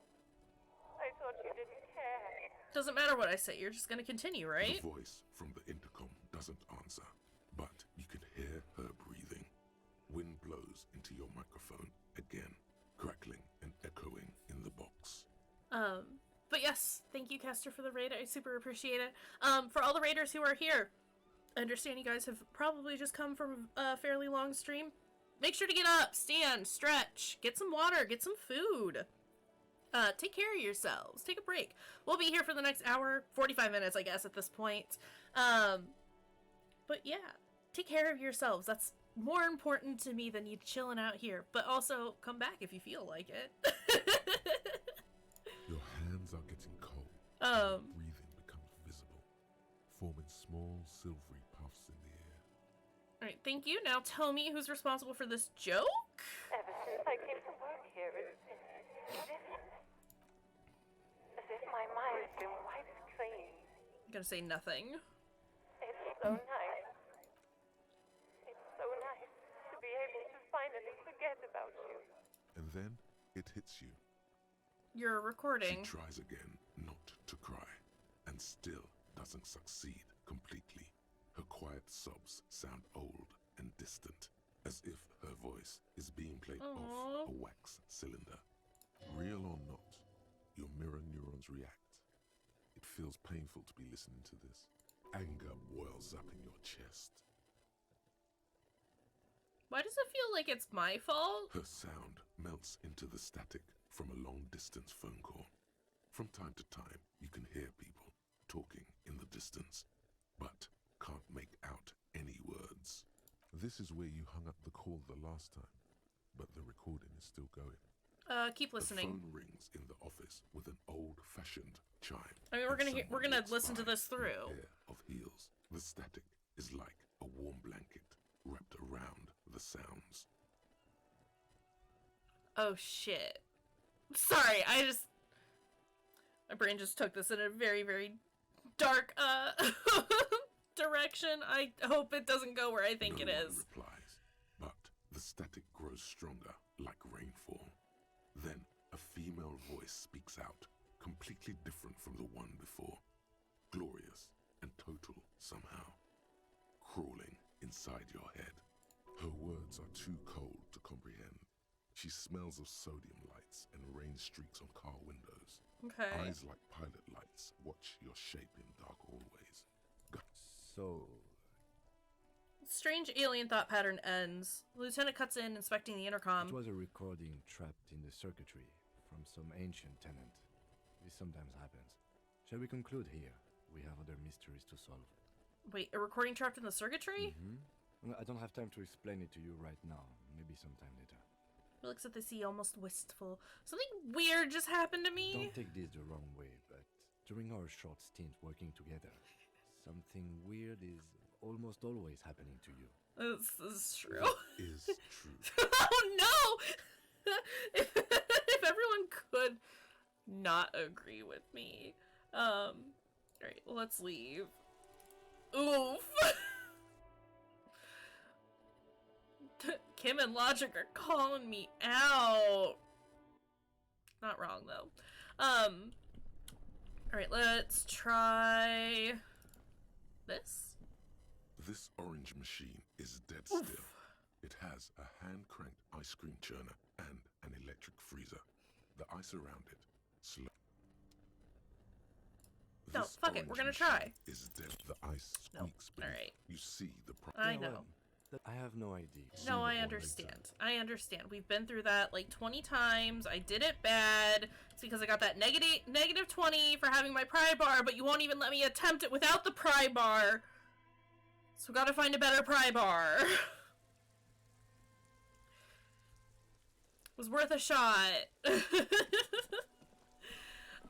I thought you didn't care. Doesn't matter what I say, you're just gonna continue, right? The voice from the intercom doesn't answer, but you can hear her breathing. Wind blows into your microphone again, crackling and echoing in the box. But yes, thank you, Kester, for the raid. I super appreciate it. For all the raiders who are here, I understand you guys have probably just come from a fairly long stream. Make sure to get up, stand, stretch, get some water, get some food. Take care of yourselves. Take a break. We'll be here for the next hour, 45 minutes, I guess, at this point. But yeah, take care of yourselves. That's more important to me than you chilling out here. But also, come back if you feel like it. Your hands are getting cold. Your breathing becomes visible, forming small silvery puffs in the air. Alright, thank you. Now tell me who's responsible for this joke? Ever since I came to work here, it's been different. As if my mind's been wiped clean. I'm gonna say nothing. It's so nice. It's so nice to be able to finally forget about you. And then it hits you. You're recording. She tries again not to cry, and still doesn't succeed completely. Her quiet sobs sound old and distant, as if her voice is being played off a wax cylinder. Real or not, your mirror neurons react. It feels painful to be listening to this. Anger boils up in your chest. Why does it feel like it's my fault? Her sound melts into the static from a long-distance phone call. From time to time, you can hear people talking in the distance, but can't make out any words. This is where you hung up the call the last time, but the recording is still going. Keep listening. The phone rings in the office with an old-fashioned chime. I mean, we're gonna listen to this through. Pair of heels. The static is like a warm blanket wrapped around the sounds. Oh shit. Sorry, my brain just took this in a very, very dark, direction. I hope it doesn't go where I think it is. No one replies, but the static grows stronger, like rainfall. Then a female voice speaks out, completely different from the one before. Glorious and total somehow. Crawling inside your head. Her words are too cold to comprehend. She smells of sodium lights and rain streaks on car windows. Okay. Eyes like pilot lights watch your shape in dark hallways. So... Strange alien thought pattern ends. Lieutenant cuts in, inspecting the intercom. It was a recording trapped in the circuitry from some ancient tenant. This sometimes happens. Shall we conclude here? We have other mysteries to solve. Wait, a recording trapped in the circuitry? I don't have time to explain it to you right now. Maybe sometime later. He looks at the sea, almost wistful. Something weird just happened to me. Don't take this the wrong way, but during our short stint working together, something weird is almost always happening to you. This is true. It is true. Oh no! if everyone could not agree with me. Alright, let's leave. Oof! Kim and Logic are calling me out. Not wrong though. Alright, let's try this. This orange machine is dead still. It has a hand-cranked ice cream churner and an electric freezer. The ice around it slow. No, fuck it, we're gonna try. Is dead. The ice squeaks beneath. Alright. You see the I know. I have no idea. No, I understand. I understand. We've been through that like 20 times. I did it bad. It's because I got that negative 20 for having my pry bar, but you won't even let me attempt it without the pry bar. So gotta find a better pry bar. Was worth a shot.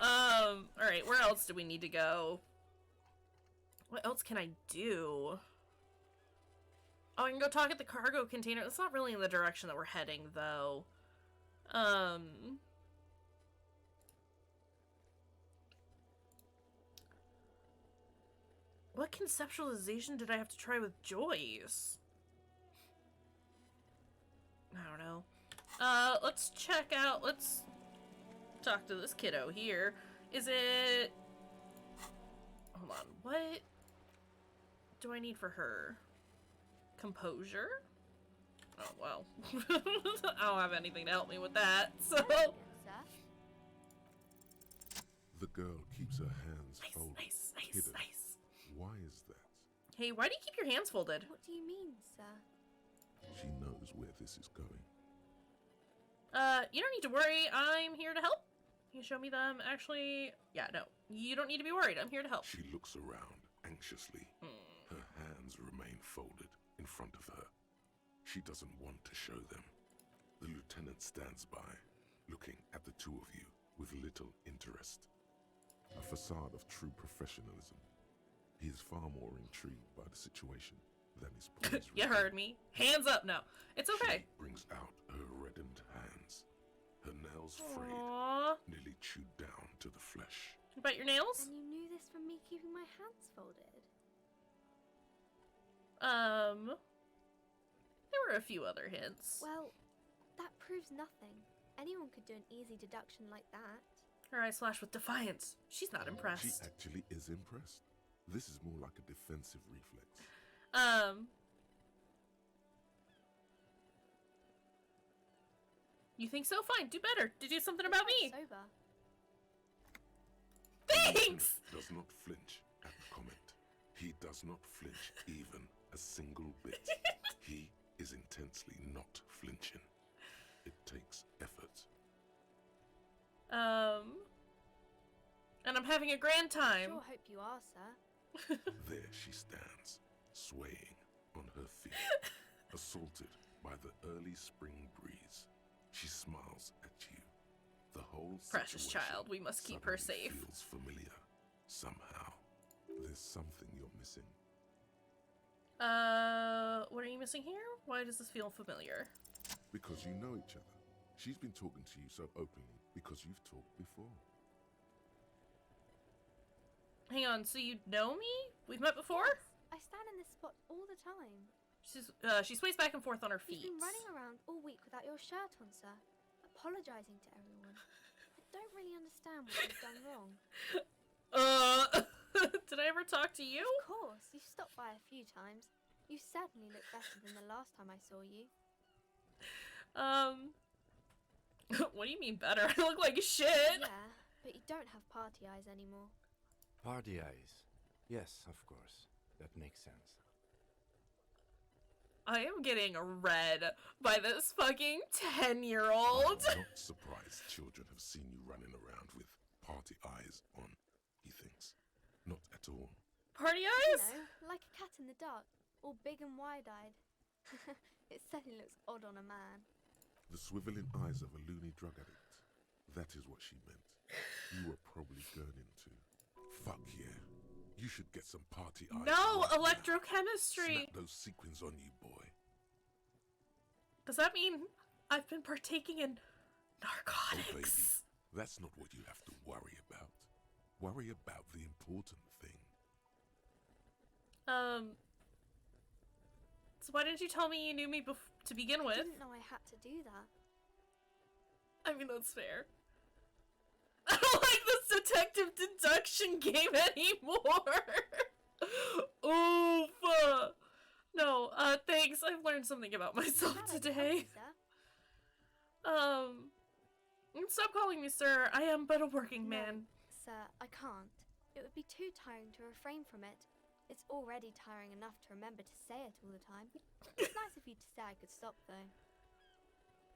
Alright, where else do we need to go? What else can I do? Oh, I can go talk at the cargo container. That's not really in the direction that we're heading, though. What conceptualization did I have to try with Joyce? I don't know. Let's check out, let's talk to this kiddo here. Is it... Hold on, what do I need for her? Composure? Oh, well. I don't have anything to help me with that, so... The girl keeps her hands folded. Nice. Why is that? Hey, why do you keep your hands folded? What do you mean, sir? She knows where this is going. You don't need to worry. I'm here to help. Can you show me them? Actually, yeah, no. You don't need to be worried. I'm here to help. She looks around anxiously. Her hands remain folded in front of her. She doesn't want to show them. The lieutenant stands by, looking at the two of you with little interest. A facade of true professionalism. He is far more intrigued by the situation than his praise. You heard me. Hands up. No, it's okay. She brings out her reddened hands. Her nails frayed, nearly chewed down to the flesh. You bite your nails? And you knew this from me keeping my hands folded? There were a few other hints. Well, that proves nothing. Anyone could do an easy deduction like that. Her eyes flash with defiance. She's not impressed. She actually is impressed. This is more like a defensive reflex. You think so? Fine, do better. To do something about me. Sober. Thanks! Does not flinch at the comment. He does not flinch even a single bit. He is intensely not flinching. It takes effort. And I'm having a grand time. Sure hope you are, sir. There she stands, swaying on her feet, assaulted by the early spring breeze. She smiles at you. The whole precious situation child, we must keep her suddenly safe. Feels familiar somehow. There's something you're missing. What are you missing here? Why does this feel familiar? Because you know each other. She's been talking to you so openly because you've talked before. Hang on, so you know me? We've met before? Yes, I stand in this spot all the time. She sways back and forth on her feet. You've been running around all week without your shirt on, sir. Apologizing to everyone. I don't really understand what you've done wrong. Did I ever talk to you? Of course, you've stopped by a few times. You certainly look better than the last time I saw you. What do you mean better? I look like shit! Yeah, but you don't have party eyes anymore. Party eyes. Yes, of course. That makes sense. I am getting red by this fucking 10-year-old. I'm not surprised children have seen you running around with party eyes on, he thinks. Not at all. Party eyes? You know, like a cat in the dark, all big and wide-eyed. It certainly looks odd on a man. The swiveling eyes of a loony drug addict. That is what she meant. You were probably gurning too. Fuck yeah. You should get some party eyes. No, right electrochemistry. now. Snap those sequins on you, boy. Does that mean I've been partaking in narcotics? Oh, baby. That's not what you have to worry about. Worry about the important thing. So why didn't you tell me you knew me to begin with? I didn't know I had to do that. I mean, that's fair. I don't like this detective deduction game anymore. Oof. No, thanks. I've learned something about myself today. Stop calling me sir. I am but a working man. Sir, I can't. It would be too tiring to refrain from it. It's already tiring enough to remember to say it all the time. It's nice of you to say I could stop, though.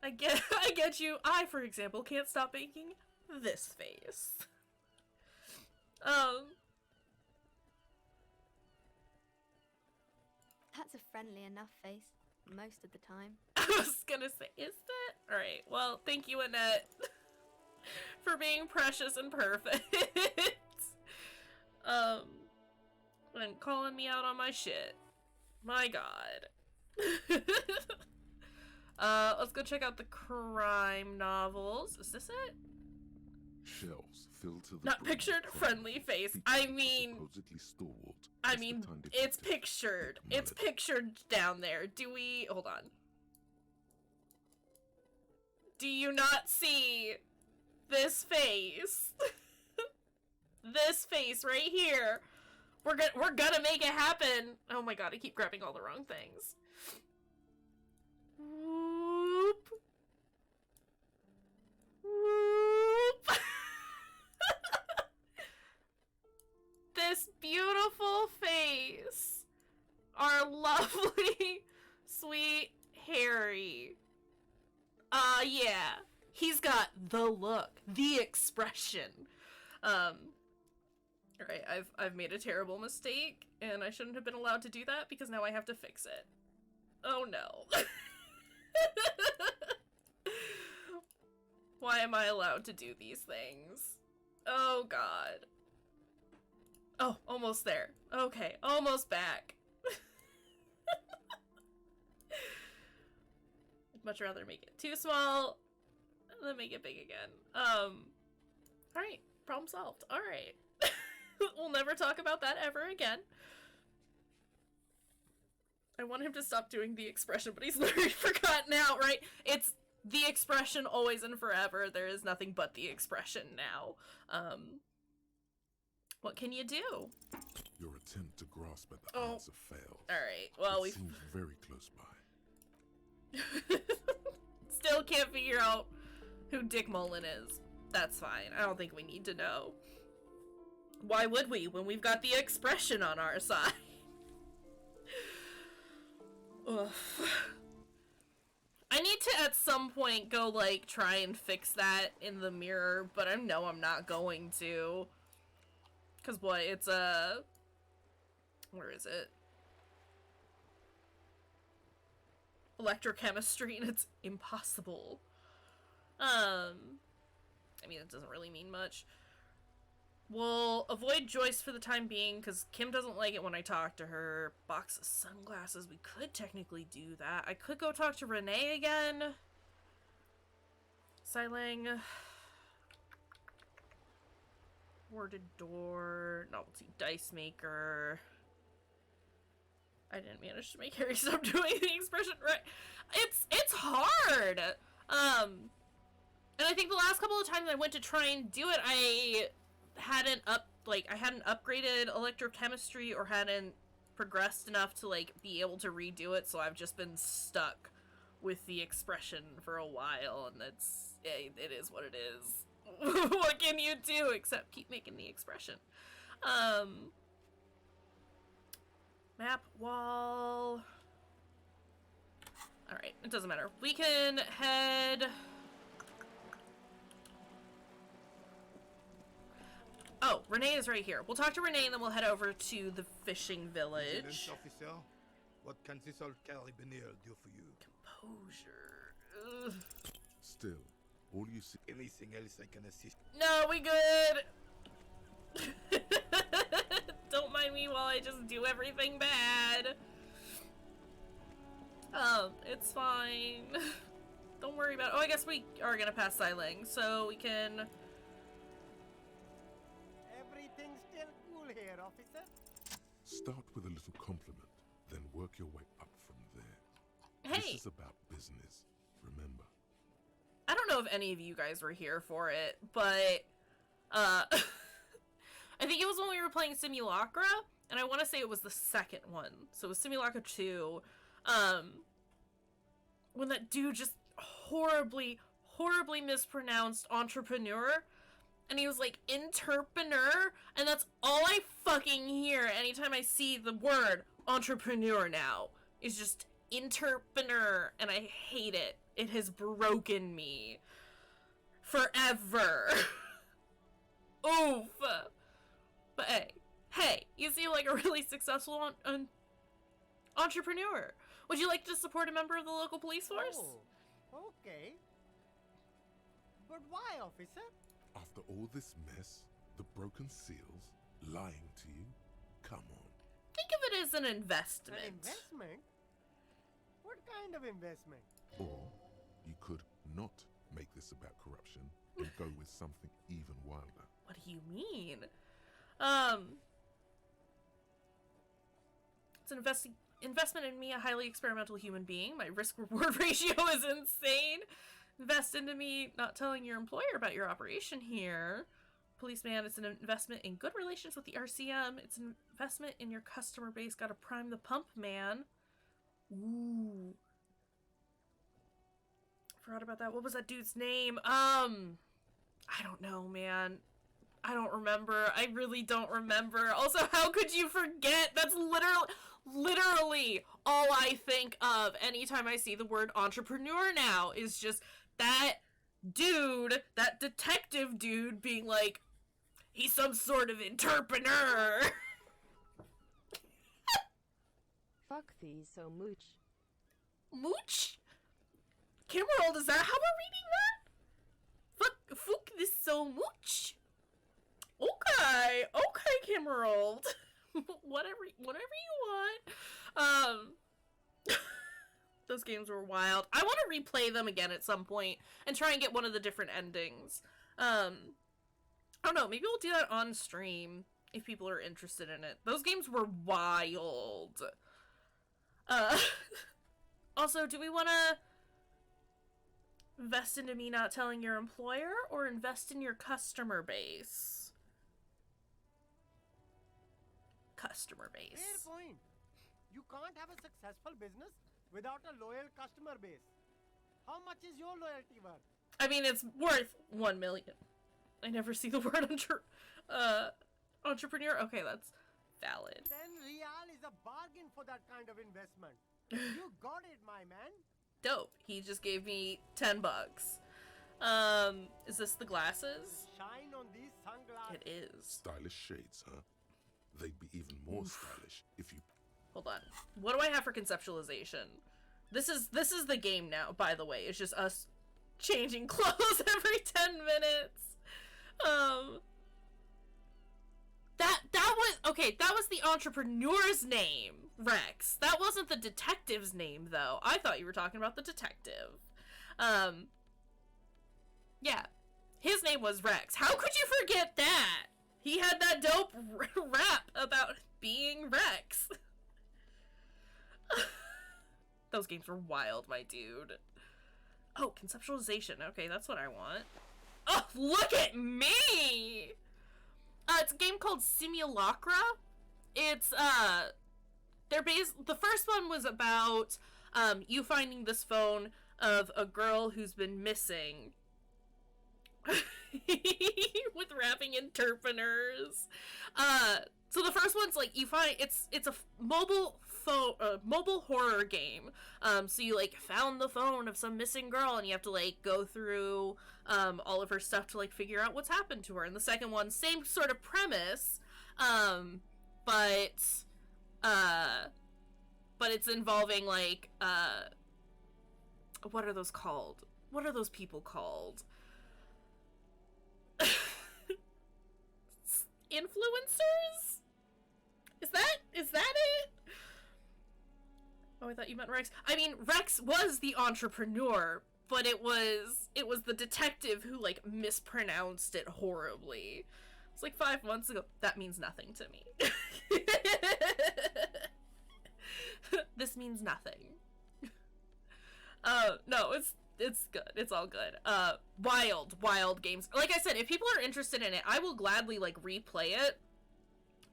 I get you. I, for example, can't stop making this face. That's a friendly enough face, most of the time. I was gonna say, is that? Alright, well, thank you, Annette, for being precious and perfect. And calling me out on my shit. My god. Let's go check out the crime novels. Is this it? Shelves filled to the Not brim. pictured, friendly face. I mean, Supposedly stalwart. I mean, it's pictured. It's pictured down there. Do we... Hold on. Do you not see this face? This face right here. We're gonna make it happen. Oh my god, I keep grabbing all the wrong things. Whoop. Whoop. This beautiful face. Our lovely, sweet Harry. Yeah. He's got the look, the expression. Alright, I've made a terrible mistake, and I shouldn't have been allowed to do that because now I have to fix it. Oh no. Why am I allowed to do these things? Oh god. Oh, almost there. Okay, almost back. I'd much rather make it too small than make it big again. Alright, problem solved. Alright. We'll never talk about that ever again. I want him to stop doing the expression, but he's literally forgotten out, right? It's the expression always and forever. There is nothing but the expression now. What can you do? Your attempt to grasp at the answer failed. Alright, well, it seems very close by. Still can't figure out who Dick Mullen is. That's fine. I don't think we need to know. Why would we when we've got the expression on our side? Oof. I need to at some point go like try and fix that in the mirror, but I know I'm not going to. Cause what, it's where is it? Electrochemistry, and it's impossible. I mean, it doesn't really mean much. We'll avoid Joyce for the time being, because Kim doesn't like it when I talk to her. Box of sunglasses, we could technically do that. I could go talk to Renee again. Silang. Warded door. Novelty dice maker. I didn't manage to make Harry stop doing the expression right. It's hard! And I think the last couple of times I went to try and do it, I hadn't upgraded electrochemistry or hadn't progressed enough to like be able to redo it, so I've just been stuck with the expression for a while, and it is what it is. What can you do except keep making the expression? Map wall. Alright, it doesn't matter. We can head... Oh, Renee is right here. We'll talk to Renee and then we'll head over to the fishing village. Officer, what can this old carabinier do for you? Composure. Still, all you see. Anything else I can assist? No, we good. Don't mind me while I just do everything bad. It's fine. Don't worry about it. Oh, I guess we are gonna pass Siling, so we can... Everything's still cool here, officer. Start with a little compliment, then work your way up from there. Hey! This is about business, remember. I don't know if any of you guys were here for it, but, I think it was when we were playing Simulacra, and I want to say it was the second one. So it was Simulacra 2, when that dude just horribly mispronounced entrepreneur, and he was like, interpreneur, and that's all I fucking hear anytime I see the word entrepreneur now, is just interpreneur, and I hate it. It has broken me. Forever. Oof. But hey, you seem like a really successful entrepreneur. Would you like to support a member of the local police force? Oh, okay. But why, officer? After all this mess, the broken seals, lying to you, come on. Think of it as an investment. An investment? What kind of investment? Or you could not make this about corruption and go with something even wilder. What do you mean? It's an investment in me, a highly experimental human being. My risk-reward ratio is insane. Invest into me not telling your employer about your operation here. Policeman, it's an investment in good relations with the RCM. It's an investment in your customer base. Gotta prime the pump, man. Ooh. Forgot about that. What was that dude's name? I don't know, man. I don't remember. I really don't remember. Also, how could you forget? That's literally all I think of anytime I see the word entrepreneur now, is just that dude, that detective dude being like, he's some sort of entrepreneur. Fuck thee so mooch. Mooch? Kayshurrr, is that how we're reading that? Fuck this so much. Okay, Kayshurrr. whatever you want. Those games were wild. I want to replay them again at some point and try and get one of the different endings. I don't know, maybe we'll do that on stream if people are interested in it. Those games were wild. Also, do we want to invest into me not telling your employer, or invest in your customer base? Customer base. Fair point. You can't have a successful business without a loyal customer base. How much is your loyalty worth? I mean, it's worth 1 million. I never see the word entrepreneur. Okay, that's valid. 10 real is a bargain for that kind of investment. You got it, my man. Dope. He just gave me 10 bucks. Is this the glasses? Shine on these sunglasses. It is. Stylish shades, huh? They'd be even more stylish if you... Hold on. What do I have for conceptualization? This is the game now, by the way. It's just us changing clothes every 10 minutes. That was the entrepreneur's name, Rex. That wasn't the detective's name, though. I thought you were talking about the detective. Yeah. His name was Rex. How could you forget that? He had that dope rap about being Rex. Those games were wild, my dude. Oh, conceptualization. Okay, that's what I want. Oh, look at me! It's a game called Simulacra. It's, the first one was about, you finding this phone of a girl who's been missing. With rapping entrepreneurs. So the first one's like, you find, it's a mobile horror game. So you like found the phone of some missing girl and you have to like go through all of her stuff to like figure out what's happened to her. And the second one, same sort of premise, but it's involving like what are those called? What are those people called? Influencers? Is that it? Oh, I thought you meant Rex. I mean, Rex was the entrepreneur, but it was the detective who, like, mispronounced it horribly. It's like 5 months ago. That means nothing to me. This means nothing. No, it's good. It's all good. Wild games. Like I said, if people are interested in it, I will gladly, like, replay it,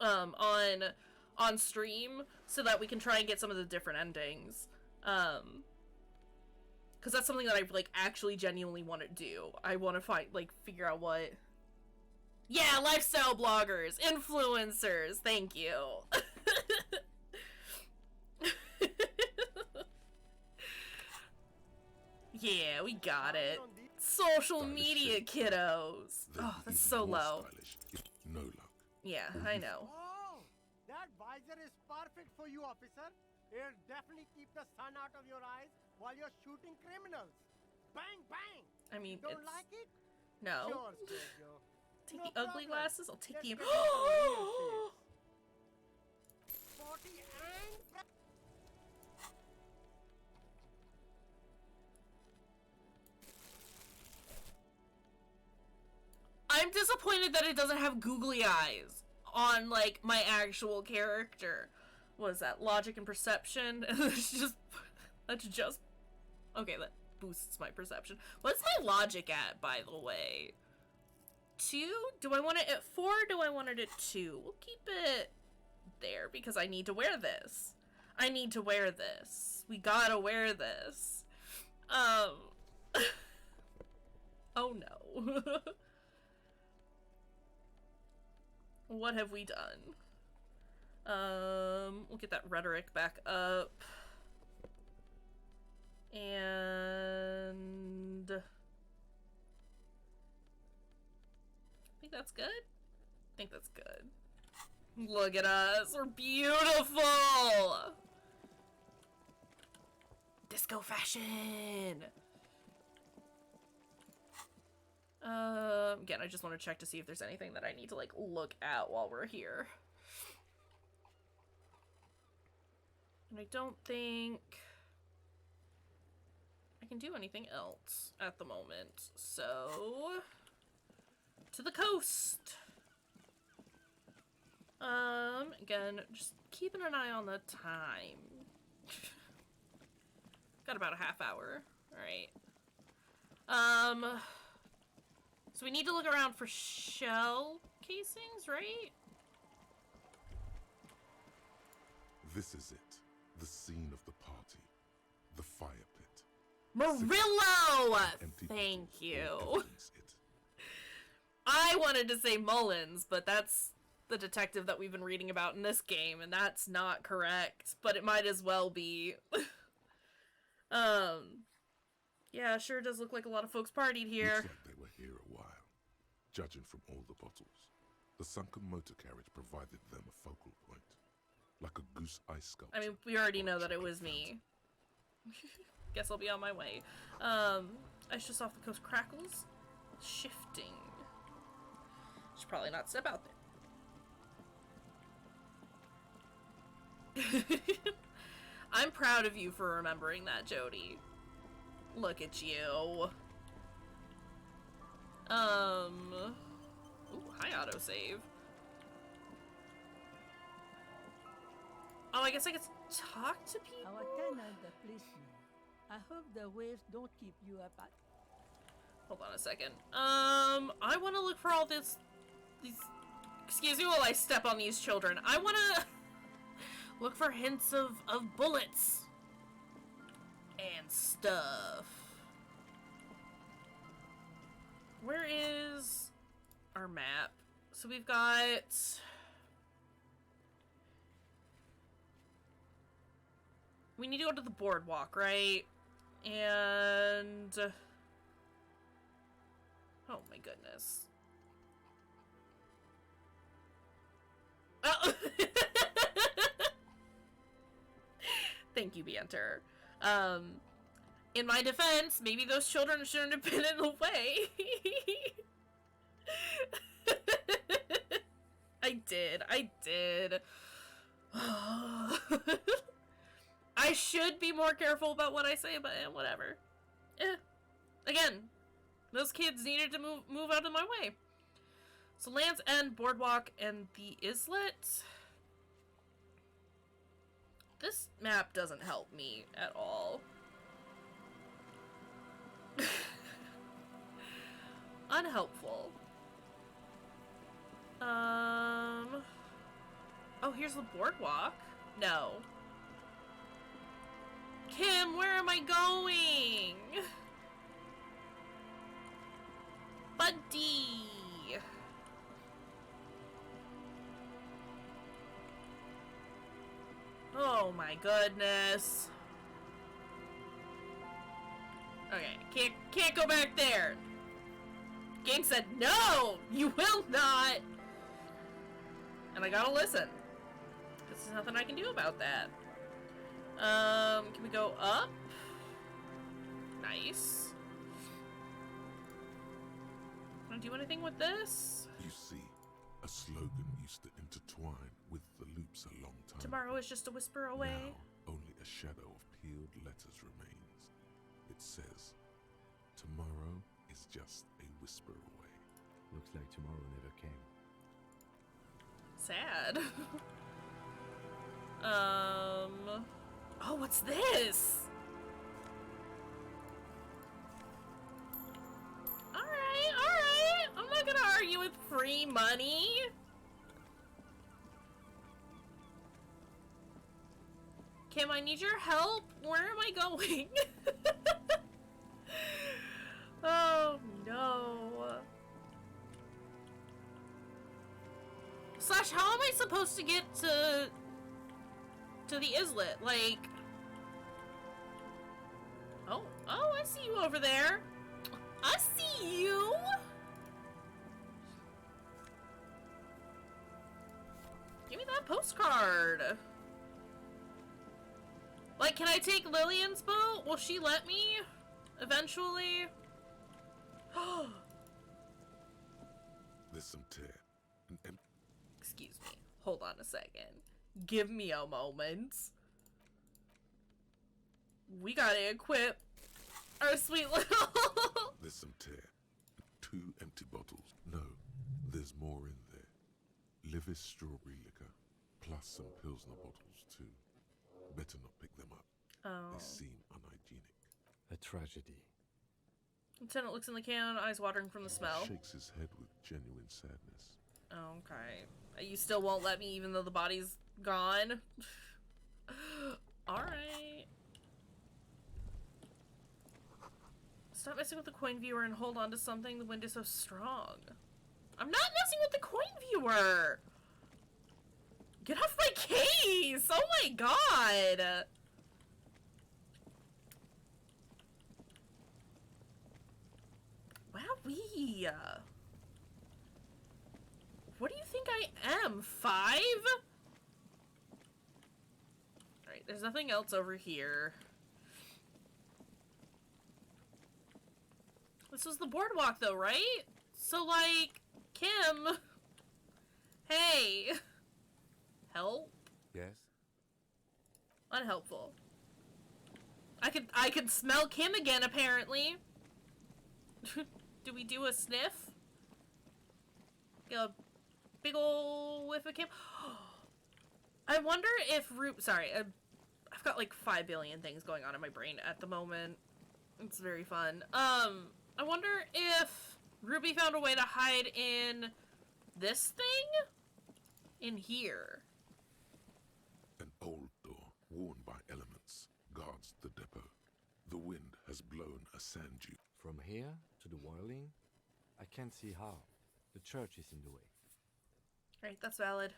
on stream, so that we can try and get some of the different endings. Because that's something that I, like, actually genuinely want to do. I want to figure out what... Yeah, lifestyle bloggers, influencers, thank you. Yeah, we got it. Social media kiddos. Oh, that's so low. No luck. Yeah, I know. Oh, that visor is perfect for you, officer. It'll definitely keep the sun out of your eyes while you're shooting criminals. Bang, bang! I mean, Don't like it? No. Sure, Scorpio. Take No the ugly problem. glasses, I'll take Let's the... get into the real shit. 40 and... I'm disappointed that it doesn't have googly eyes on, like, my actual character. What is that? Logic and perception? That's just... Okay, that boosts my perception. What's my logic at, by the way? 2? Do I want it at 4? Do I want it at 2? We'll keep it there, because I need to wear this. I need to wear this. We gotta wear this. Oh no. What have we done? We'll get that rhetoric back up. And... I think that's good? I think that's good. Look at us! We're beautiful! Disco fashion! Again, I just want to check to see if there's anything that I need to, like, look at while we're here. And I don't think I can do anything else at the moment, so... to the coast! Again, just keeping an eye on the time. Got about a half hour. Alright. So we need to look around for shell casings, right? This is it. The scene of the party. The fire pit. Murillo! Thank you. I wanted to say Mullins, but that's the detective that we've been reading about in this game, and that's not correct, but it might as well be. Yeah, sure does look like a lot of folks partied here. Looks like they were here a while. Judging from all the bottles, the sunken motor carriage provided them a focal point. Like a goose ice sculpture. I mean, we already know that it was me. Guess I'll be on my way. Ice just off the coast crackles. Shifting. Should probably not step out there. I'm proud of you for remembering that, Jody. Look at you. Ooh, hi autosave. Oh, I guess I could talk to people? Our tenant, the policeman. I hope the waves don't keep you up at... Hold on a second. I want to look for all these... Excuse me while I step on these children. I want to look for hints of bullets. And stuff. Where is our map? So we've got... We need to go to the boardwalk, right? And... Oh my goodness. Oh! Thank you, Banter. in my defense, maybe those children shouldn't have been in the way. I did. I should be more careful about what I say, but whatever. Again, those kids needed to move out of my way. So Land's End, Boardwalk, and the Islet. This map doesn't help me at all. Unhelpful. Oh, here's the boardwalk. No. Kim, where am I going? Buddy. Oh my goodness. Okay, can't go back there. Game said, no, you will not. And I gotta listen. There's nothing I can do about that. Can we go up? Nice. Can I do anything with this? You see, a slogan used to intertwine with the loops a long time. Tomorrow is just a whisper away. Now, only a shadow of peeled letters remains. It says, tomorrow is just a whisper away. Looks like tomorrow never came. Sad. Oh, what's this? Alright. I'm not gonna argue with free money. Kim, I need your help. Where am I going? Oh, no. Slash, how am I supposed to get to the islet? Like, oh, I see you over there. I see you. Give me that postcard. Like, can I take Lillian's boat? Will she let me? Eventually? There's some tear. Excuse me. Hold on a second. Give me a moment. We gotta equip our sweet little... There's some tear. 2 empty bottles. No, there's more in there. Livis strawberry liquor, plus some Pilsner bottles too. Better not pick them up. Oh. They seem unhygienic. A tragedy. Lieutenant looks in the can, eyes watering from the smell. Shakes his head with genuine sadness. Okay. You still won't let me even though the body's gone? Alright. Stop messing with the coin viewer and hold on to something. The wind is so strong. I'm not messing with the coin viewer! Get off my case! Oh my god! Wowee! What do you think I am? 5? Alright, there's nothing else over here. This was the boardwalk though, right? So like, Kim... Hey! Help? Yes? Unhelpful. I could smell Kim again, apparently. Do we do a sniff? Get a big ol' whiff of Kim. I wonder if sorry, I've got like 5 billion things going on in my brain at the moment. It's very fun. I wonder if Ruby found a way to hide in this thing? In here. An old door, worn by elements, guards the depot. The wind has blown a sand dune. From here to the whirling, I can't see how. The church is in the way. Right, that's valid.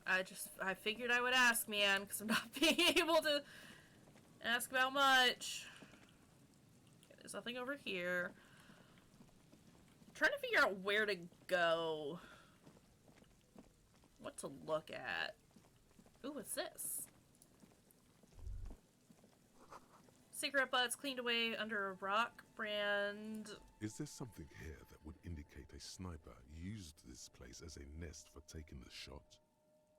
I figured I would ask, man, because I'm not being able to ask about much. Okay, there's nothing over here. I'm trying to figure out where to go. What to look at. Ooh, what's this? Cigarette butts cleaned away under a rock brand. Is there something here that would indicate a sniper used this place as a nest for taking the shot?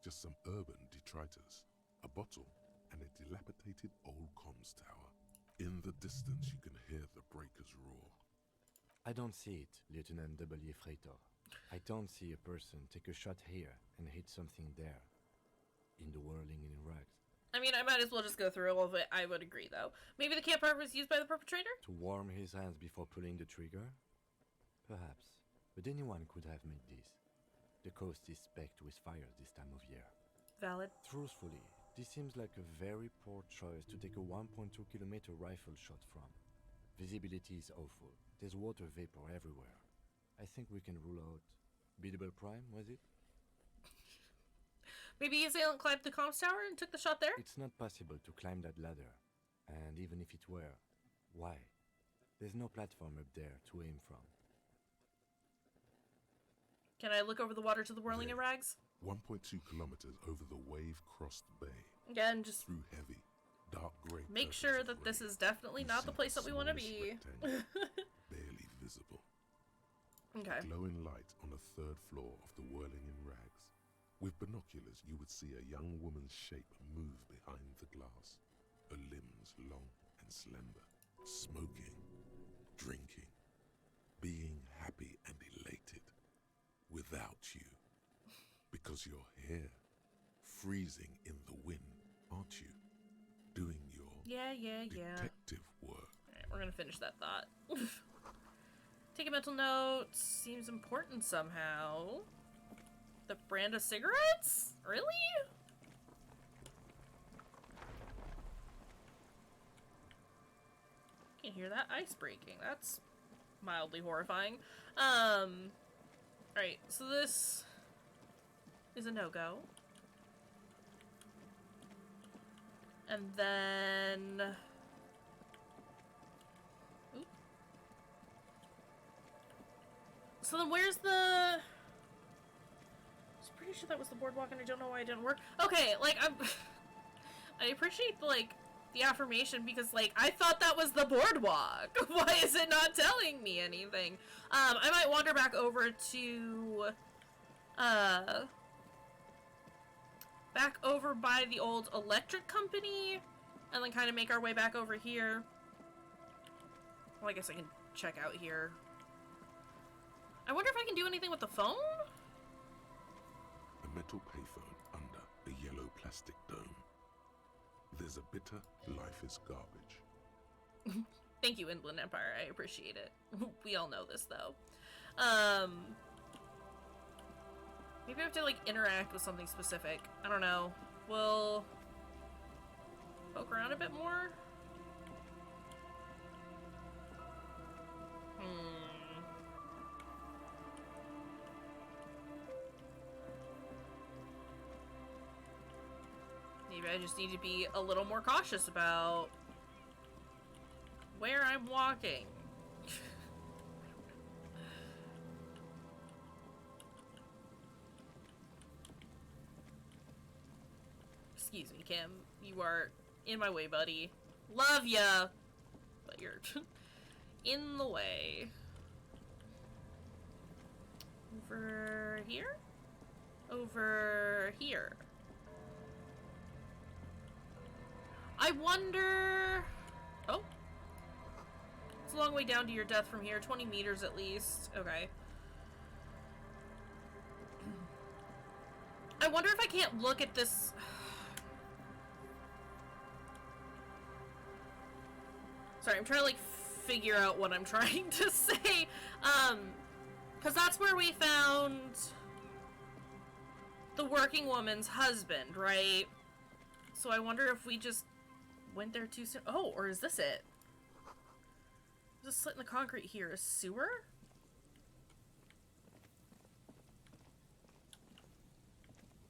Just some urban detritus, a bottle, and a dilapidated old comms tower. In the distance, you can hear the breakers roar. I don't see it, Lieutenant W. Freitor. I don't see a person take a shot here and hit something there. In the whirling in rags. I mean, I might as well just go through all of it. I would agree, though. Maybe the campfire was used by the perpetrator? To warm his hands before pulling the trigger? Perhaps. But anyone could have made this. The coast is specked with fires this time of year. Valid. Truthfully, this seems like a very poor choice to take a 1.2 kilometer rifle shot from. Visibility is awful. There's water vapor everywhere. I think we can rule out Biddable Prime, was it? Maybe his assailant climbed the comms tower and took the shot there? It's not possible to climb that ladder. And even if it were, why? There's no platform up there to aim from. Can I look over the water to the whirling in rags? 1.2 kilometers over the wave-crossed bay. Again, just through heavy, dark grey. Make sure that this is definitely not the place that we want to be. Barely visible. Okay. Glowing light on the third floor of the whirling in rags. With binoculars, you would see a young woman's shape move behind the glass, her limbs long and slender, smoking, drinking, being happy and elated, without you. Because you're here, freezing in the wind, aren't you? Doing your detective work. Alright, we're gonna finish that thought. Take a mental note. Seems important somehow. The brand of cigarettes? Really? Can hear that ice breaking. That's mildly horrifying. Alright, so this is a no-go. And then... Oop. So then where's the... Pretty sure that was the boardwalk and I don't know why it didn't work. Okay, like, I appreciate, like, the affirmation because, like, I thought that was the boardwalk. Why is it not telling me anything? I might wander back over to, back over by the old electric company and then kind of make our way back over here. Well, I guess I can check out here. I wonder if I can do anything with the phone? A metal payphone under a yellow plastic dome. There's a bitter life is garbage. Thank you, Inland Empire. I appreciate it. We all know this, though. Maybe I have to, like, interact with something specific. I don't know. We'll poke around a bit more. Maybe I just need to be a little more cautious about where I'm walking. Excuse me, Kim. You are in my way, buddy. Love ya! But you're in the way. Over here? Over here. I wonder... Oh. It's a long way down to your death from here. 20 meters at least. Okay. I wonder if I can't look at this... Sorry, I'm trying to, like, figure out what I'm trying to say. Because that's where we found the working woman's husband, right? So I wonder if we just went there too soon. Oh, or is this it? There's a slit in the concrete here. A sewer?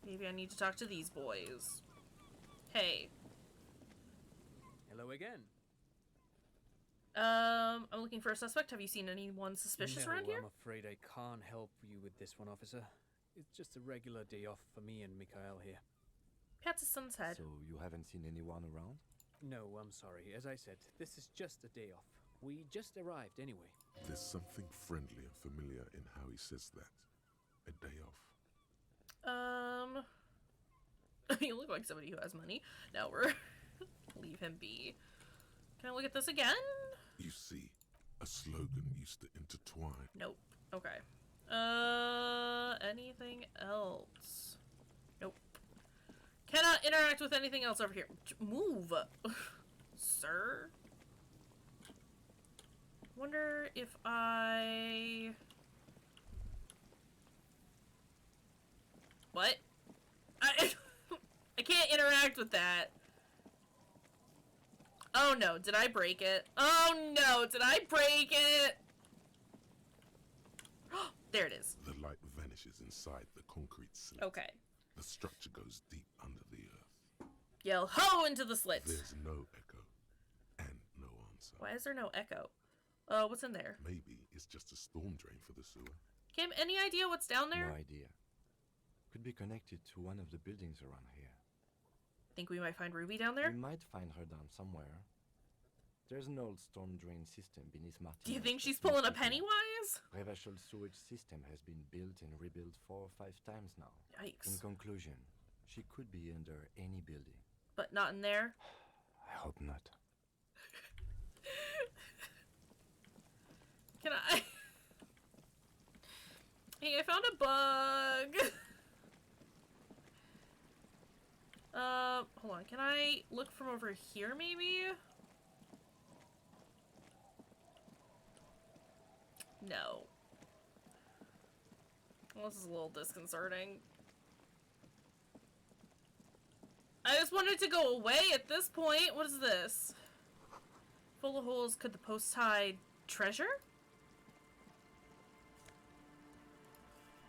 Maybe I need to talk to these boys. Hey. Hello again. I'm looking for a suspect. Have you seen anyone suspicious around here? I'm afraid I can't help you with this one, officer. It's just a regular day off for me and Mikhail here. Pats his son's head. So you haven't seen anyone around? No, I'm sorry. As I said, this is just a day off. We just arrived anyway. There's something friendly and familiar in how he says that. A day off. You look like somebody who has money. No, we're leave him be. Can I look at this again? You see, a slogan used to intertwine. Nope. Okay. Anything else? Nope. Cannot interact with anything else over here. Move, sir. Wonder if I... What? I can't interact with that. Oh no, did I break it? Oh no, did I break it? There it is. The light vanishes inside the concrete slit. Okay. The structure goes deep under the earth. Yell ho into the slit. There's no echo and no answer. Why is there no echo? What's in there? Maybe it's just a storm drain for the sewer. Kim, any idea what's down there? No idea. Could be connected to one of the buildings around here. Think we might find Ruby down there? We might find her down somewhere. There's an old storm drain system beneath Martin. Do you think she's pulling a Pennywise? Reverchal sewage system has been built and rebuilt 4 or 5 times now. Yikes. In conclusion, she could be under any building. But not in there? I hope not. Can I... Hey, I found a bug! Hold on. Can I look from over here, maybe? No. Well, this is a little disconcerting. I just wanted to go away at this point. What is this? Full of holes. Could the post hide treasure?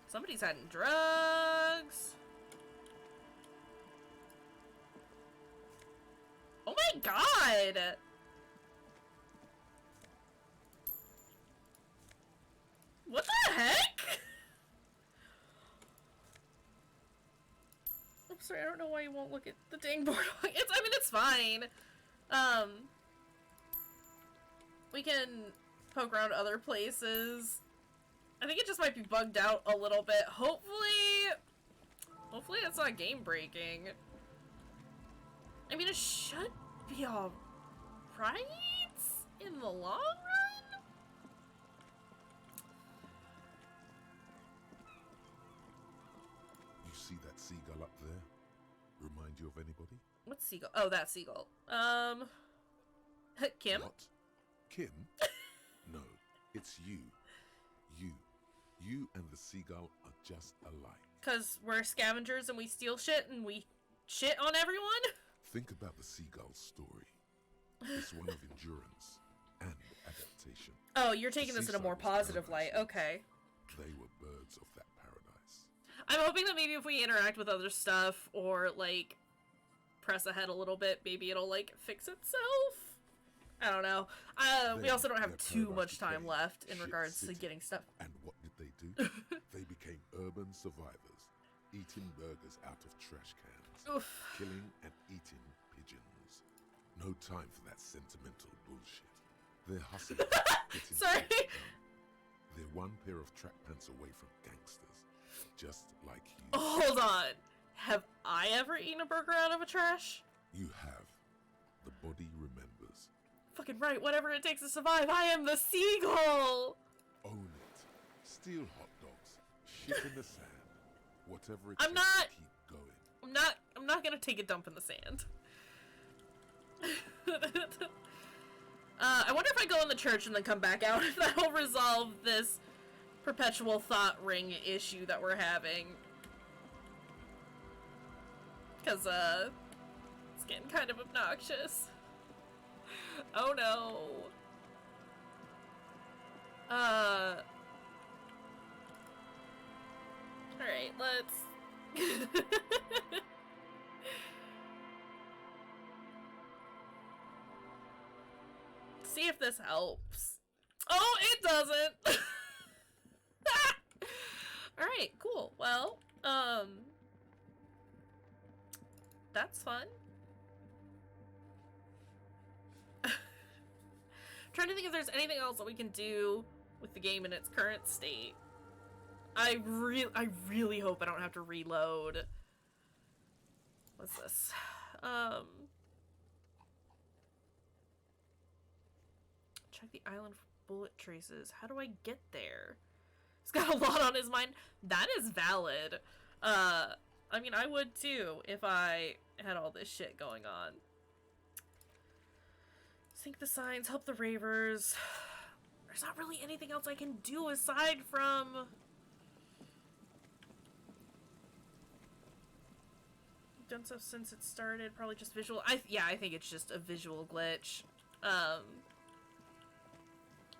Somebody's hiding drugs. Oh my god! What the heck? I'm sorry, I don't know why you won't look at the dang board. I mean, it's fine. We can poke around other places. I think it just might be bugged out a little bit. Hopefully it's not game breaking. I mean, it should be alright in the long run. You see that seagull up there? Remind you of anybody? What seagull? Oh, that seagull. Kim? What? Kim? No, it's you. You and the seagull are just alike. 'Cause we're scavengers and we steal shit and we shit on everyone? Think about the seagull's story. It's one of endurance and adaptation. Oh, you're taking this in a more positive light. Okay. They were birds of that paradise. I'm hoping that maybe if we interact with other stuff or, like, press ahead a little bit, maybe it'll, like, fix itself? I don't know. We also don't have too much time left in regards to getting stuff. And what did they do? They became urban survivors, eating burgers out of trash cans, Oof. killing and eating pigeons. No time for that sentimental bullshit. They're hustling. Sorry. They're one pair of track pants away from gangsters, just like you. Hold on. Have I ever eaten a burger out of a trash? You have. The body remembers. Fucking right, whatever it takes to survive, I am the seagull! Own it. Steal hot dogs. Shit in the sand. Whatever it I'm takes not- to keep going. I'm not gonna take a dump in the sand. I wonder if I go in the church and then come back out, if that'll resolve this perpetual thought ring issue that we're having. Cause, it's getting kind of obnoxious. Oh no. Alright, let's... see if this helps. Oh, it doesn't! Alright, cool. Well, that's fun. trying to think if there's anything else that we can do with the game in its current state. I really hope I don't have to reload. What's this? Check the island for bullet traces. How do I get there? He's got a lot on his mind. That is valid. I mean, I would too if I had all this shit going on. Sync the signs, help the ravers. There's not really anything else I can do aside from... done stuff since it started. Probably just visual. Yeah, I think it's just a visual glitch.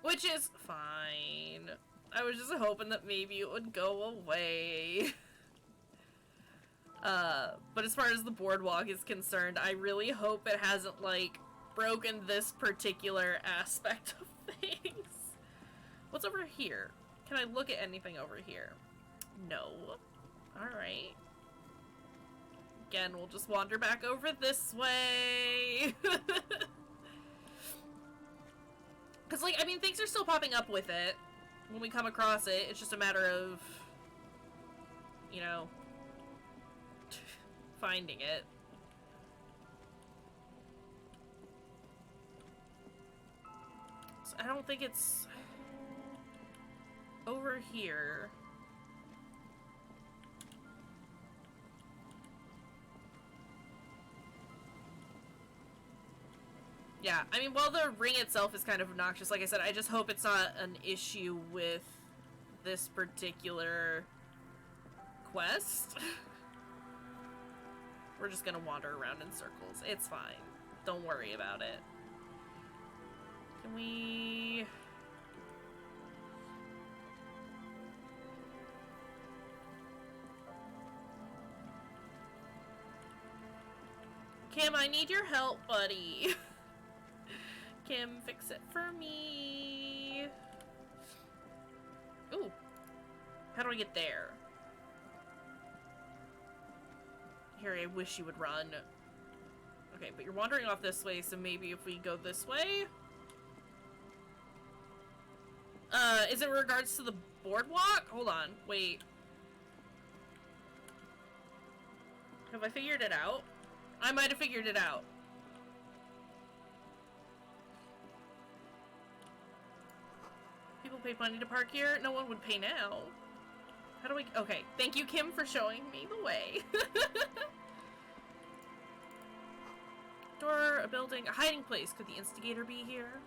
Which is fine. I was just hoping that maybe it would go away. But as far as the boardwalk is concerned, I really hope it hasn't, like, broken this particular aspect of things. What's over here? Can I look at anything over here? No. Alright. Again, we'll just wander back over this way. Because, like, I mean, things are still popping up with it. When we come across it, it's just a matter of, you know, finding it. So I don't think it's over here. Yeah, I mean, while the ring itself is kind of obnoxious, like I said, I just hope it's not an issue with this particular quest. We're just gonna wander around in circles. It's fine. Don't worry about it. Can we... Kim, I need your help, buddy. Kim, fix it for me. Ooh. How do I get there? Harry, I wish you would run. Okay, but you're wandering off this way, so maybe if we go this way? Is it in regards to the boardwalk? Hold on, wait. Have I figured it out? I might have figured it out. People pay money to park here. No one would pay now. How do we... Okay, thank you, Kim, for showing me the way. Door, a building, a hiding place. Could the instigator be here?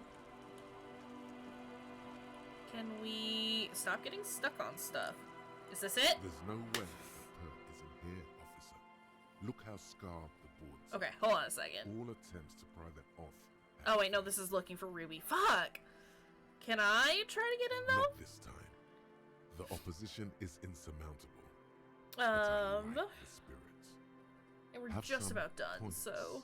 Can we stop getting stuck on stuff? Is this it? There's no way her isn't here, officer. Look how scarred the boards are. Okay, hold on a second. All attempts to pry them off. Oh wait, no, this is looking for Ruby. Fuck! Can I try to get in though? Not this time. The opposition is insurmountable. And we're Have just some about done, points. so...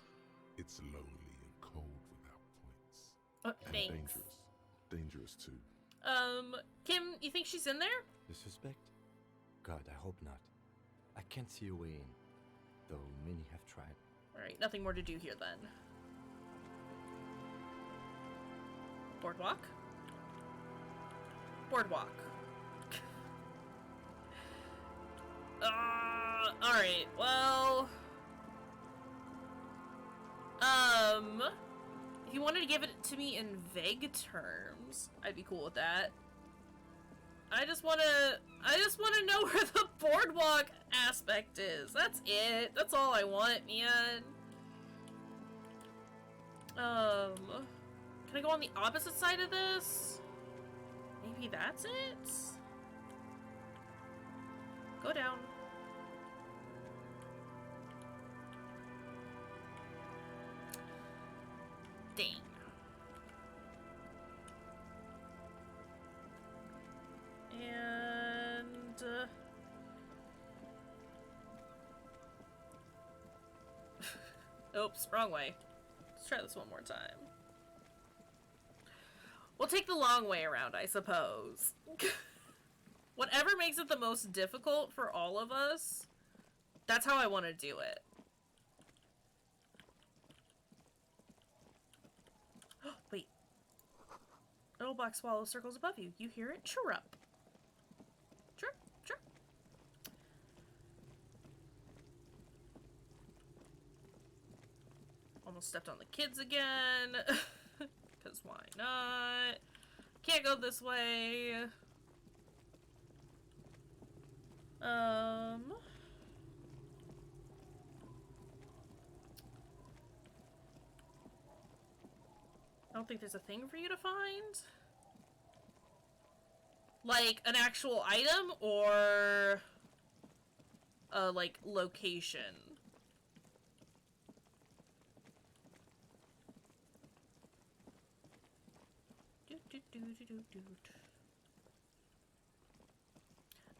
It's lonely and cold without points. And Thanks. dangerous. Dangerous too. Kim, you think she's in there? The suspect? God, I hope not. I can't see a way in, though many have tried. Alright, nothing more to do here then. Boardwalk? Boardwalk. Alright, well... if you wanted to give it to me in vague terms, I'd be cool with that. I just wanna know where the boardwalk aspect is. That's it. That's all I want, man. Can I go on the opposite side of this? Maybe that's it? Go down. Dang. And... oops, wrong way. Let's try this one more time. We'll take the long way around, I suppose. Whatever makes it the most difficult for all of us, that's how I want to do it. Wait. little black swallow circles above you. You hear it chirrup. Chirp, chirp. Almost stepped on the kids again. Because why not? Can't go this way. I don't think there's a thing for you to find. Like, an actual item, or a, like, location?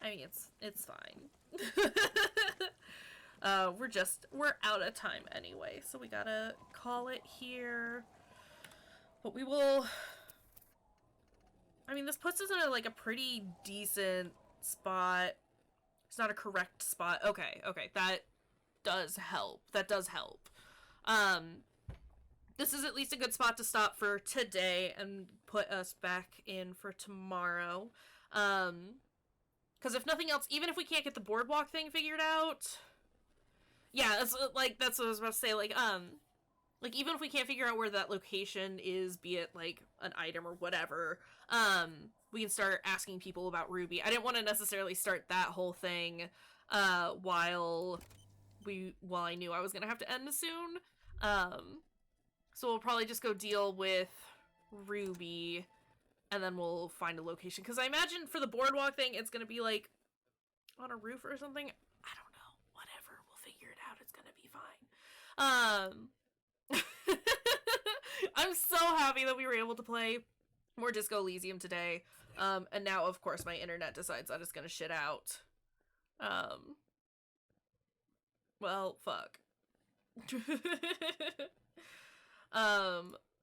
I mean, it's fine. We're out of time anyway, so we gotta call it here. But we will... I mean, this puts us in a pretty decent spot. It's not a correct spot. Okay, that does help. This is at least a good spot to stop for today and put us back in for tomorrow. Because if nothing else, even if we can't get the boardwalk thing figured out... Yeah, that's what I was about to say, even if we can't figure out where that location is, be it, an item or whatever, we can start asking people about Ruby. I didn't want to necessarily start that whole thing, while I knew I was gonna have to end soon. So we'll probably just go deal with Ruby, and then we'll find a location. Because I imagine for the boardwalk thing, it's gonna be, on a roof or something. I don't know. Whatever. We'll figure it out. It's gonna be fine. I'm so happy that we were able to play more Disco Elysium today. And now, of course, my internet decides that it's gonna shit out. Well, fuck.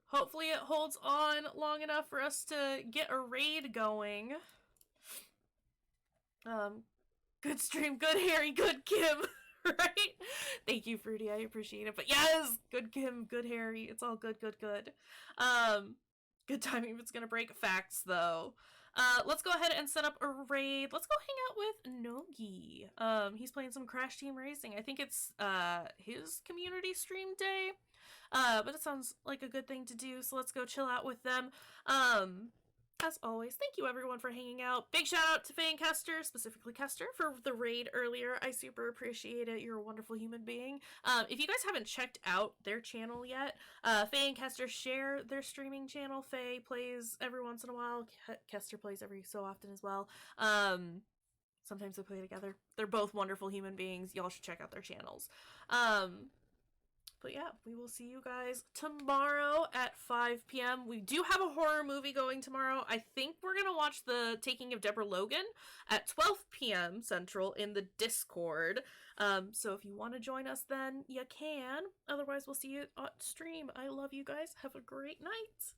Hopefully it holds on long enough for us to get a raid going. Good stream, good Harry, good Kim, right? Thank you, Fruity, I appreciate it. But yes, good Kim, good Harry, it's all good, good, good. Good timing if it's gonna break. Facts, though. Let's go ahead and set up a raid. Let's go hang out with Nogi. He's playing some Crash Team Racing. I think it's, his community stream day. But it sounds like a good thing to do, so let's go chill out with them. As always, thank you everyone for hanging out. Big shout out to Faye and Kester, specifically Kester, for the raid earlier. I super appreciate it. You're a wonderful human being. If you guys haven't checked out their channel yet, Faye and Kester share their streaming channel. Faye plays every once in a while. Kester plays every so often as well. Sometimes they play together. They're both wonderful human beings. Y'all should check out their channels. But yeah, we will see you guys tomorrow at 5 p.m. We do have a horror movie going tomorrow. I think we're going to watch The Taking of Deborah Logan at 12 p.m. Central in the Discord. So if you want to join us then, you can. Otherwise, we'll see you on stream. I love you guys. Have a great night.